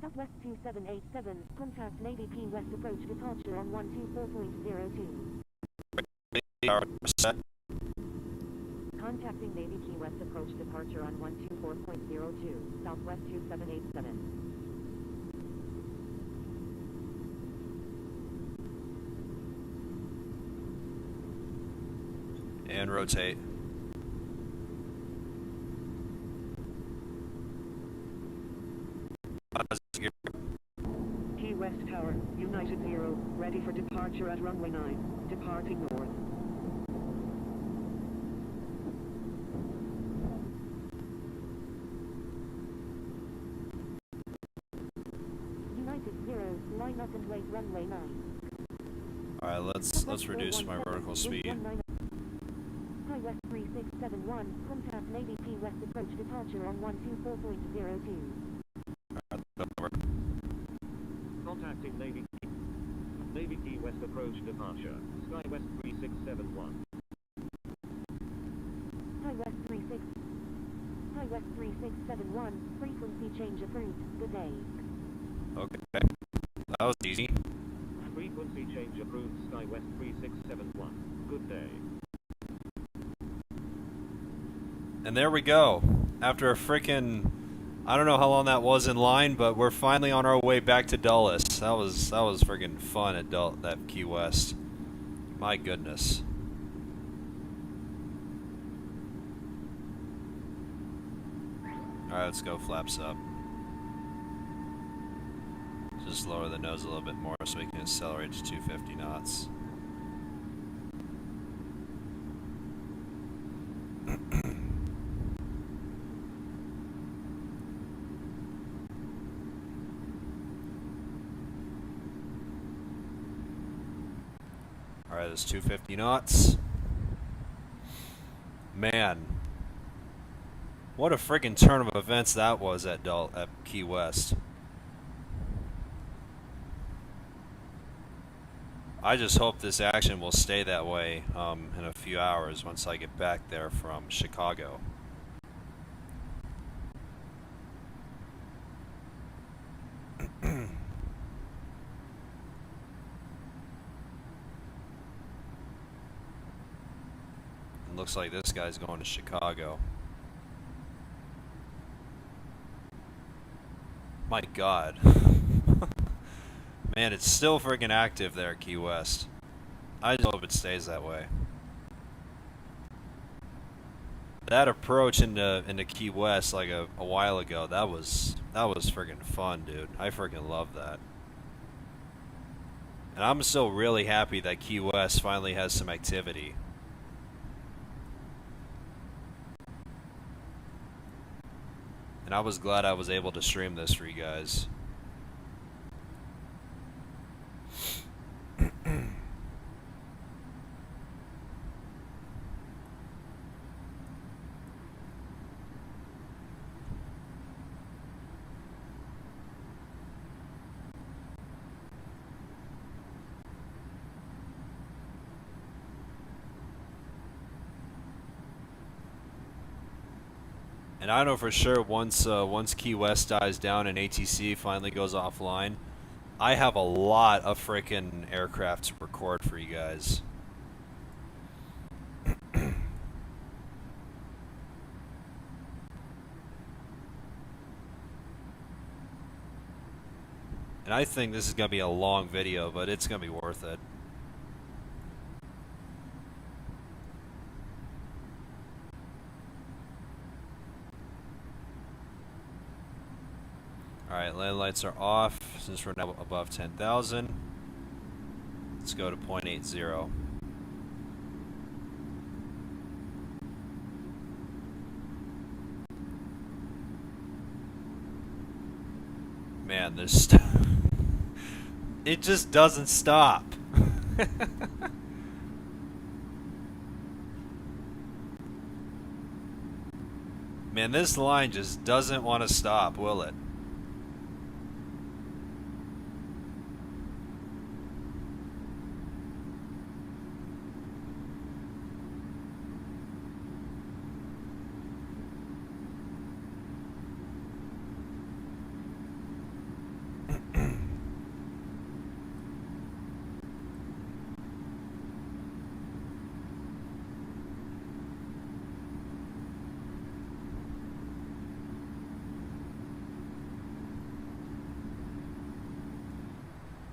Southwest 2787, contact Navy Key West approach departure on 124.02. Contacting Navy Key West approach departure on 124.02. Southwest 2787. And rotate. Key West Tower, United 0, clear at runway 9, departing north. United 0, line up and wait runway 9. All right, let's reduce my vertical speed. High West 3671, contact Navy Key West approach departure on 124.02. Over. Contacting Navy Key. Navy Key West approach departure. Sky West 3671. High West 3671, frequency change approved, good day. Okay, that was easy. Frequency change approved. Sky West 3671. Good day. And there we go. After a frickin', I don't know how long that was in line, but we're finally on our way back to Dulles. That was friggin' fun at that Key West. My goodness. Alright, let's go flaps up. Just lower the nose a little bit more so we can accelerate to 250 knots. Alright, it's 250 knots. Man. What a friggin' turn of events that was at Key West. I just hope this action will stay that way in a few hours once I get back there from Chicago. It looks like this guy's going to Chicago. My God. Man, it's still friggin' active there at Key West. I just hope it stays that way. That approach into Key West like a while ago, that was friggin' fun, dude. I friggin' love that. And I'm still really happy that Key West finally has some activity. And I was glad I was able to stream this for you guys. And I know for sure once Key West dies down and ATC finally goes offline, I have a lot of frickin' aircraft to record for you guys. And I think this is going to be a long video, but it's going to be worth it. Alright, land lights are off since we're now above 10,000. Let's go to 0.80. Man, there's it just doesn't stop. Man, this line just doesn't want to stop, will it?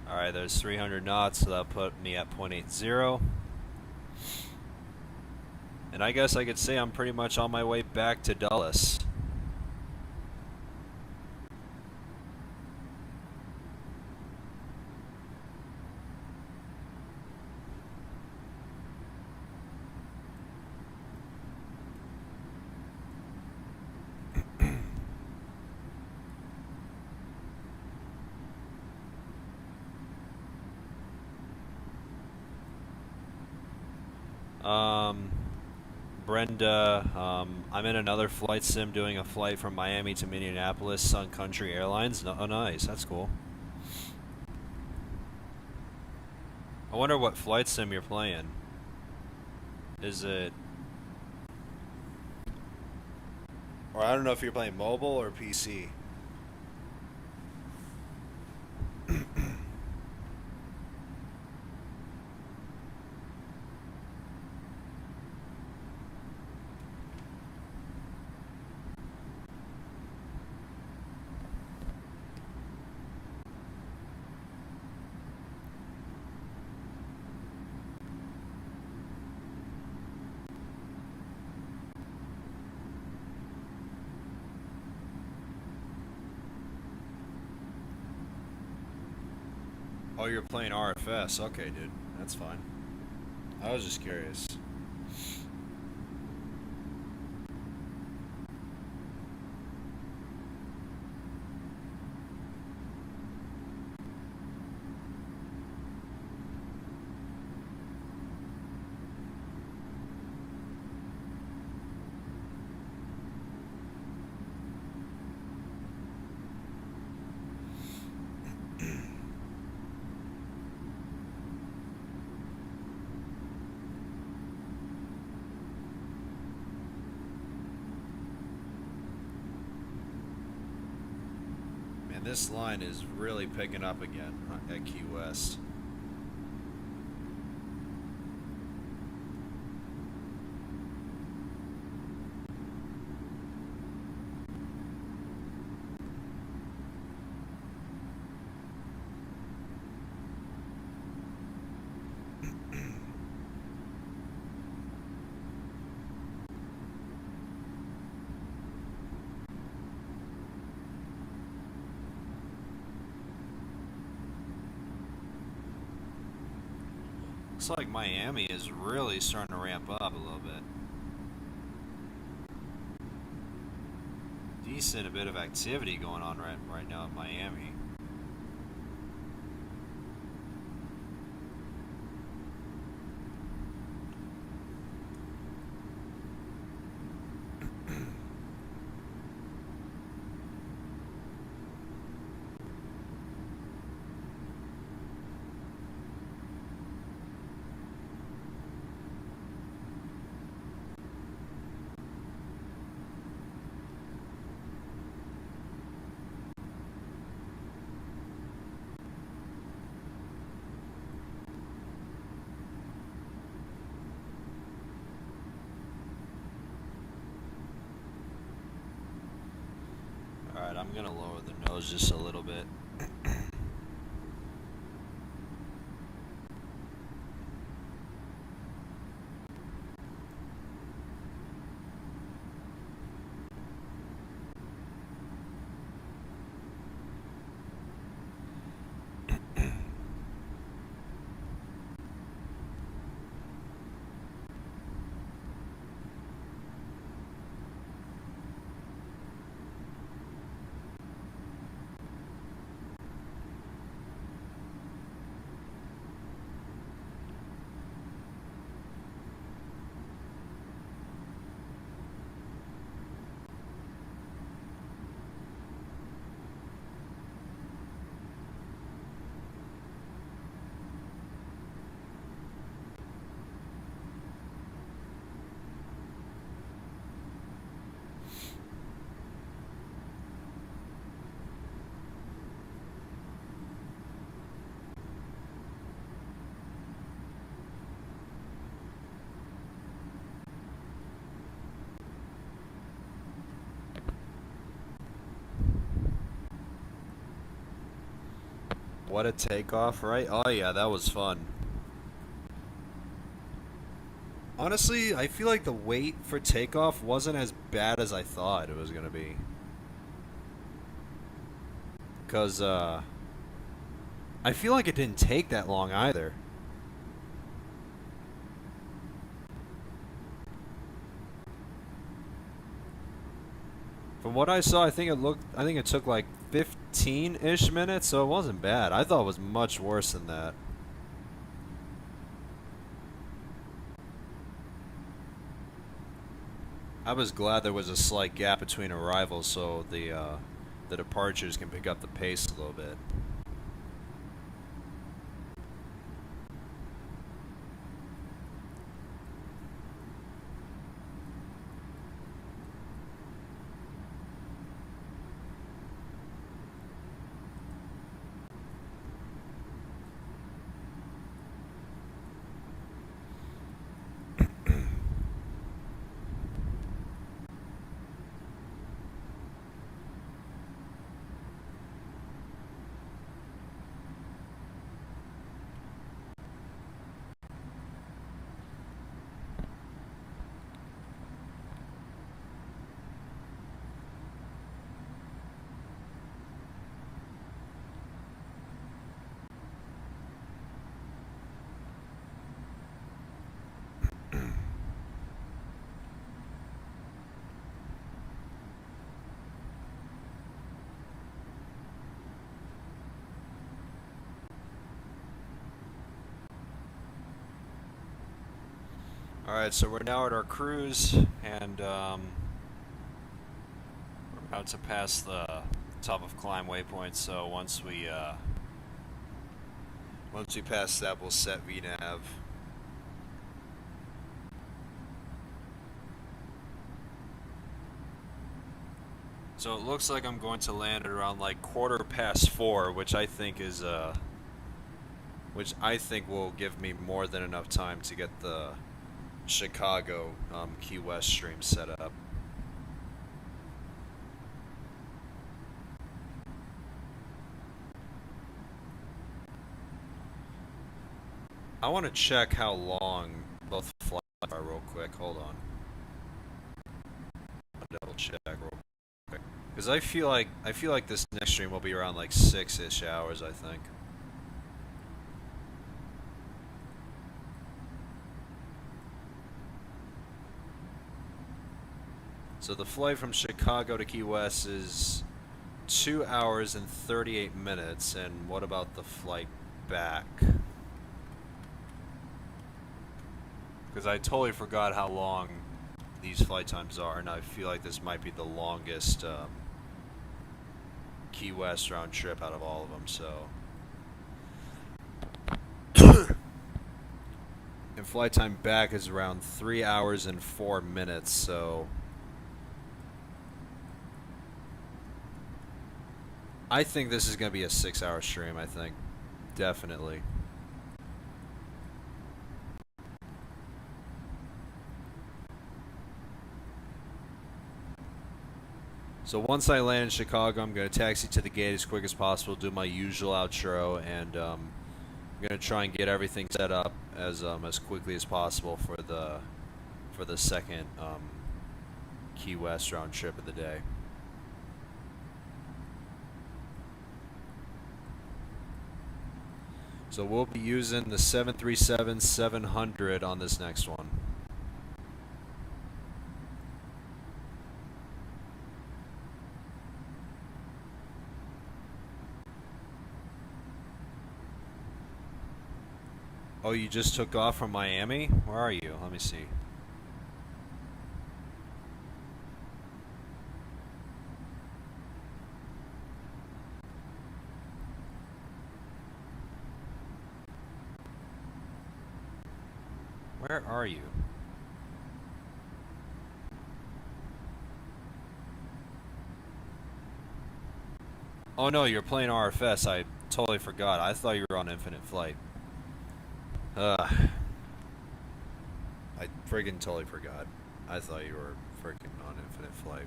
Alright, there's 300 knots, so that'll put me at 0.80. And I guess I could say I'm pretty much on my way back to Dulles. Brenda, I'm in another flight sim doing a flight from Miami to Minneapolis, Sun Country Airlines. Oh, nice. That's cool. I wonder what flight sim you're playing. Is it... Or I don't know if you're playing mobile or PC. Oh, you're playing RFS. Okay, dude. That's fine. I was just curious. This line is really picking up again at Key West. Looks like Miami is really starting to ramp up a little bit. Decent a bit of activity going on right now in Miami. Alright, I'm gonna lower the nose just a little bit. What a takeoff, right? Oh yeah, that was fun. Honestly, I feel like the wait for takeoff wasn't as bad as I thought it was gonna be. Cause, I feel like it didn't take that long either. From what I saw, I think it took like 15-ish minutes, so it wasn't bad. I thought it was much worse than that. I was glad there was a slight gap between arrivals so the departures can pick up the pace a little bit. Alright, so we're now at our cruise, and we're about to pass the top of climb waypoint, so once we pass that, we'll set VNAV. So it looks like I'm going to land at around like 4:15, which I think is which I think will give me more than enough time to get the Chicago Key West stream set up. I want to check how long both flights are real quick. Hold on. I'll double check real quick. Because I feel like this next stream will be around like 6-ish hours, I think. So the flight from Chicago to Key West is 2 hours and 38 minutes, and what about the flight back? Because I totally forgot how long these flight times are, and I feel like this might be the longest Key West round trip out of all of them, so. And flight time back is around 3 hours and 4 minutes, so. I think this is going to be a 6-hour stream, I think. Definitely. So once I land in Chicago, I'm going to taxi to the gate as quick as possible, do my usual outro, and I'm going to try and get everything set up as quickly as possible for the second Key West round trip of the day. So we'll be using the 737-700 on this next one. Oh, you just took off from Miami? Where are you? Let me see. Where are you? Oh no, you're playing RFS. I totally forgot. I thought you were on Infinite Flight. I friggin' totally forgot. I thought you were friggin' on Infinite Flight.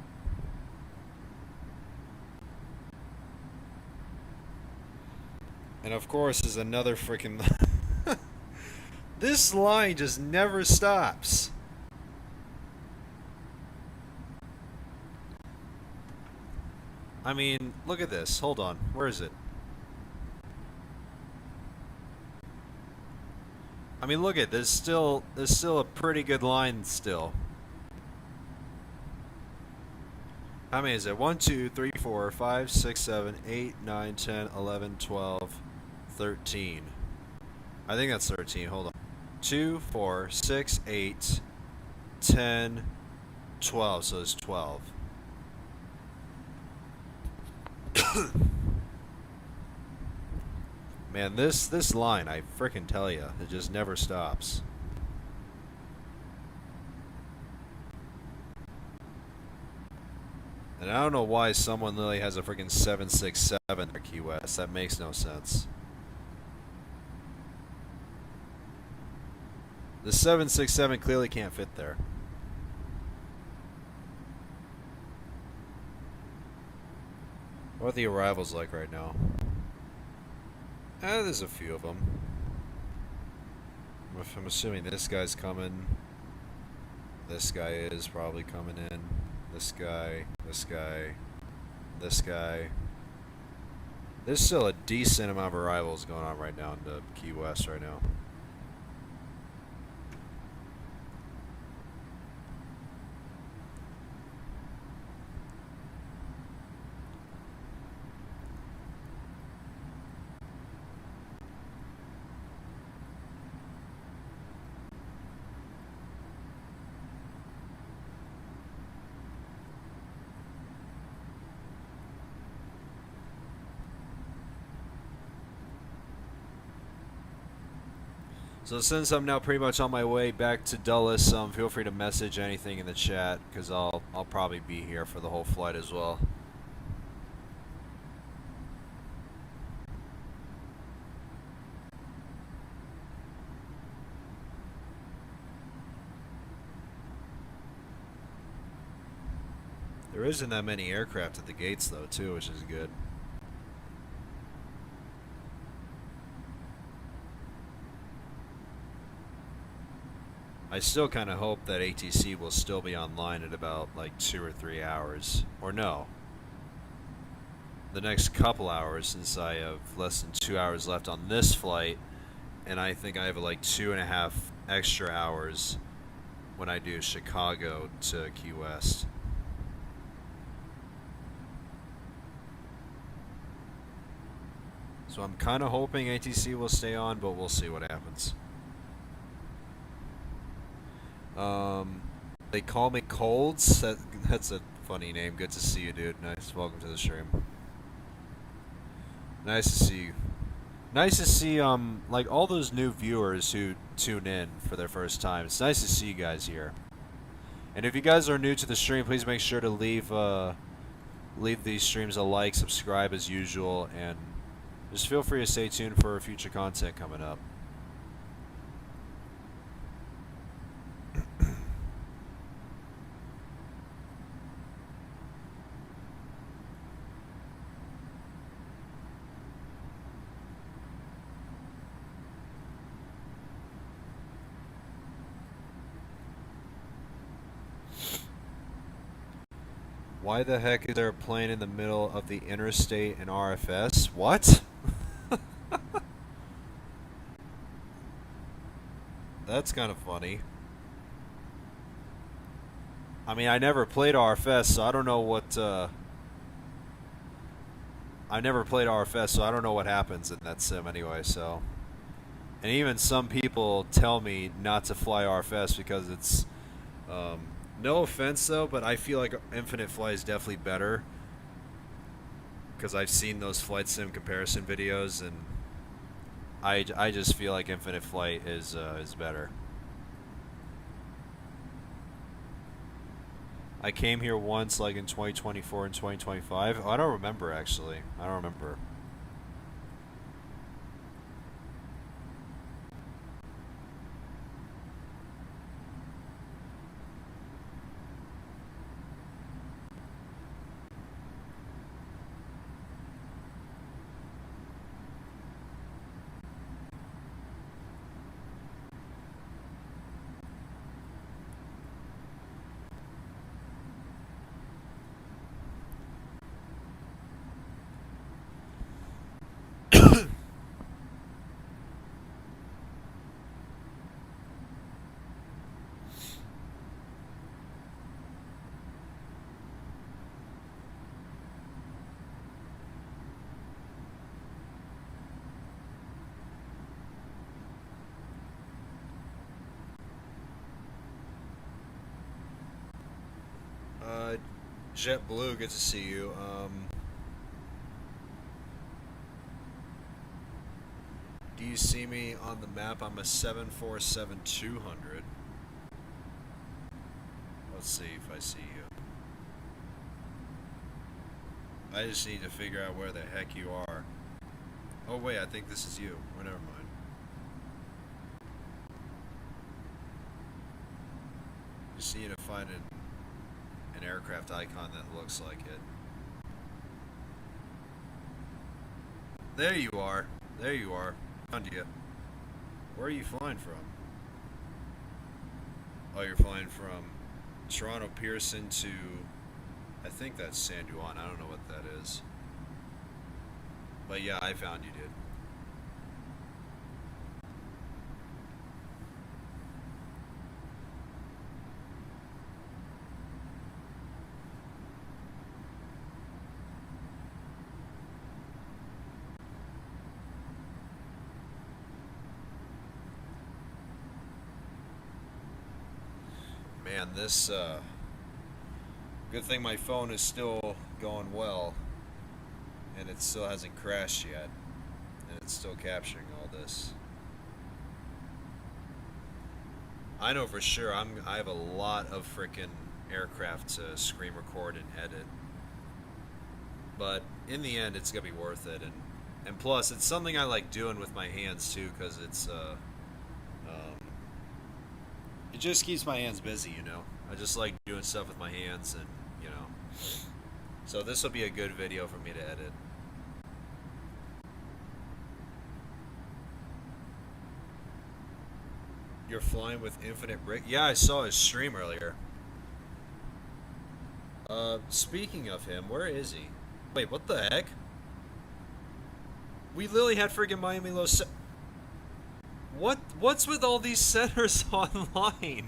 And of course is another freaking. This line just never stops. I mean, look at this. Hold on. Where is it? I mean, look at this. There's still a pretty good line still. How many is it? 1, 2, 3, 4, 5, 6, 7, 8, 9, 10, 11, 12, 13. I think that's 13. Hold on. 2, 4, 6, 8, 10, 12, so it's 12. Man, this line, I frickin' tell ya, it just never stops. And I don't know why someone literally has a freaking 767 at Key West. That makes no sense. The 767 clearly can't fit there. What are the arrivals like right now? There's a few of them. I'm assuming this guy's coming. This guy is probably coming in. This guy, this guy, this guy. There's still a decent amount of arrivals going on right now into Key West right now. So since I'm now pretty much on my way back to Dulles, feel free to message anything in the chat, because I'll probably be here for the whole flight as well. There isn't that many aircraft at the gates though, too, which is good. I still kind of hope that ATC will still be online at about like 2 or 3 hours. Or no. The next couple hours, since I have less than 2 hours left on this flight. And I think I have like 2.5 extra hours when I do Chicago to Key West. So I'm kind of hoping ATC will stay on, but we'll see what happens. They call me Colds. That's a funny name. Good to see you, dude. Nice. Welcome to the stream. Nice to see you. Nice to see like all those new viewers who tune in for their first time. It's nice to see you guys here. And if you guys are new to the stream, please make sure to leave these streams a like, subscribe as usual, and just feel free to stay tuned for future content coming up. Why the heck is there a plane in the middle of the interstate in RFS? What? That's kind of funny. I mean, I never played RFS, so I don't know what, I never played RFS, so I don't know what happens in that sim anyway, so. And even some people tell me not to fly RFS because it's, no offense though, but I feel like Infinite Flight is definitely better. Because I've seen those flight sim comparison videos, and I just feel like Infinite Flight is better. I came here once, like in 2024 and 2025. Oh, I don't remember actually. I don't remember. JetBlue, good to see you. Do you see me on the map? I'm a 747-200. Let's see if I see you. I just need to figure out where the heck you are. Oh wait, I think this is you. Oh, never mind. Just need to find an aircraft icon that looks like it. There you are. There you are. Found you. Where are you flying from? Oh, you're flying from Toronto Pearson to, I think that's San Juan. I don't know what that is. But yeah, I found you, dude. Man, this, good thing my phone is still going well, and it still hasn't crashed yet, and it's still capturing all this. I know for sure I have a lot of frickin' aircraft to screen record and edit, but in the end it's gonna be worth it, and plus it's something I like doing with my hands too, because it's it just keeps my hands busy, you know. I just like doing stuff with my hands, and you know, so this will be a good video for me to edit. You're flying with Infinite Brick? Yeah, I saw his stream earlier. Speaking of him, where is he? Wait, what the heck? We literally had friggin' Miami Low What's with all these centers online?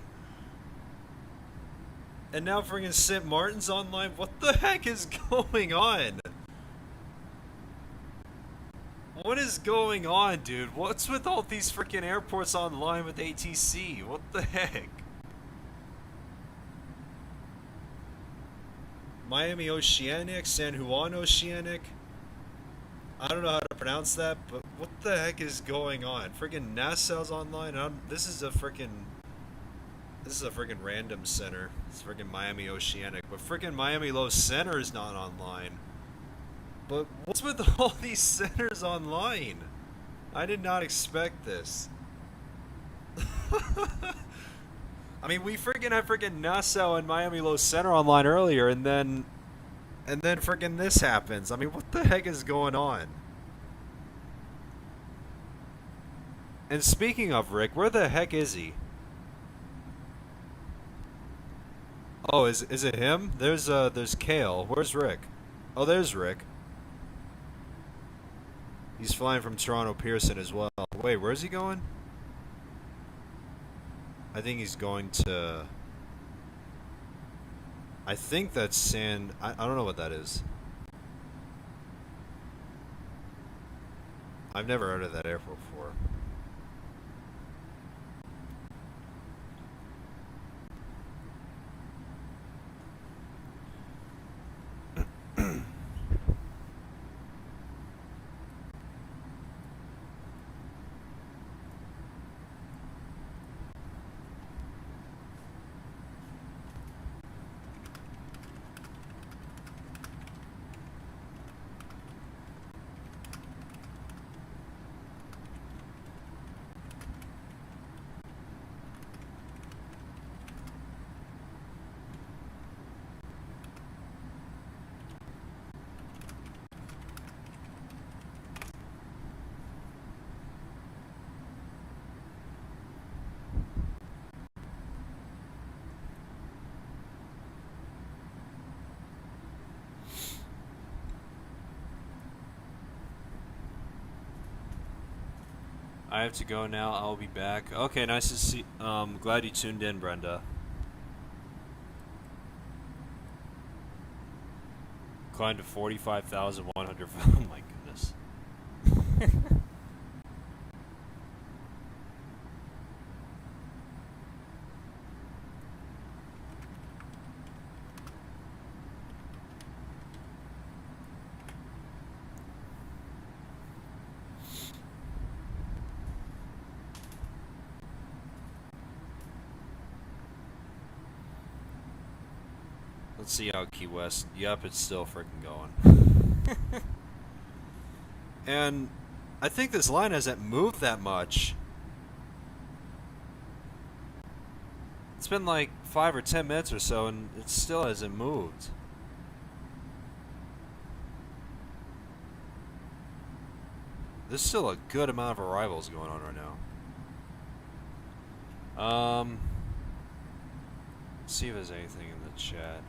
And now friggin' St. Martin's online? What the heck is going on? What is going on, dude? What's with all these freaking airports online with ATC? What the heck? Miami Oceanic, San Juan Oceanic. I don't know how to pronounce that, but what the heck is going on? Freaking Nassau's online. This is a freaking random center. It's freaking Miami Oceanic, but freaking Miami Low Center is not online. But what's with all these centers online? I did not expect this. I mean, we freaking had freaking Nassau and Miami Low Center online earlier, and then freaking this happens. I mean, what the heck is going on? And speaking of Rick, where the heck is he? Oh, is it him? There's Kale. Where's Rick? Oh, there's Rick. He's flying from Toronto Pearson as well. Wait, where's he going? I think he's going to... I think that's I don't know what that is. I've never heard of that airport before. I have to go now. I'll be back. Okay, nice to see. Glad you tuned in, Brenda. Climbed to 45,100. Oh my goodness. Let's see how Key West. Yep, it's still freaking going. And I think this line hasn't moved that much. It's been like 5 or 10 minutes or so, and it still hasn't moved. There's still a good amount of arrivals going on right now. Let's see if there's anything in the chat.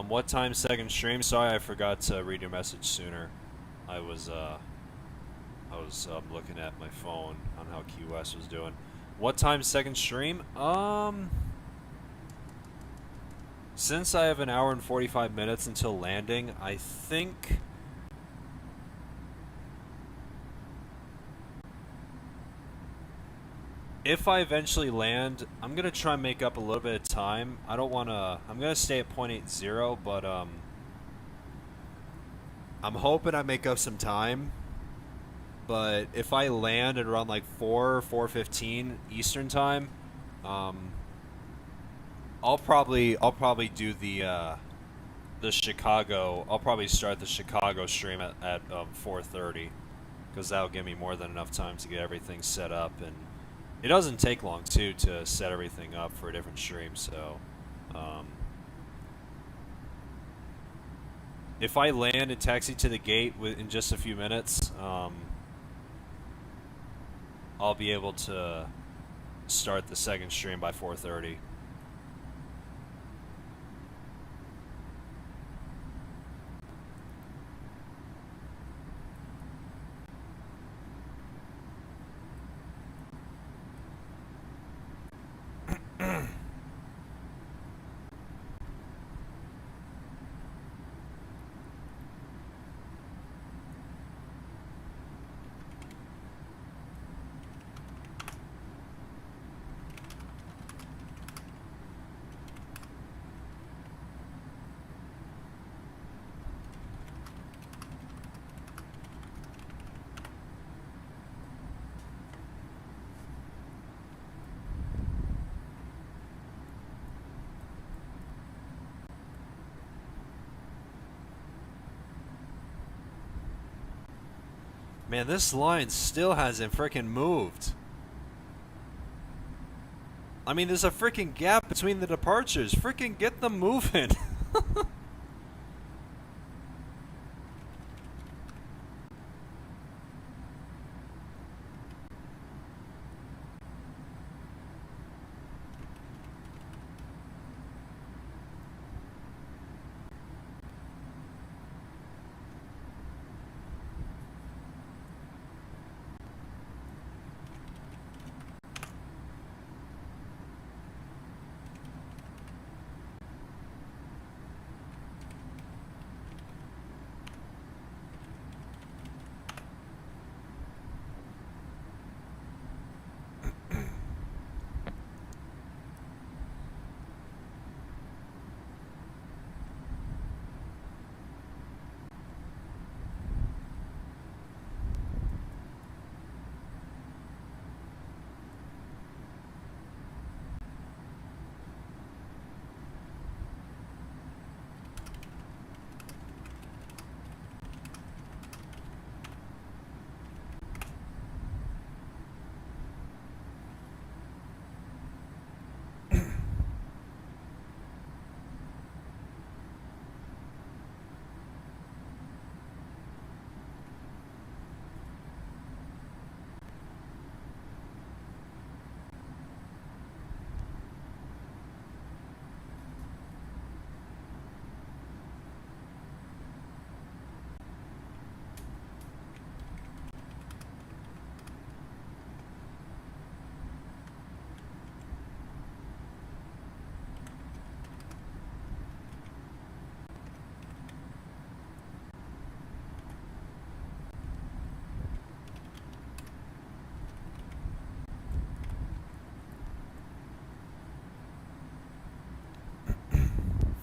What time second stream? Sorry, I forgot to read your message sooner. I was looking at my phone on how Key West was doing. What time second stream? Since I have an hour and 45 minutes until landing, I think if I eventually land, I'm gonna try and make up a little bit of time. I don't wanna. I'm gonna stay at 0.80, but I'm hoping I make up some time. But if I land at around like 4:15 Eastern time, I'll probably do the Chicago. I'll probably start the Chicago stream at 4:30, because that'll give me more than enough time to get everything set up, and it doesn't take long too to set everything up for a different stream. So if I land and taxi to the gate in just a few minutes, I'll be able to start the second stream by 4:30. Man, this line still hasn't freaking moved. I mean, there's a freaking gap between the departures. Freaking get them moving.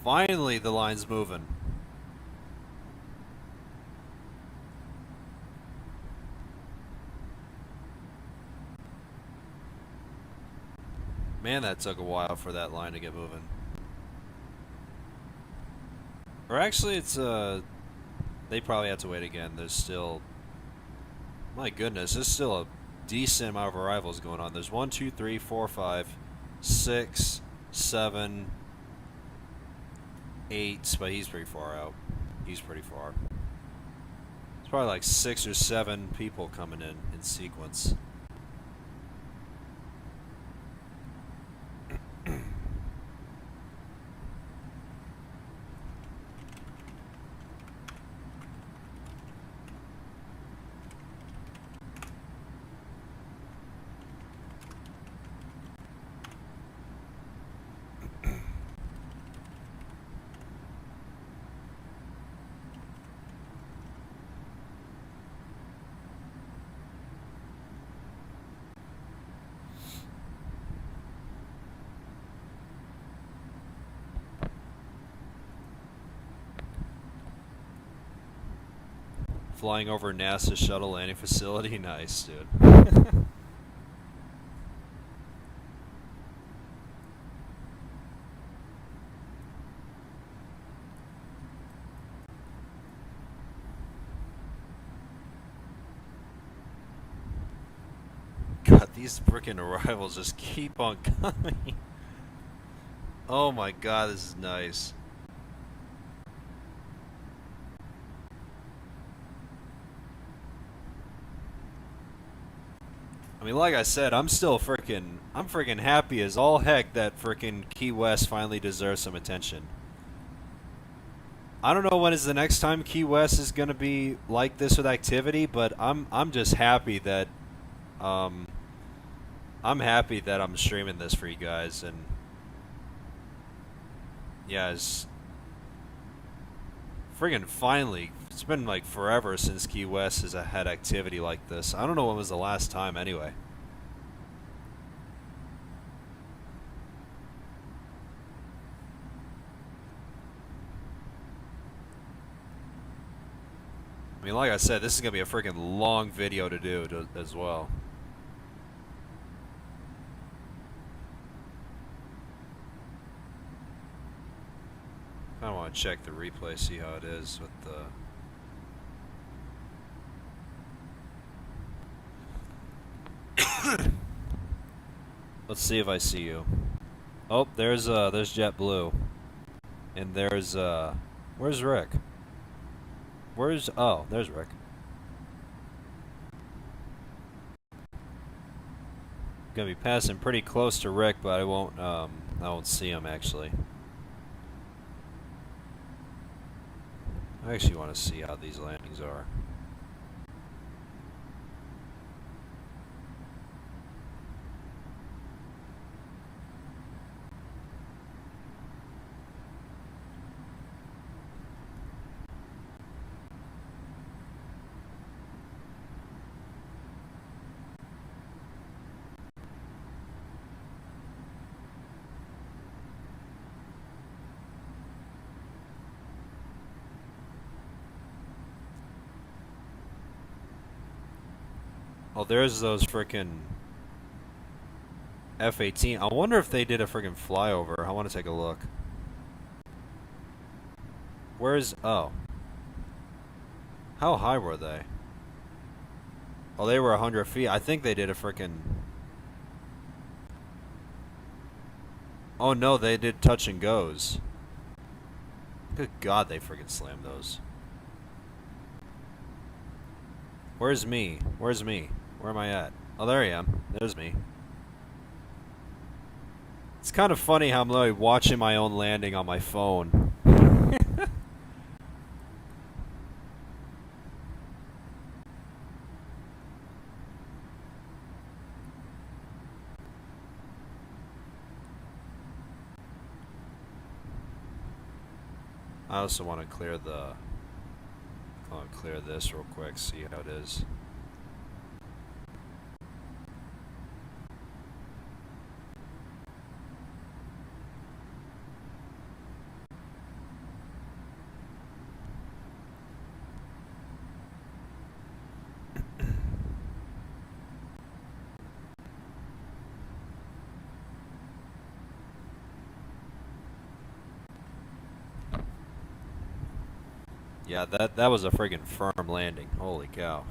Finally, the line's moving. Man, that took a while for that line to get moving. Or actually, it's they probably have to wait again. There's still, my goodness, there's still a decent amount of arrivals going on. There's 1, 2, 3, 4, 5, 6, 7, 8, but he's pretty far out. He's pretty far. It's probably like 6 or 7 people coming in sequence. Flying over NASA shuttle landing facility, nice, dude. God, these freaking arrivals just keep on coming. Oh my God, this is nice. I mean, like I said, I'm freaking happy as all heck that freaking Key West finally deserves some attention. I don't know when is the next time Key West is gonna be like this with activity, but I'm just happy that I'm happy that I'm streaming this for you guys, and yeah, it's friggin' finally. It's been like forever since Key West has had activity like this. I don't know when was the last time anyway. I mean, like I said, this is gonna be a freaking long video to do as well. I want to check the replay, see how it is with the. Let's see if I see you. Oh, there's JetBlue, and there's where's Rick? Oh, there's Rick. Gonna be passing pretty close to Rick, but I won't see him actually. I actually want to see how these landings are. Oh, there's those frickin' F-18. I wonder if they did a frickin' flyover. I want to take a look. Oh. How high were they? Oh, they were 100 feet. I think they did a frickin'... Oh no, they did touch and goes. Good God, they frickin' slammed those. Where's me? Where's me? Where am I at? Oh, there I am. There's me. It's kind of funny how I'm literally watching my own landing on my phone. I also want to clear this real quick, see how it is. Yeah, that was a friggin' firm landing. Holy cow.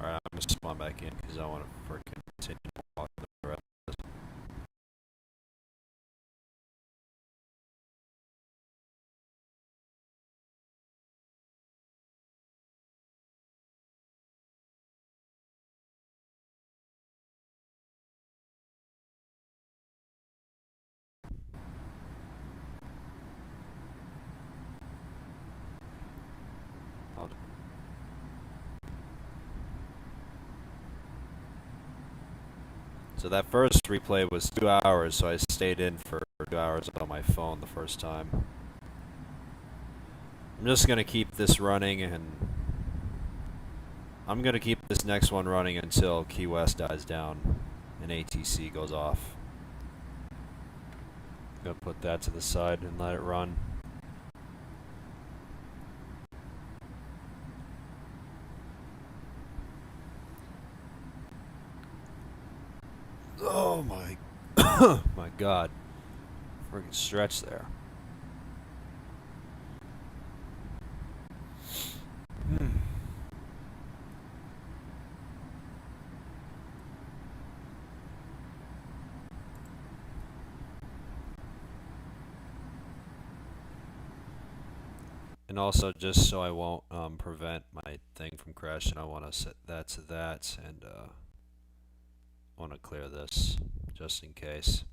Alright, I'm gonna spawn back in because I want to freaking continue walking the rest of this. I'll- So that first replay was 2 hours, so I stayed in for 2 hours on my phone the first time. I'm just gonna keep this running, and I'm gonna keep this next one running until Key West dies down and ATC goes off. Gonna put that to the side and let it run. Oh my my god. Friggin' stretch there. And also, just so I won't prevent my thing from crashing, I want to set that to that, and want to clear this just in case.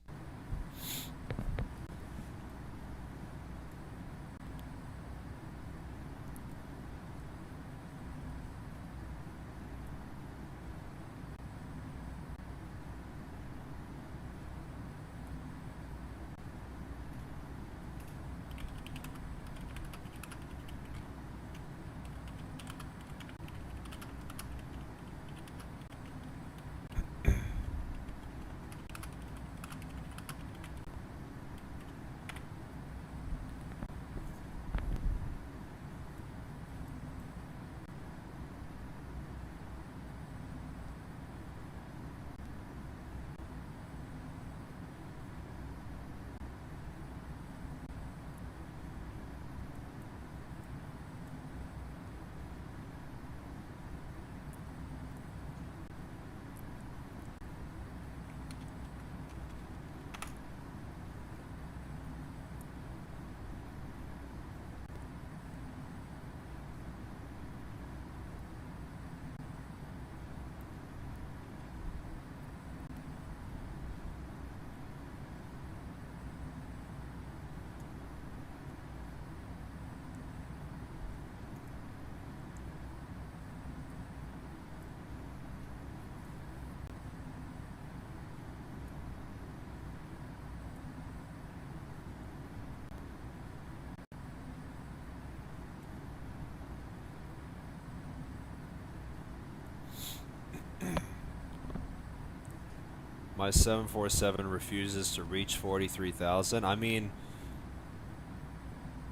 My 747 refuses to reach 43,000. I mean,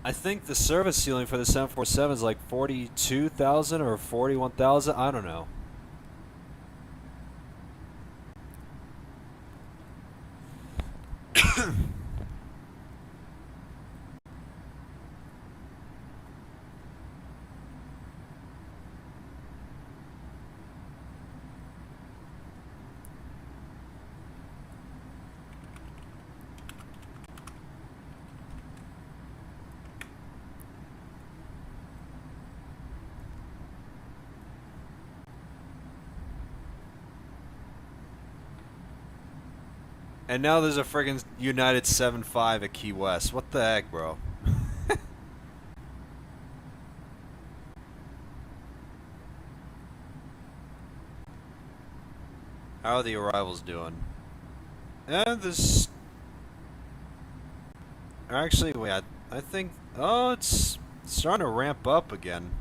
I think the service ceiling for the 747 is like 42,000 or 41,000. I don't know. And now there's a friggin' United 7.5 at Key West. What the heck, bro? How are the arrivals doing? This... Actually, wait, I think... Oh, it's starting to ramp up again.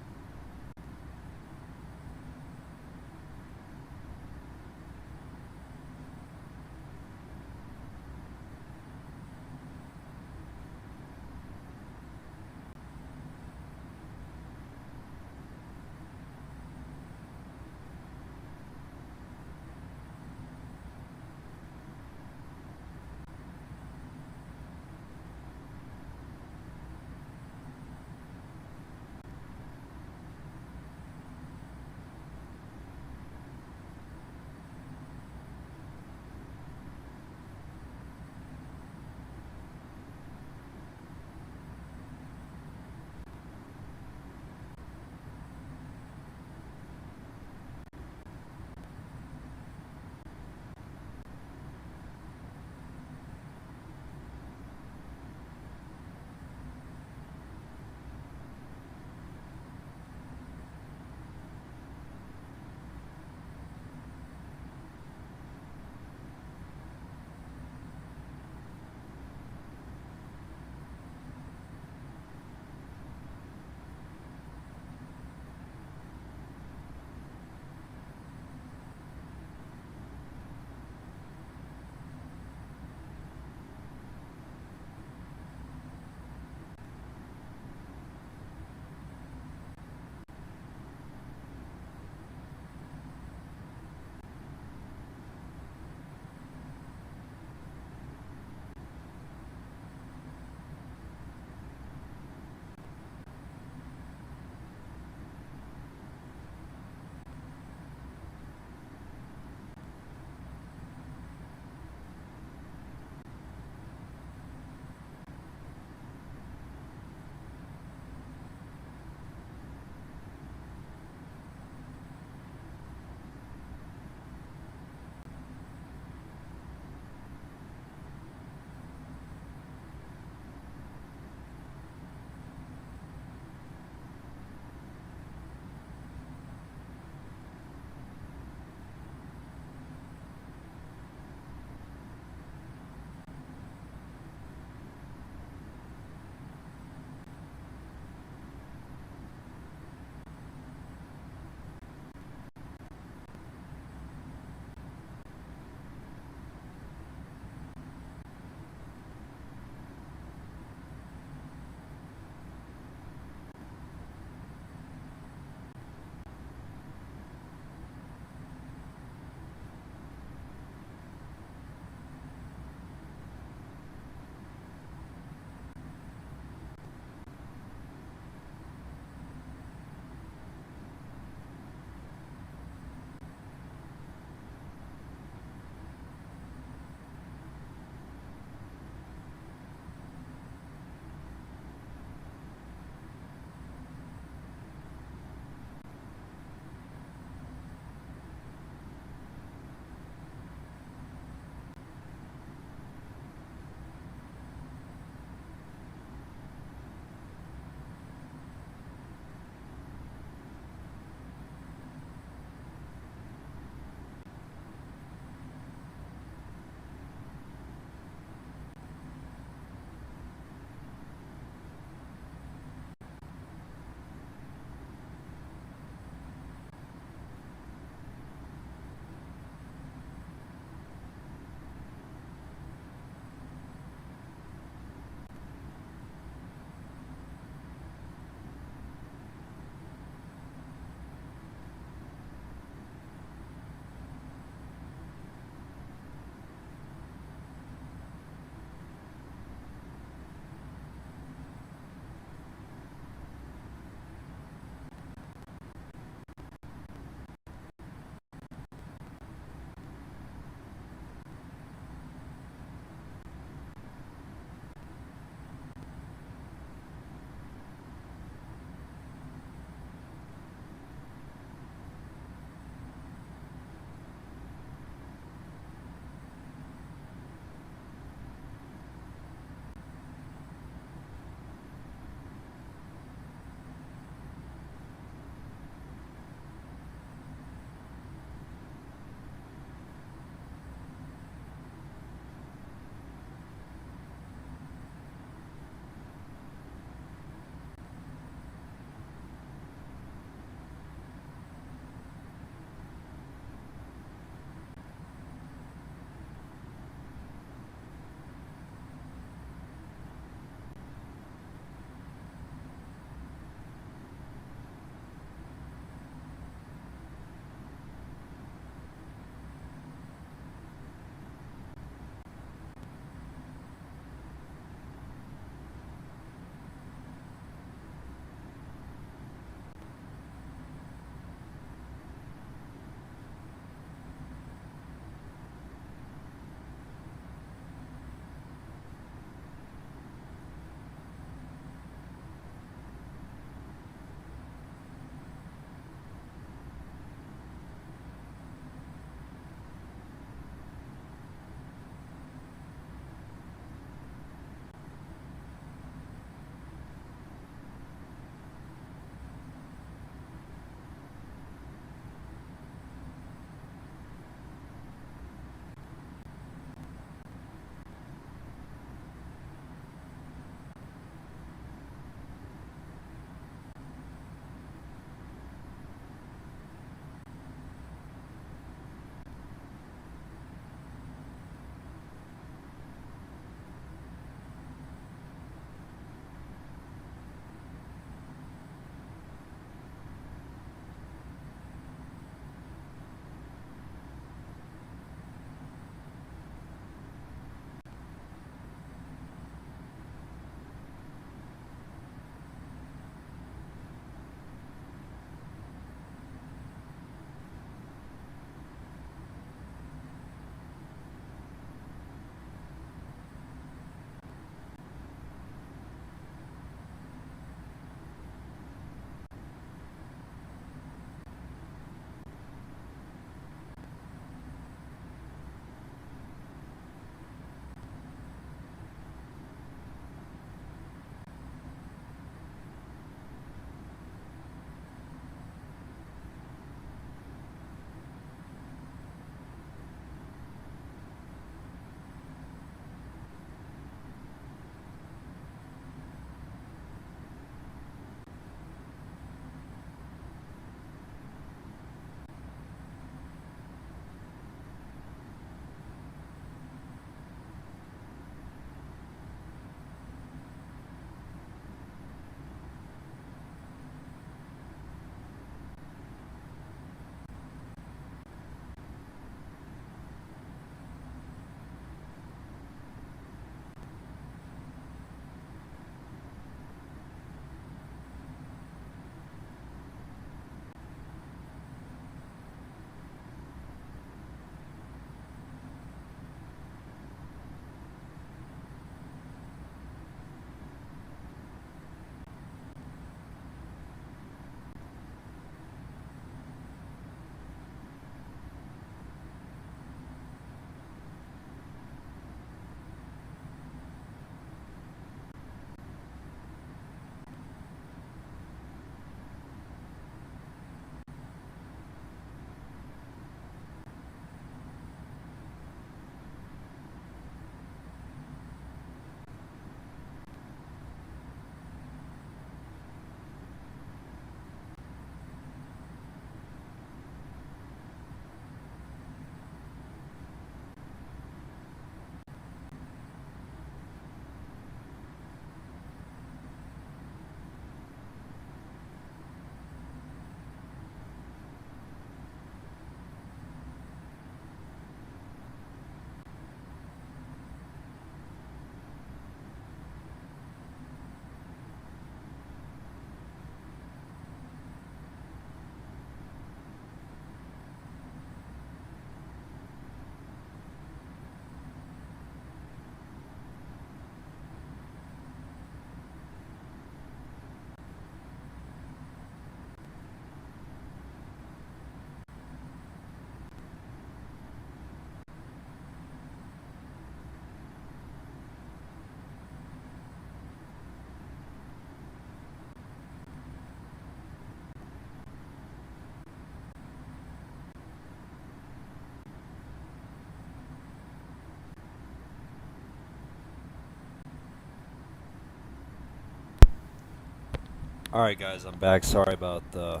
All right, guys, I'm back. Sorry about the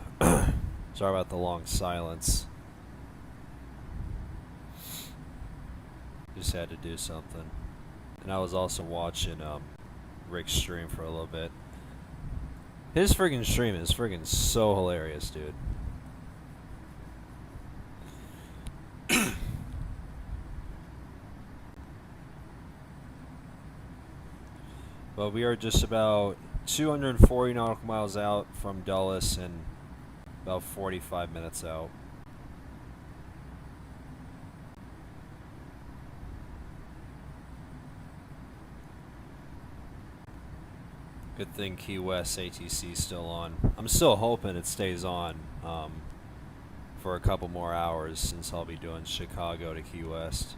sorry about the long silence. Just had to do something, and I was also watching Rick's stream for a little bit. His friggin' stream is friggin' so hilarious, dude. But we are just about 240 nautical miles out from Dulles and about 45 minutes out. Good thing Key West ATC is still on. I'm still hoping it stays on for a couple more hours since I'll be doing Chicago to Key West.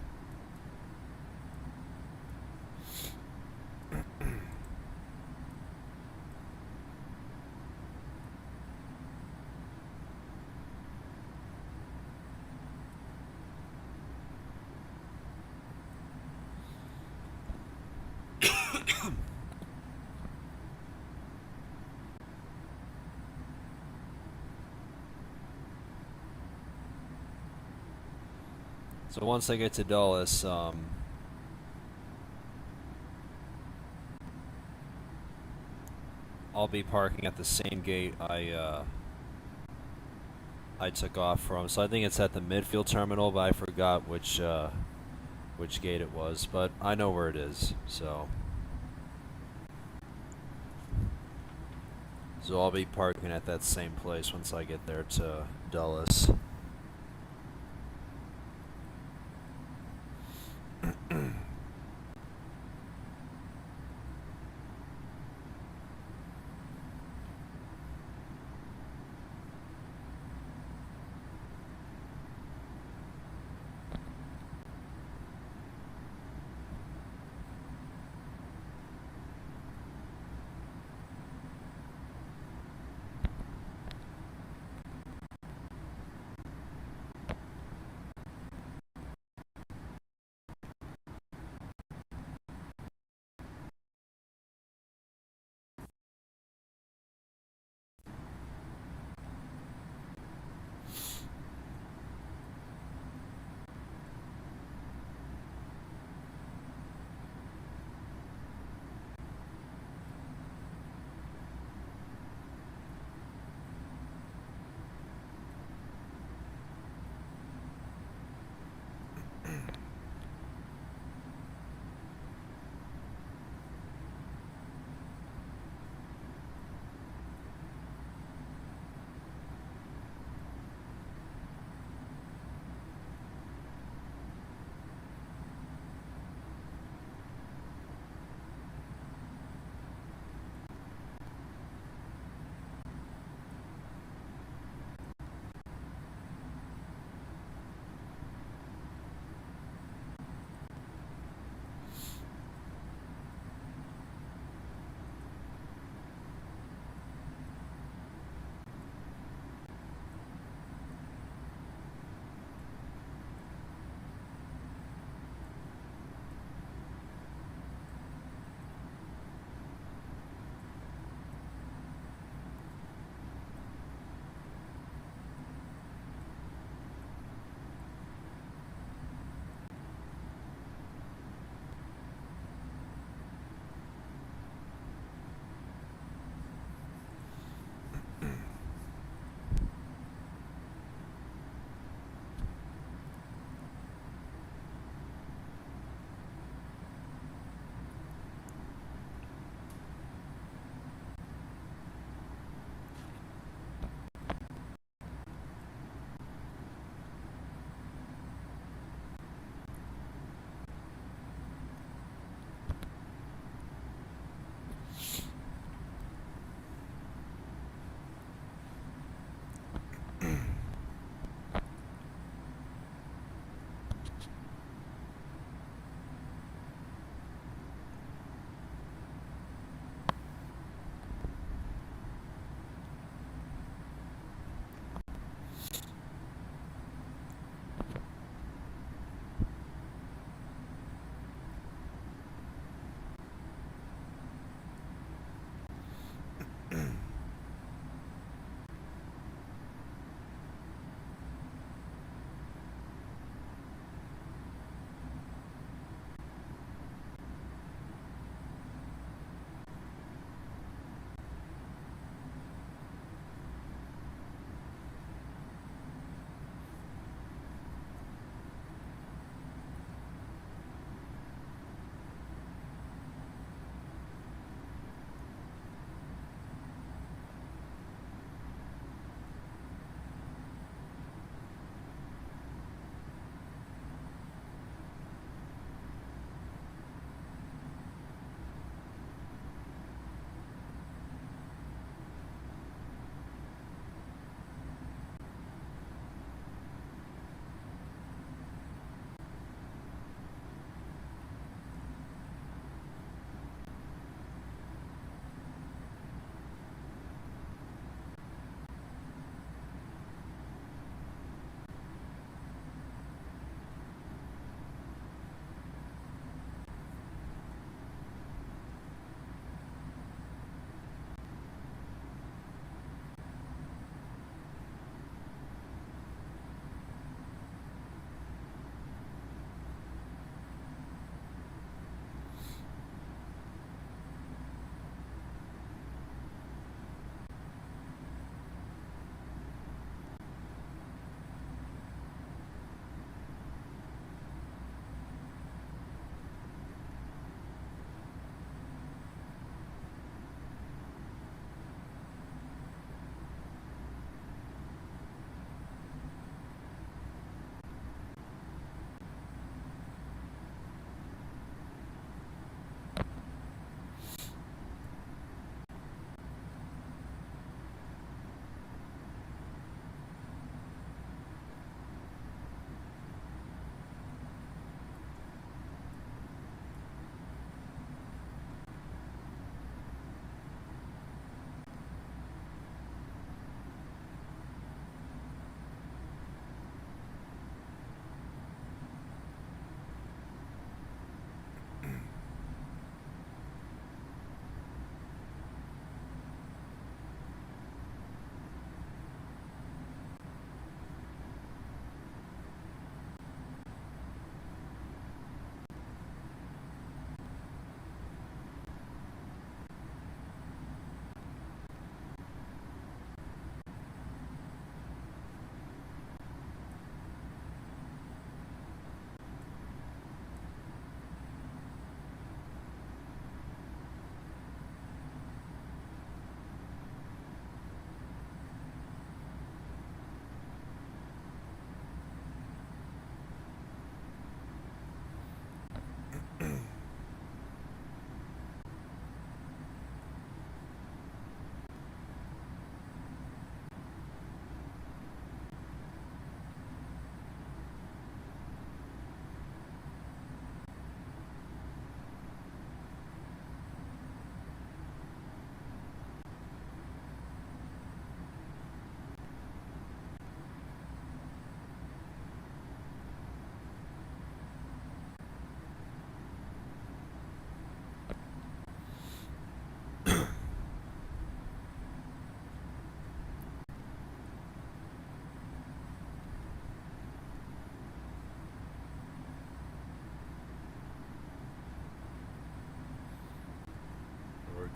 So once I get to Dulles, I'll be parking at the same gate I took off from. So I think it's at the Midfield Terminal, but I forgot which gate it was. But I know where it is, so I'll be parking at that same place once I get there to Dulles.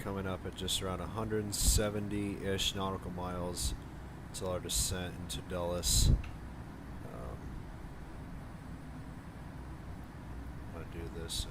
coming up at just around 170-ish nautical miles till our descent into Dulles. I'm going to do this.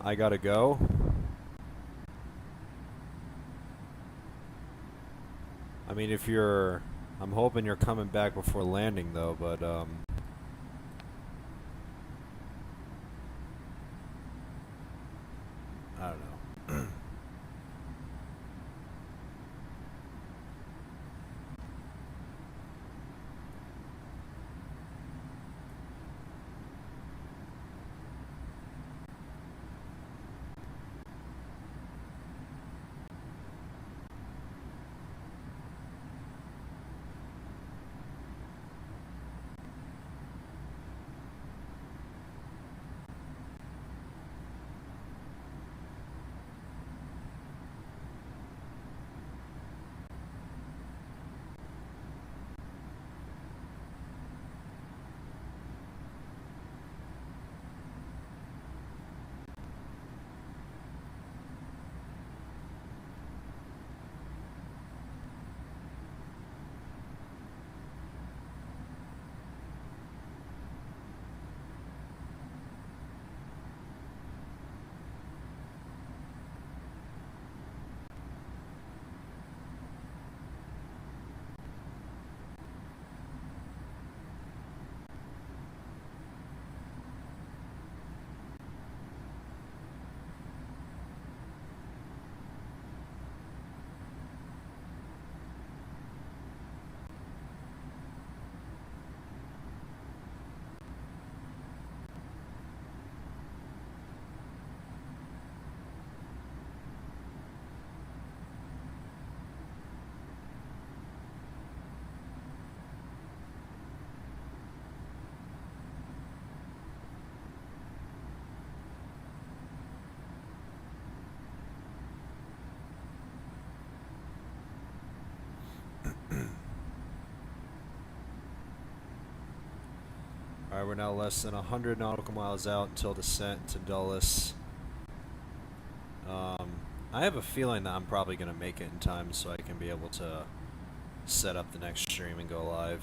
I gotta go. I mean, if you're... I'm hoping you're coming back before landing, though, but, I don't know. Alright, we're now less than 100 nautical miles out until descent to Dulles. I have a feeling that I'm probably going to make it in time so I can be able to set up the next stream and go live.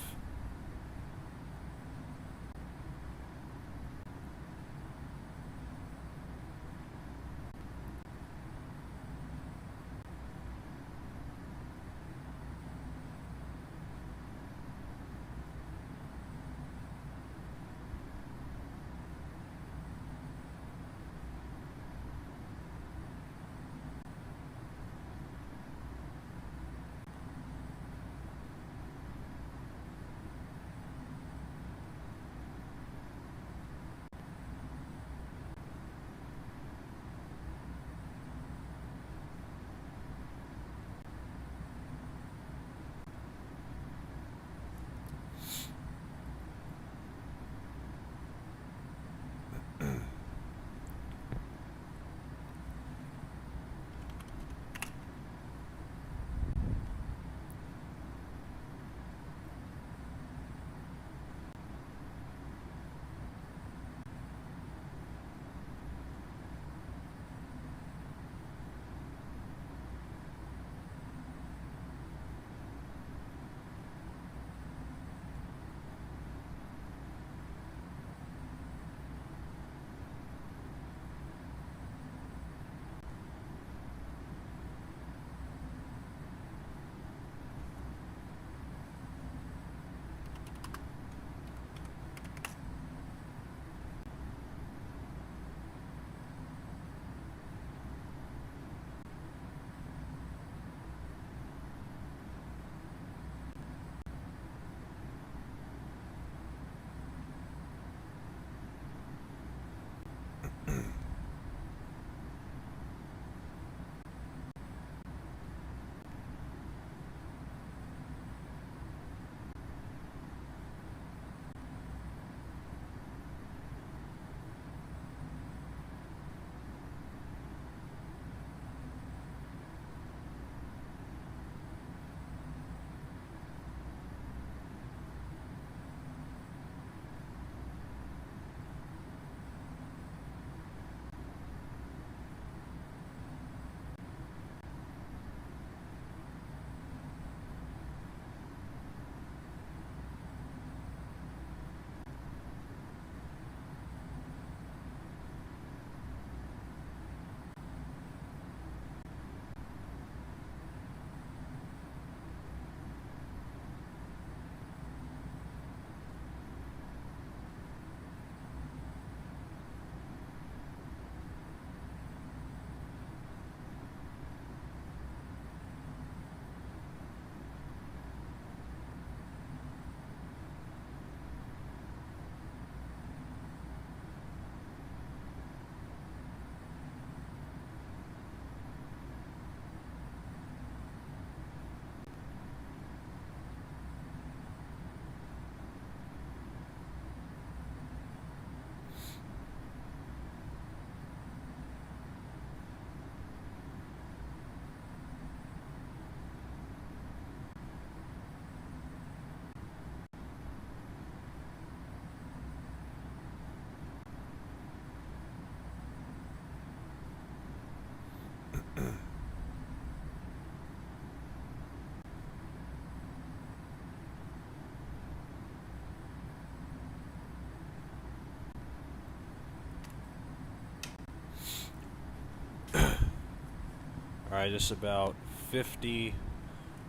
Alright, just about 50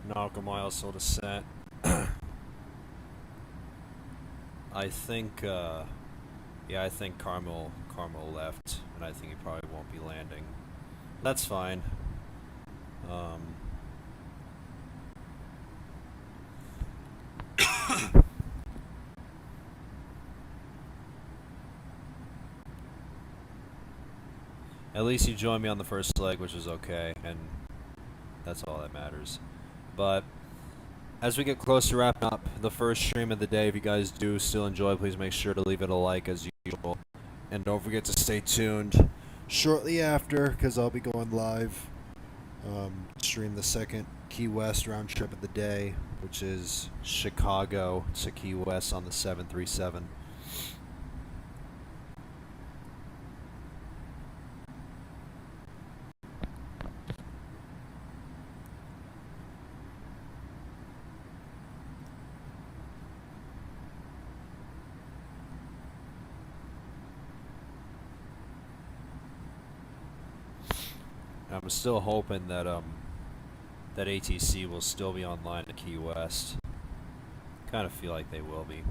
nautical miles till descent. I think, yeah, I think Carmel left, and I think he probably won't be landing. That's fine. At least you joined me on the first leg, which is okay, and that's all that matters. But as we get close to wrapping up the first stream of the day, if you guys do still enjoy, please make sure to leave it a like as usual. And don't forget to stay tuned shortly after, because I'll be going live. Stream the second Key West round trip of the day, which is Chicago to Key West on the 737. I'm still hoping that that ATC will still be online at Key West. Kind of feel like they will be.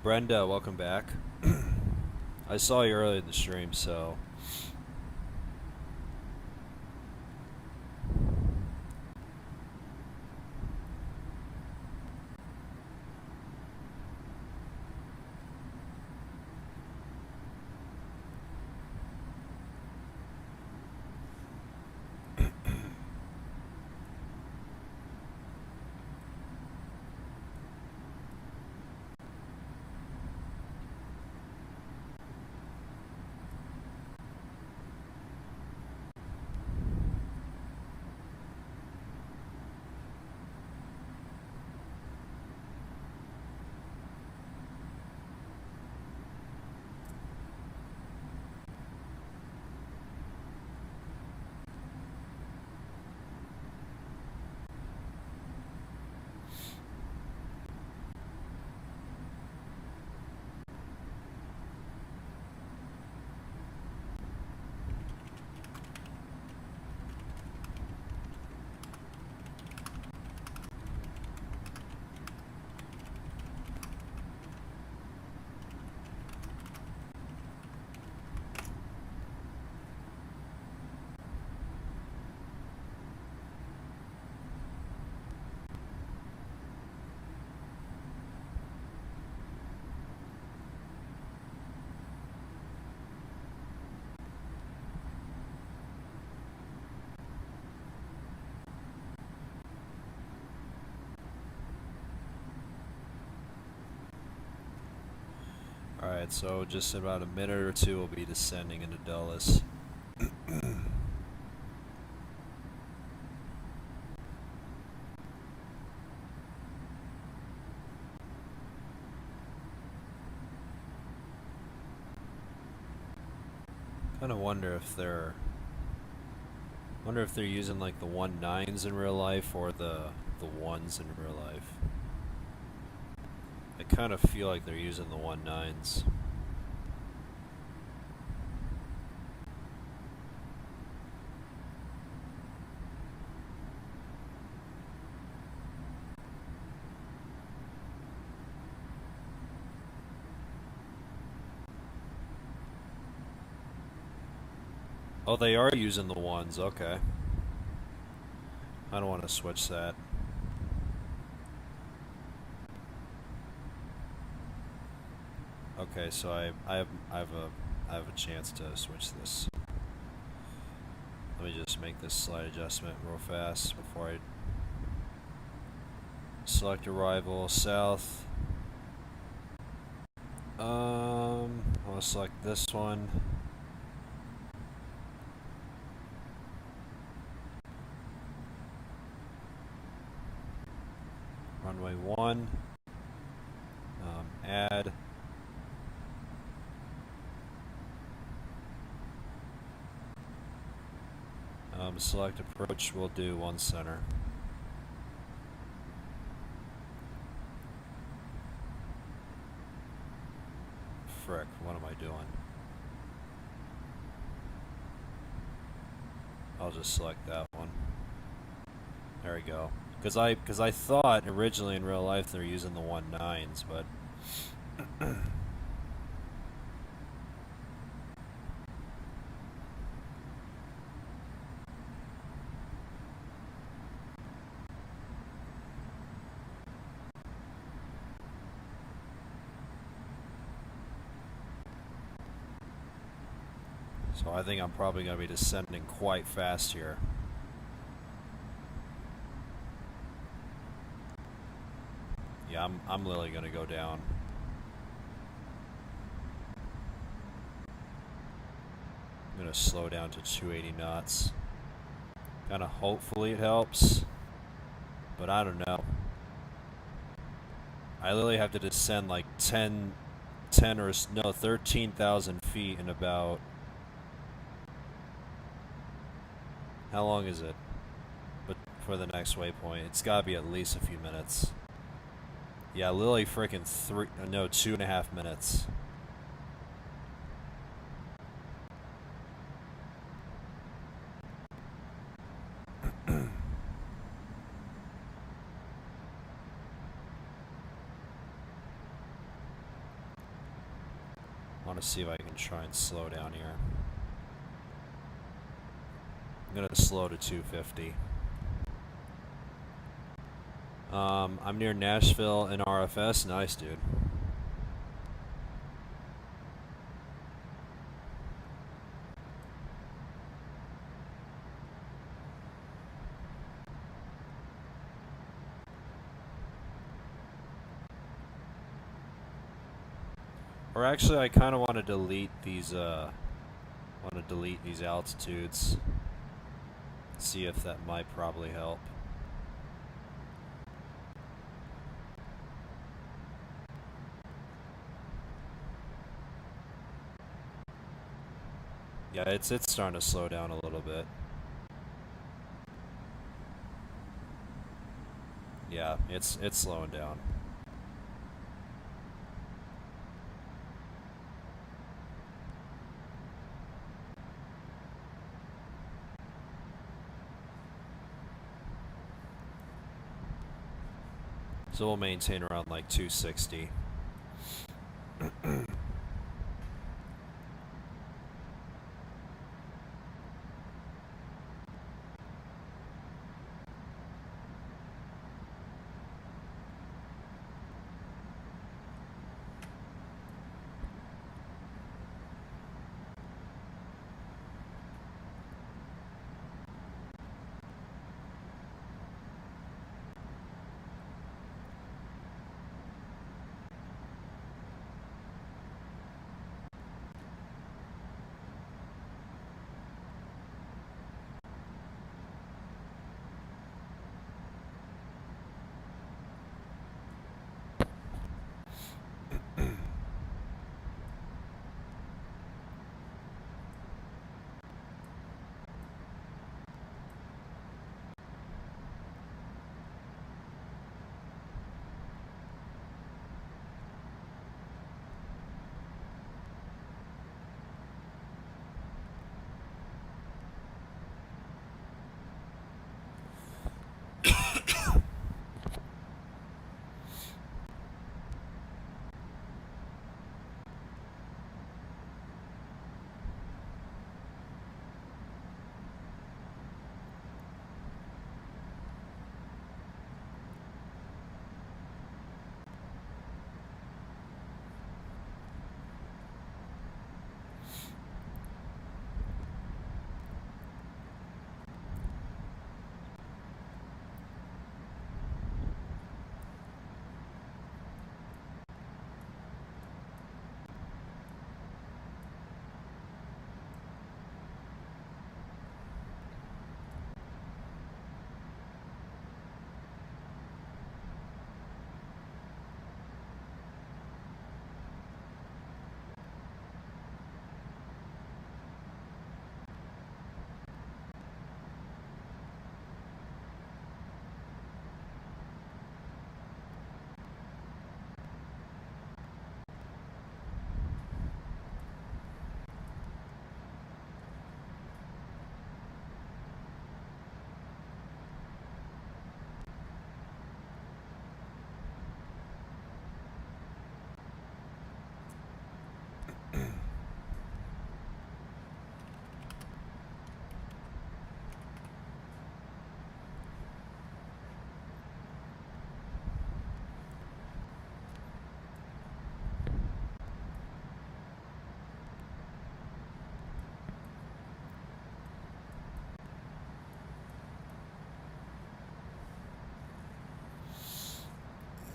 Brenda, welcome back. I saw you earlier in the stream, so... Alright, so just in about a minute or two we'll be descending into Dulles. Kind of wonder if they're using like the 1.9s in real life or the ones in real life. I kind of feel like they're using the 1.9s. Oh, they are using the ones, okay. I don't want to switch that. Okay, so I have a chance to switch this. Let me just make this slight adjustment real fast before I select arrival south. I'll select this one. Runway 1. Add. Select approach, we'll do 1 center. Frick, what am I doing? I'll just select that one. There we go. Because I thought originally in real life they're using the 1.9s, but so I think I'm probably going to be descending quite fast here. Yeah, I'm literally going to go down. I'm going to slow down to 280 knots. Kind of hopefully it helps, but I don't know. I literally have to descend like 13,000 feet in about... How long is it? But for the next waypoint, it's got to be at least a few minutes. Yeah, literally freaking 2.5 minutes. I want to see if I can try and slow down here. I'm gonna slow to 250. I'm near Nashville and RFS. Nice, dude. Or actually, I kind of want to delete these. Altitudes. See if that might probably help. Yeah, it's starting to slow down a little bit. Yeah, it's slowing down. So we'll maintain around like 260.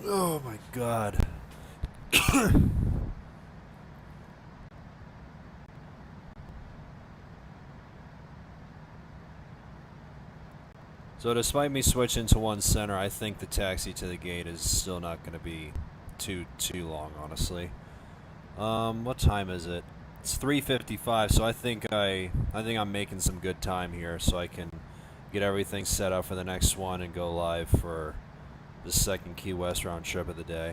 Oh my god. So despite me switching to one center, I think the taxi to the gate is still not going to be too long, honestly. What time is it? It's 3:55, so I think I'm making some good time here, so I can get everything set up for the next one and go live for the second Key West round trip of the day.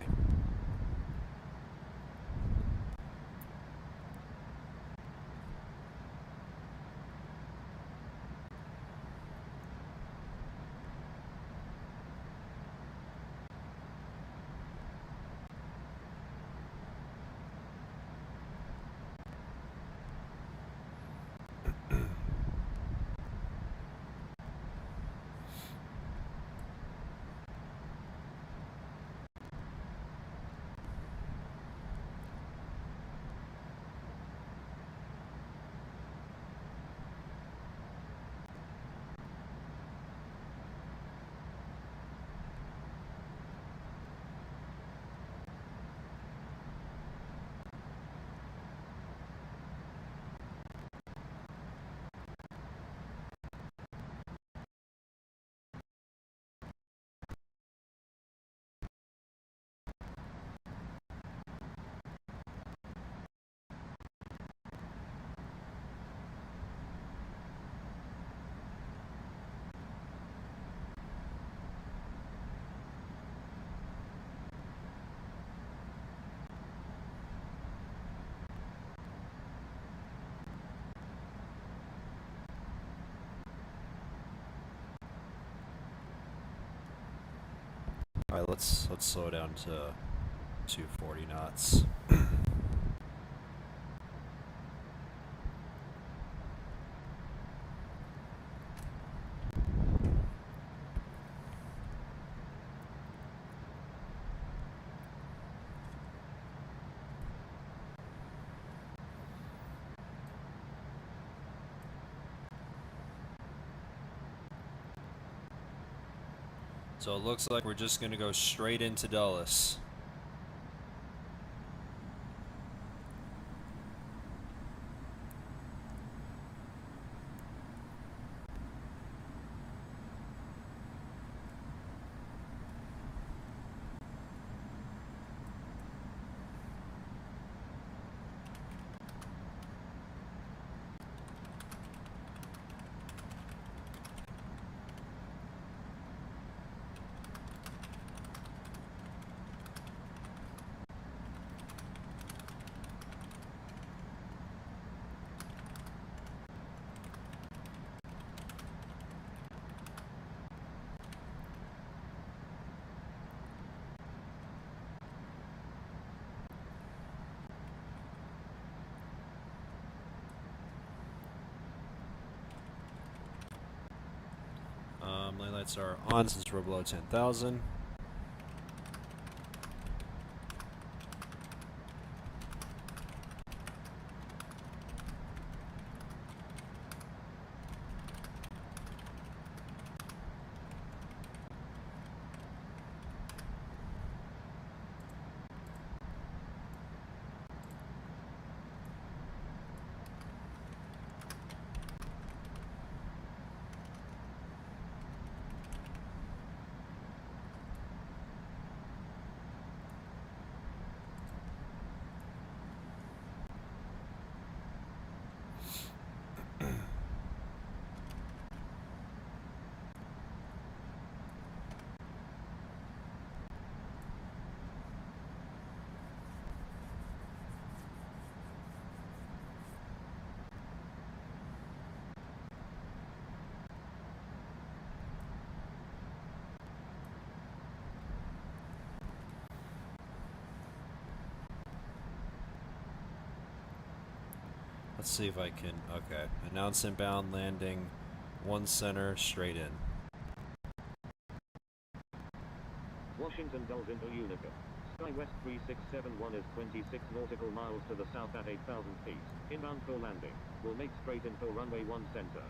Alright, let's slow down to 240 knots. So it looks like we're just going to go straight into Dulles. Lane lights are on since we're below 10,000. Let's see if I can, okay. Announce inbound landing, one center, straight in. Washington Dulles into Unica. SkyWest 3671 is 26 nautical miles to the south at 8,000 feet. Inbound for landing. Will make straight in for runway 1 center.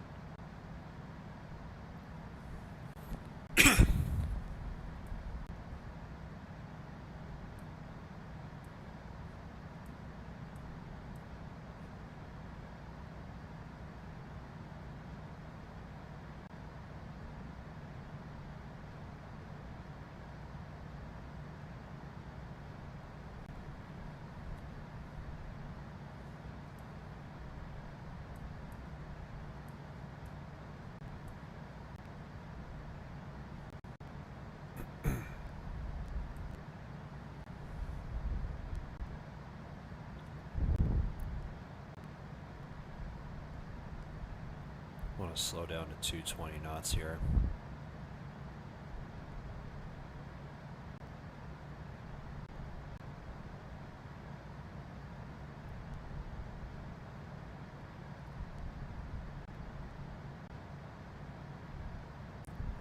want to slow down to 220 knots here.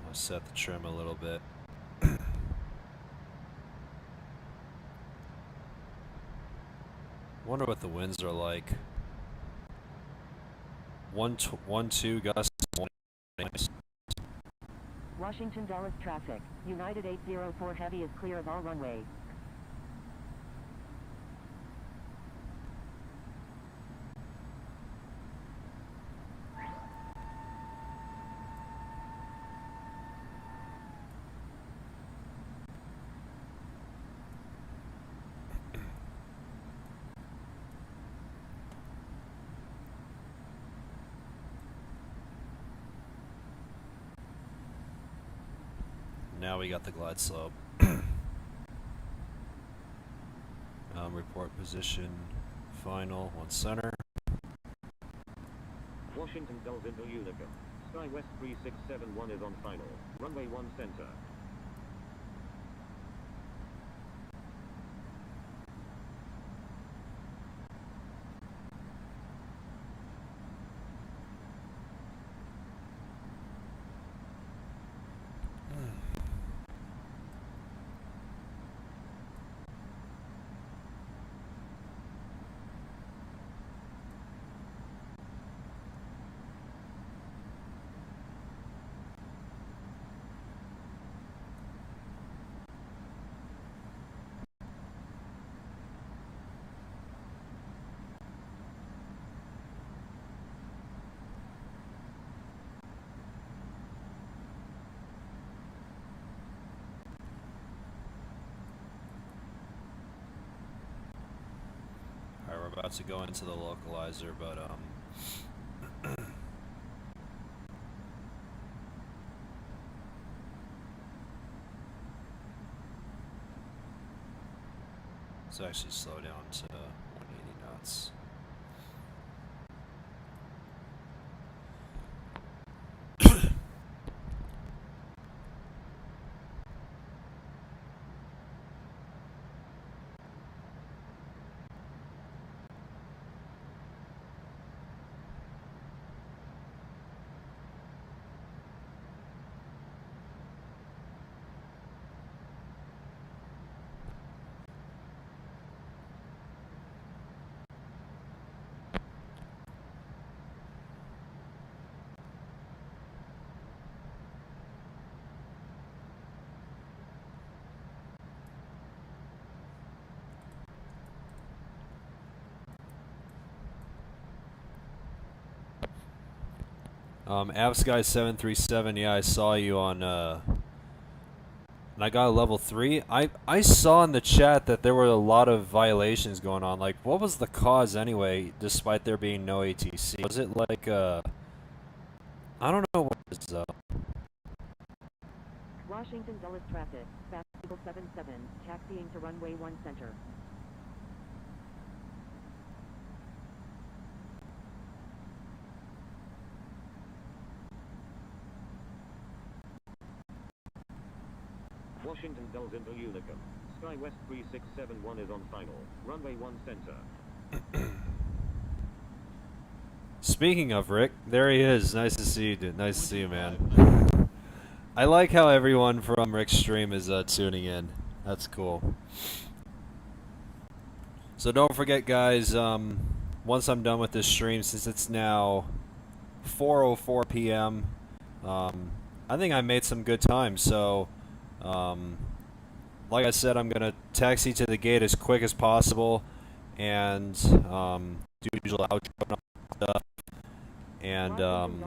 I'll set the trim a little bit. Wonder what the winds are like. 1-2 gusts. Washington Dulles traffic. United 804 Heavy is clear of all runway. Now we got the glide slope. Report position, final, 1 center. Washington Dulles into Unicum. SkyWest 3671 is on final. Runway 1 center. Alright, we're about to go into the localizer, but let's actually slow down to 180 knots. AvSky737, yeah, I saw you on, and I got a level 3. I saw in the chat that there were a lot of violations going on. Like, what was the cause anyway, despite there being no ATC? Was it like, I don't know what it was, Washington Dulles traffic. Fast Eagle 77, taxiing to runway 1 center. Washington Dulles into Unicum. SkyWest 3671 is on final. Runway 1 center. Speaking of Rick, there he is. Nice to see you, dude. Nice to see you, man. I like how everyone from Rick's stream is tuning in. That's cool. So don't forget, guys, once I'm done with this stream, since it's now 4:04 p.m., I think I made some good time. So, like I said, I'm going to taxi to the gate as quick as possible and do usual outro stuff. And I'm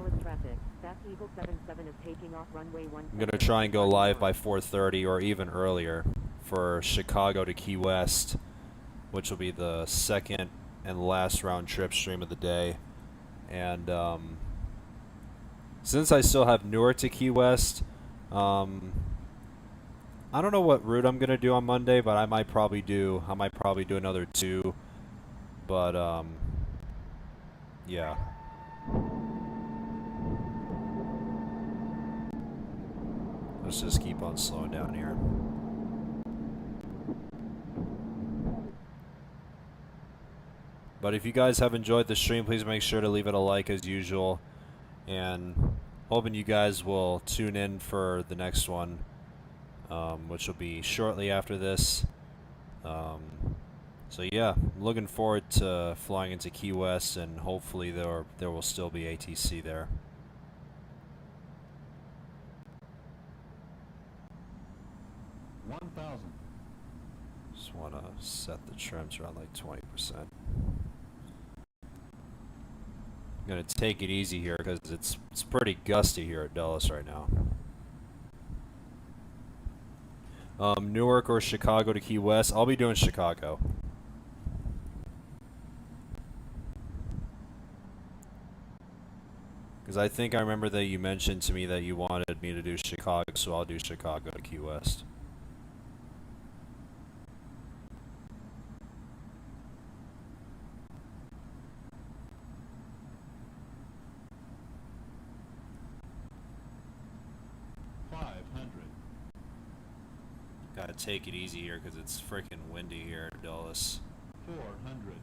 going to try and go live by 4:30 or even earlier for Chicago to Key West, which will be the second and last round trip stream of the day. And since I still have Newark to Key West, I don't know what route I'm gonna do on Monday, but I might probably do another 2. But yeah. Let's just keep on slowing down here. But if you guys have enjoyed the stream, please make sure to leave it a like as usual. And hoping you guys will tune in for the next one, which will be shortly after this. So yeah, I'm looking forward to flying into Key West, and hopefully there will still be ATC there. Just want to set the trims around like 20%. I'm gonna take it easy here because it's pretty gusty here at Dulles right now. Newark or Chicago to Key West? I'll be doing Chicago. Because I think I remember that you mentioned to me that you wanted me to do Chicago, so I'll do Chicago to Key West. Gotta take it easy here because it's freaking windy here in Dulles. 400.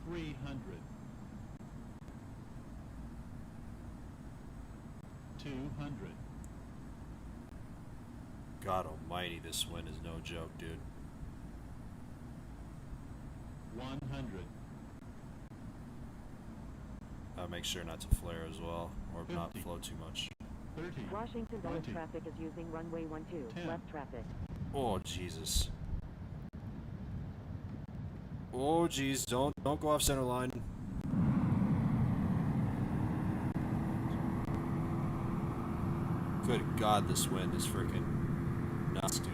300. 200. God almighty, this wind is no joke, dude. 100. Make sure not to flare as well, or not 50. flow too much. 30. Washington Dulles 20. traffic is using runway 12, 10. left traffic. Oh Jesus. Oh jeez, don't go off center line. Good God, this wind is freaking nuts, dude.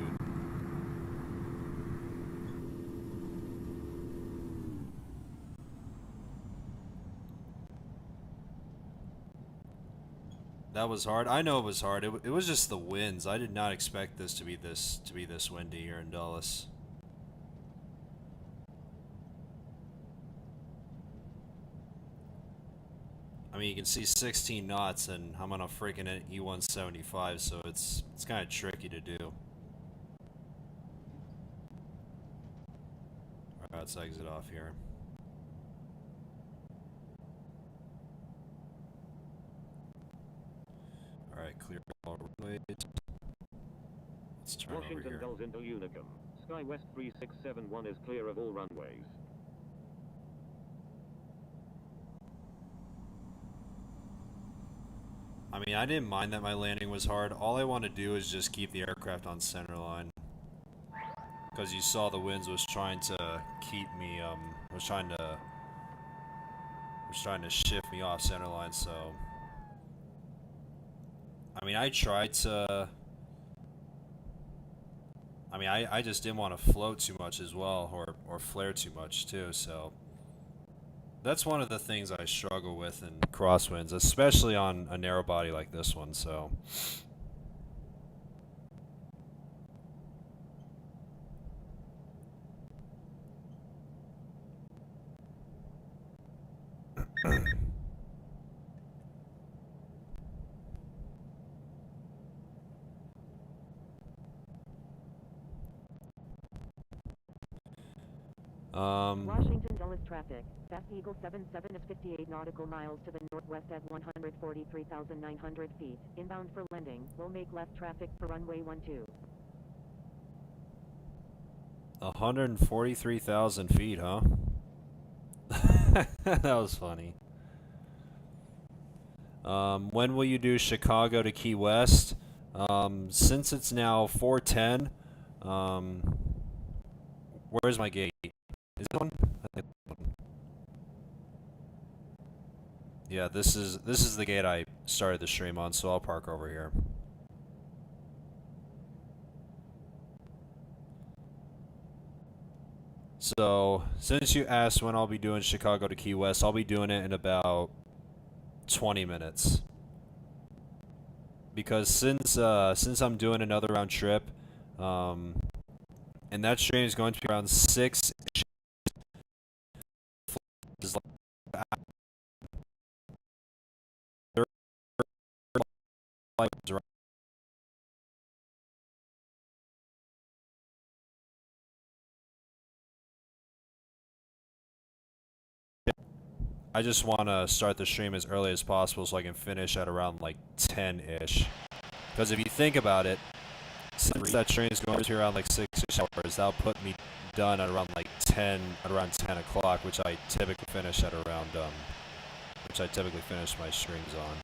That was hard. I know it was hard. It was just the winds. I did not expect this to be this windy here in Dulles. I mean, you can see 16 knots, and I'm on a freaking E175, so it's kind of tricky to do. All right, let's exit off here. All right, clear all runways. Let's turn over Washington here. Gulls into Unicum. SkyWest 3671 is clear of all runways. I mean, I didn't mind that my landing was hard. All I want to do is just keep the aircraft on center line. Because you saw the winds was trying to keep me, was trying to shift me off center line, so... I mean, I tried to... I mean, I just didn't want to float too much as well, or flare too much too, so... That's one of the things I struggle with in crosswinds, especially on a narrow body like this one, so... Washington Dulles traffic. Fast Eagle 77 is 58 nautical miles to the northwest at 143,900 feet. Inbound for landing. Will make left traffic for runway 12. 143,000 feet, huh? That was funny. When will you do Chicago to Key West? Since it's now 4:10, where's my gate? Is that one? Yeah, this is the gate I started the stream on, so I'll park over here. So, since you asked when I'll be doing Chicago to Key West, I'll be doing it in about 20 minutes. Because since I'm doing another round trip, and that stream is going to be around 6, is like I just want to start the stream as early as possible so I can finish at around like 10-ish. Because if you think about it, since that stream is going to around like 6-ish hours, that'll put me done at around like 10 o'clock, which I typically finish at around my streams on.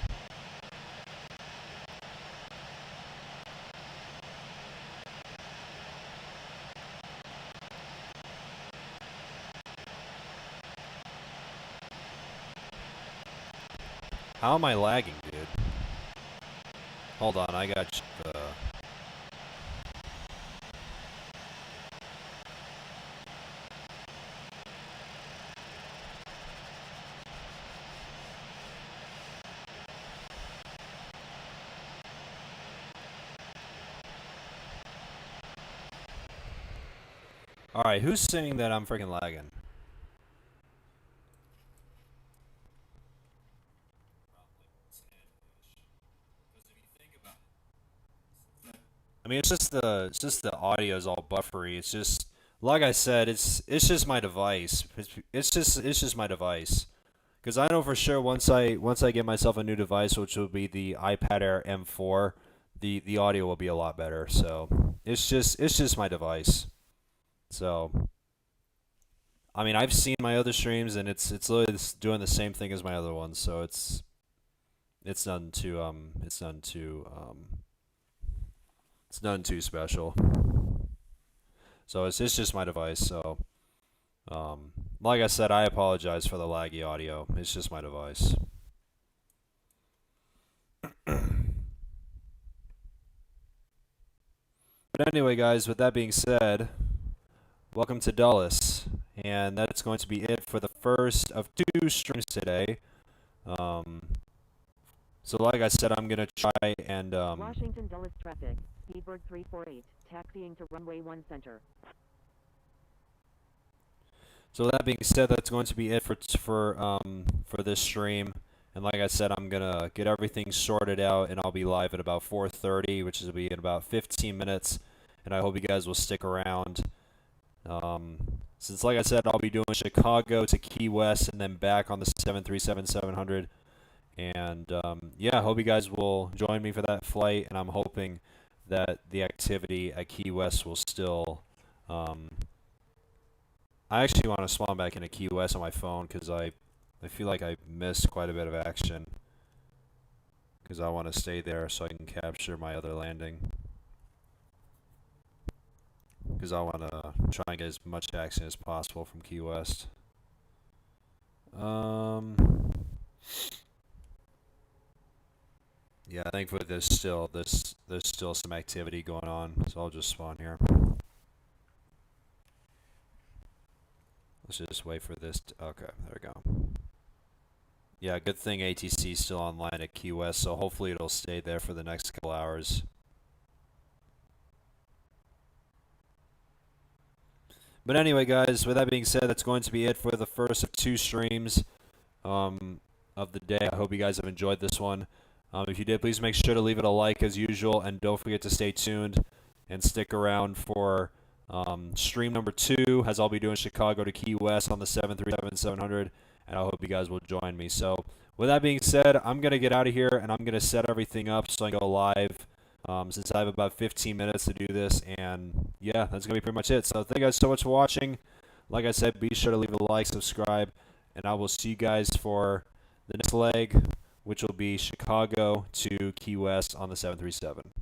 How am I lagging, dude? Hold on, I got the... Alright, who's saying that I'm freaking lagging? I mean, it's just the audio is all buffery. It's just, like I said, it's just my device. It's just my device. Because I know for sure once I get myself a new device, which will be the iPad Air M4, the audio will be a lot better. So it's just my device. So I mean, I've seen my other streams and it's literally doing the same thing as my other ones. So it's nothing too special. So it's just my device. So like I said, I apologize for the laggy audio. It's just my device. But anyway, guys, with that being said, welcome to Dulles, and that's going to be it for the first of 2 streams today. So like I said, I'm going to try and... Washington Dulles traffic, Speedbird 348, taxiing to runway 1 center. So that being said, that's going to be it for this stream. And like I said, I'm going to get everything sorted out, and I'll be live at about 4:30, which will be in about 15 minutes. And I hope you guys will stick around. Since, like I said, I'll be doing Chicago to Key West and then back on the 737-700. And, yeah, I hope you guys will join me for that flight. And I'm hoping that the activity at Key West will still... I actually want to spawn back into Key West on my phone because I feel like I missed quite a bit of action. Because I want to stay there so I can capture my other landing. Because I want to try and get as much action as possible from Key West. Yeah, thankfully there's still some activity going on, so I'll just spawn here. Let's just wait for this. Okay, there we go. Yeah, good thing ATC is still online at Key West, so hopefully it'll stay there for the next couple hours. But anyway, guys, with that being said, that's going to be it for the first of 2 streams of the day. I hope you guys have enjoyed this one. If you did, please make sure to leave it a like as usual, and don't forget to stay tuned and stick around for stream number 2, as I'll be doing Chicago to Key West on the 737-700, and I hope you guys will join me. So, with that being said, I'm going to get out of here, and I'm going to set everything up so I can go live, since I have about 15 minutes to do this, and yeah, that's going to be pretty much it. So, thank you guys so much for watching. Like I said, be sure to leave a like, subscribe, and I will see you guys for the next leg, which will be Chicago to Key West on the 737.